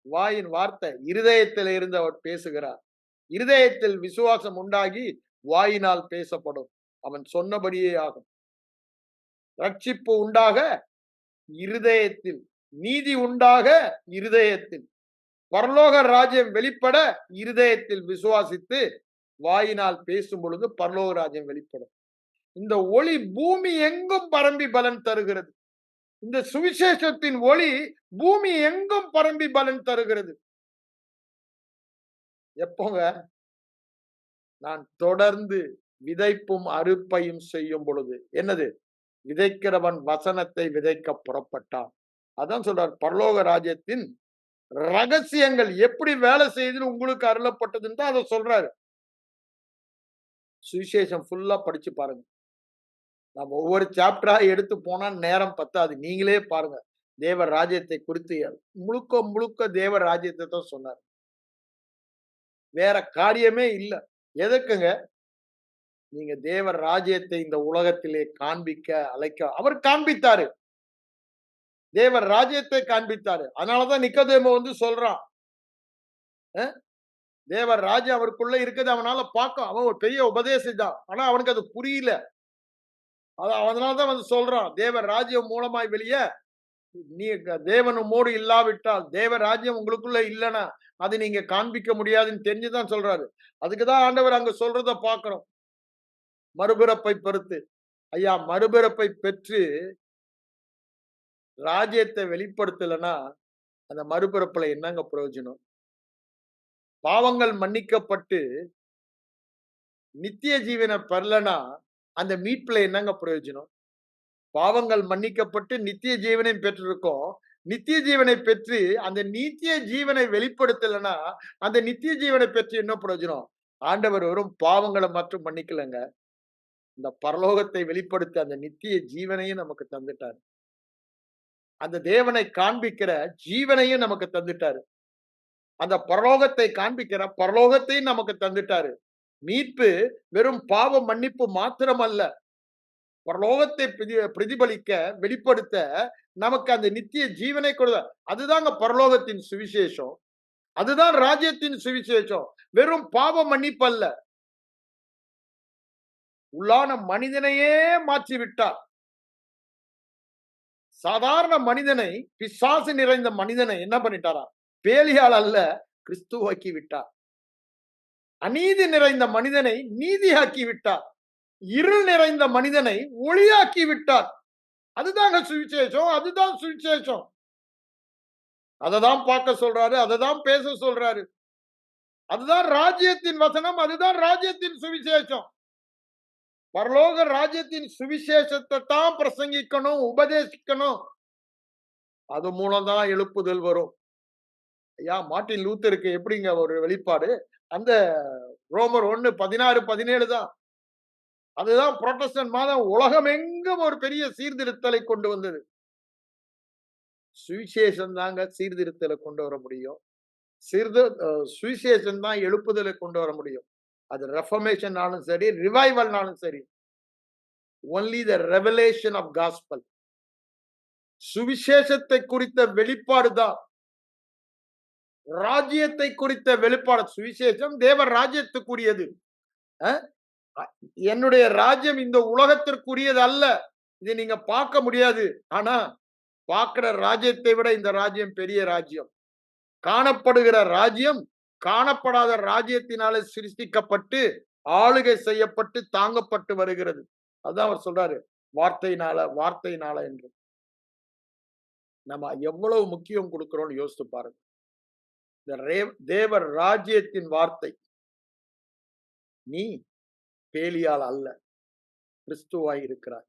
வாயின் வார்த்தை. இருதயத்தில் இருந்து அவர் பேசுகிறார். இருதயத்தில் விசுவாசம் உண்டாகி வாயினால் பேசப்படும். அவன் சொன்னபடியே ஆகும். ரட்சிப்பு உண்டாக இருதயத்தில், நீதி உண்டாக இருதயத்தில், பரலோக ராஜ்யம் வெளிப்பட இருதயத்தில் விசுவாசித்து வாயினால் பேசும் பொழுது பரலோக ராஜ்யம் வெளிப்படும். இந்த ஒளி பூமி எங்கும் பரம்பி பலன் தருகிறது. இந்த சுவிசேஷத்தின் ஒளி பூமி எங்கும் பரம்பி பலன் தருகிறது. எப்போங்க? நான் தொடர்ந்து விதைப்பும் அறுப்பையும் செய்யும் பொழுது. என்னது? விதைக்கிறவன் வசனத்தை விதைக்க புறப்பட்டான். அதான் சொல்றார், பரலோக ராஜ்யத்தின் ரகசியங்கள் எப்படி வேலை செய்யுதுன்னு உங்களுக்கு அருளப்பட்டதுன்னு தான் அதை சொல்றாரு. சுவிசேஷம் ஃபுல்லா படிச்சு பாருங்க. நம்ம ஒவ்வொரு சாப்டரா எடுத்து போனா நேரம் பத்தாது. நீங்களே பாருங்க. தேவ ராஜ்யத்தை குறித்து முழுக்க முழுக்க தேவ ராஜ்யத்தை தான் சொன்னார். வேற காரியமே இல்ல. எதுக்குங்க? நீங்க தேவ ராஜ்யத்தை இந்த உலகத்திலே காண்பிக்க அழைக்க அவர் காண்பித்தாரு. தேவர் ராஜ்யத்தை காண்பித்தாரு. அதனாலதான் நிக்கோதேமு சொல்றான், தேவர் ராஜ்யம் அவருக்குள்ள இருக்குது, அவனால பார்க்க, அவன் ஒரு பெரிய உபதேசி தான். ஆனா அவனுக்கு அது புரியல. அதனாலதான் சொல்றான், தேவர் ராஜ்யம் மூலமாய் வெளியே நீ தேவன் உம்மோடு இல்லாவிட்டால், தேவ ராஜ்யம் உங்களுக்குள்ள இல்லைன்னா அது நீங்க காண்பிக்க முடியாதுன்னு தெரிஞ்சுதான் சொல்றாரு. அதுக்குதான் ஆண்டவர் அங்க சொல்றத பார்க்கிறோம். மறுபிறப்பை பொறுத்து, ஐயா மறுபிறப்பை பெற்று ராஜ்யத்தை வெளிப்படுத்தலைன்னா அந்த மறுபிறப்புல என்னங்க பிரயோஜனம்? பாவங்கள் மன்னிக்கப்பட்டு நித்திய ஜீவனை பெறலனா அந்த மீட்புல என்னங்க பிரயோஜனம்? பாவங்கள் மன்னிக்கப்பட்டு நித்திய ஜீவனையும் பெற்றிருக்கோம். நித்திய ஜீவனை பெற்று அந்த நித்திய ஜீவனை வெளிப்படுத்தலைன்னா அந்த நித்திய ஜீவனை பெற்று என்ன பிரயோஜனம்? ஆண்டவர் வெறும் பாவங்களை மட்டும் மன்னிக்கலங்க. இந்த பரலோகத்தை வெளிப்படுத்தி அந்த நித்திய ஜீவனையும் நமக்கு தந்துட்டாரு. அந்த தேவனை காண்பிக்கிற ஜீவனையும் நமக்கு தந்துட்டாரு. அந்த பரலோகத்தை காண்பிக்கிற பரலோகத்தையும் நமக்கு தந்துட்டாரு. மீட்பு வெறும் பாவ மன்னிப்பு மாத்திரமல்ல, பரலோகத்தை பிரதிபலிக்க வெளிப்படுத்த நமக்கு அந்த நித்திய ஜீவனை கொடுத்த. அதுதாங்க பரலோகத்தின் சுவிசேஷம். அதுதான் ராஜ்யத்தின் சுவிசேஷம். வெறும் பாவ மன்னிப்பு அல்ல, உள்ளான மனிதனையே மாற்றி விட்டார். சாதாரண மனிதனை, பிசாசு நிறைந்த மனிதனை என்ன பண்ணிட்டாரா? பேலியால் அல்ல, கிறிஸ்துவாக்கி விட்டார். அநீதி நிறைந்த மனிதனை நீதியாக்கி விட்டார். இருள் நிறைந்த மனிதனை ஒளியாக்கி விட்டார். அதுதாங்க சுவிசேஷம். அதுதான் சுவிசேஷம். அததான் பார்க்க சொல்றாரு, அததான் பேச சொல்றாரு. அதுதான் ராஜ்யத்தின் வசனம், அதுதான் ராஜ்யத்தின் சுவிசேஷம். பரலோக ராஜ்யத்தின் சுவிசேஷத்தை தான் பிரசங்கிக்கணும், உபதேசிக்கணும். அது மூலம் தான் எழுப்புதல் வரும். ஐயா, மார்ட்டின் லூத்தருக்கு எப்படிங்க ஒரு வெளிப்பாடு? அந்த ரோமர் 1:16-17 தான். அதுதான் புரொட்டஸ்டன்ட் மதம் உலகம் எங்கும் ஒரு பெரிய சீர்திருத்தலை கொண்டு வந்தது. சுவிசேஷம் தாங்க சீர்திருத்தலை கொண்டு வர முடியும். சுவிசேஷம் தான் எழுப்புதலை கொண்டு வர முடியும். அது ரெஃபர்மேஷன்னாலும் சரி, ரிவைவல்னாலும் சரி. Only the revelation of gospel. சுவிசேஷத்தை குறித்த வெளிப்பாடு தான் ராஜ்யத்தை குறித்த வெளிப்பாடு. சுவிசேஷம் தேவ ராஜ்யத்துக்குரியது. என்னுடைய ராஜ்யம் இந்த உலகத்திற்குரியது அல்ல. இதை நீங்க பார்க்க முடியாது. ஆனா பார்க்கிற ராஜ்யத்தை விட இந்த ராஜ்யம் பெரிய ராஜ்யம். காணப்படுகிற ராஜ்யம் காணப்படாத ராஜ்யத்தினால சிருஷ்டிக்கப்பட்டு ஆளுகை செய்யப்பட்டு தாங்கப்பட்டு வருகிறது. அதான் அவர் சொல்றாரு, வார்த்தையினால என்று. நம்ம எவ்வளவு முக்கியம் கொடுக்கிறோம்னு யோசித்து பாருங்க. இந்த தேவர் ராஜ்யத்தின் வார்த்தை. நீ பேலியால் அல்ல, கிறிஸ்துவாய் இருக்கிறாய்.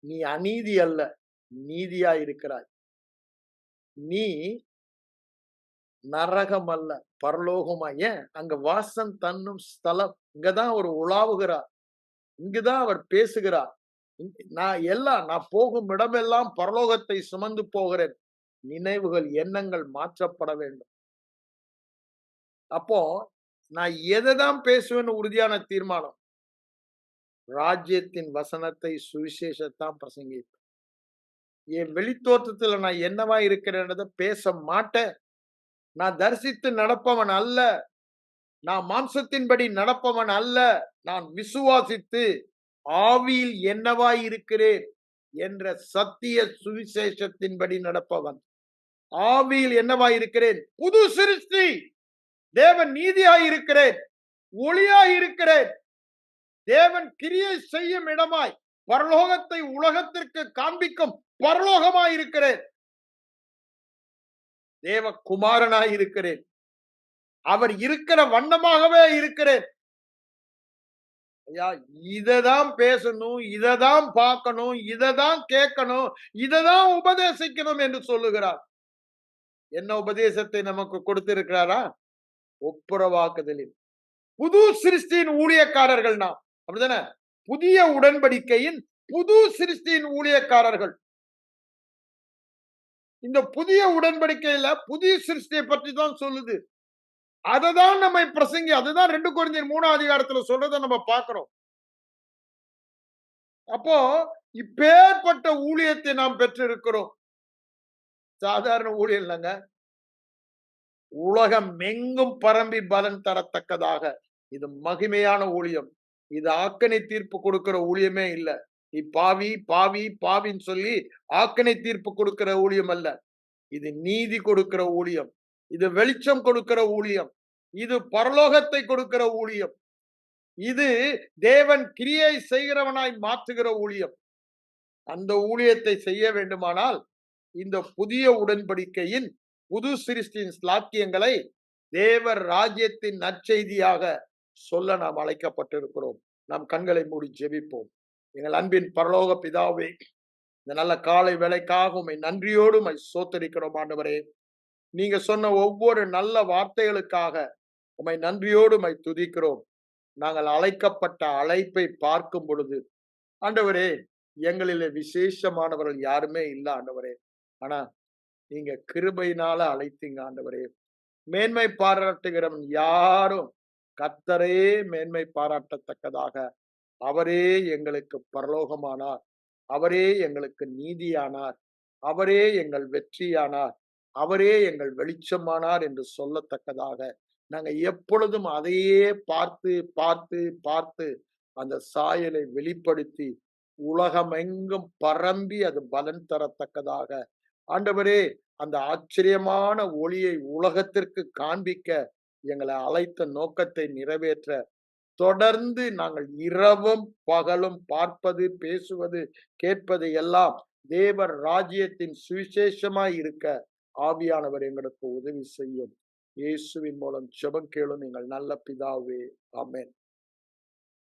நீ அநீதி அல்ல, நீதியாய் இருக்கிறாய். நீ நரகம் அல்ல, பரலோகமா. ஏன்? அங்க வாசம் தன்னும் ஸ்தலம். இங்கதான் அவர் உலாவுகிறார், இங்குதான் அவர் பேசுகிறார். நான் போகும் இடமெல்லாம் பரலோகத்தை சுமந்து போகிறேன். நினைவுகள், எண்ணங்கள் மாற்றப்பட வேண்டும். அப்போ நான் எதைதான் பேசுவேன்னு உறுதியான தீர்மானம். ராஜ்யத்தின் வசனத்தை, சுவிசேஷத்தான் பிரசங்கிப்பேன். என் வெளித்தோற்றத்துல நான் என்னவா இருக்கிறேன்றத பேச மாட்டேன். நான் தரிசித்து நடப்பவன் அல்ல, நான் மாம்சத்தின்படி நடப்பவன் அல்ல. நான் விசுவாசித்து ஆவியில் என்னவாய் இருக்கிறேன் என்ற சத்திய சுவிசேஷத்தின்படி நடப்பவன். ஆவியில் என்னவாய் இருக்கிறேன்? புது சிருஷ்டி. தேவன் நீதியாய் இருக்கிறேன், ஒளியாய் இருக்கிறேன். தேவன் கிரியை செய்யும் இடமாய், பரலோகத்தை உலகத்திற்கு காண்பிக்கும் பரலோகமாய் இருக்கிறேன். தேவ குமாரனாய் இருக்கிறேன். அவர் இருக்கிற வண்ணமாகவே இருக்கிறேன். ஐயா, இததான் பேசணும், இததான் பார்க்கணும், இததான் கேட்கணும், இததான் உபதேசிக்கணும் என்று சொல்லுகிறார். என்ன உபதேசத்தை நமக்கு கொடுத்திருக்கிறாரா? ஒப்புரவாக்குதலில் புது சிருஷ்டியின் ஊழியக்காரர்கள் நாம். அப்படிதானே? புதிய உடன்படிக்கையின் புது சிருஷ்டியின் ஊழியக்காரர்கள். இந்த புதிய உடன்படிக்கையில புதிய சிருஷ்டியை பற்றி தான் சொல்லுது. அததான் நம்ம பிரசங்கி. அதுதான் 2 கொரிந்தியர் 3ஆம் அதிகாரத்துல சொல்றதை நம்ம பார்க்கிறோம். அப்போ இப்பேற்பட்ட ஊழியத்தை நாம் பெற்றிருக்கிறோம். சாதாரண ஊழியம் இல்லைங்க. உலகம் எங்கும் பரம்பி பலன் தரத்தக்கதாக இது மகிமையான ஊழியம். இது ஆக்கனை தீர்ப்பு கொடுக்கிற ஊழியமே இல்ல. நீ பாவி பாவி பாவின்னு சொல்லி ஆக்கனை தீர்ப்பு கொடுக்கிற ஊழியம் அல்ல. இது நீதி கொடுக்கிற ஊழியம். இது வெளிச்சம் கொடுக்கிற ஊழியம். இது பரலோகத்தை கொடுக்கிற ஊழியம். இது தேவன் கிரியை செய்கிறவனாய் மாற்றுகிற ஊழியம். அந்த ஊழியத்தை செய்ய வேண்டுமானால் இந்த புதிய உடன்படிக்கையின் புது சிருஷ்டியின் ஸ்லாக்கியங்களை தேவர் ராஜ்யத்தின் நற்செய்தியாக சொல்ல நாம் அழைக்கப்பட்டிருக்கிறோம். நாம் கண்களை மூடி ஜெபிப்போம். எங்கள் அன்பின் பரலோக பிதாவே, இந்த நல்ல காலை வேளைக்காக உம்மை நன்றியோடு உம்மை ஸ்தோத்தரிக்கிறோம் ஆண்டவரே. நீங்க சொன்ன ஒவ்வொரு நல்ல வார்த்தைகளுக்காக உம்மை நன்றியோடு உம்மை துதிக்கிறோம். நாங்கள் அழைக்கப்பட்ட அழைப்பை பார்க்கும் பொழுது, ஆண்டவரே, எங்களிலே விசேஷமானவர்கள் யாருமே இல்ல ஆண்டவரே. ஆனா, நீங்க கிருபையினால அழைத்தீங்க ஆண்டவரே. மேன்மை பாராட்டுகிறவன் யாரும் கர்த்தரே மேன்மை பாராட்டத்தக்கதாக அவரே எங்களுக்கு பரலோகமானார். அவரே எங்களுக்கு நீதியானார். அவரே எங்கள் வெற்றியானார். அவரே எங்கள் வெளிச்சமானார் என்று சொல்லத்தக்கதாக நாங்க எப்பொழுதும் அதையே பார்த்து பார்த்து பார்த்து அந்த சாயலை வெளிப்படுத்தி உலகமெங்கும் பரம்பி அது பலன் தரத்தக்கதாக ஆண்டவரே அந்த ஆச்சரியமான ஒளியை உலகத்திற்கு காண்பிக்க எங்களை அழைத்த நோக்கத்தை நிறைவேற்ற தொடர்ந்து நாங்கள் இரவும் பகலும் பார்ப்பது, பேசுவது, கேட்பது எல்லாம் தேவர் ராஜ்யத்தின் சுவிசேஷமாய் இருக்க ஆவியானவர் எங்களுக்கு உதவி செய்யும். இயேசுவின் மூலம் ஜெபம் கேளும் எங்கள் நல்ல பிதாவே. ஆமென்.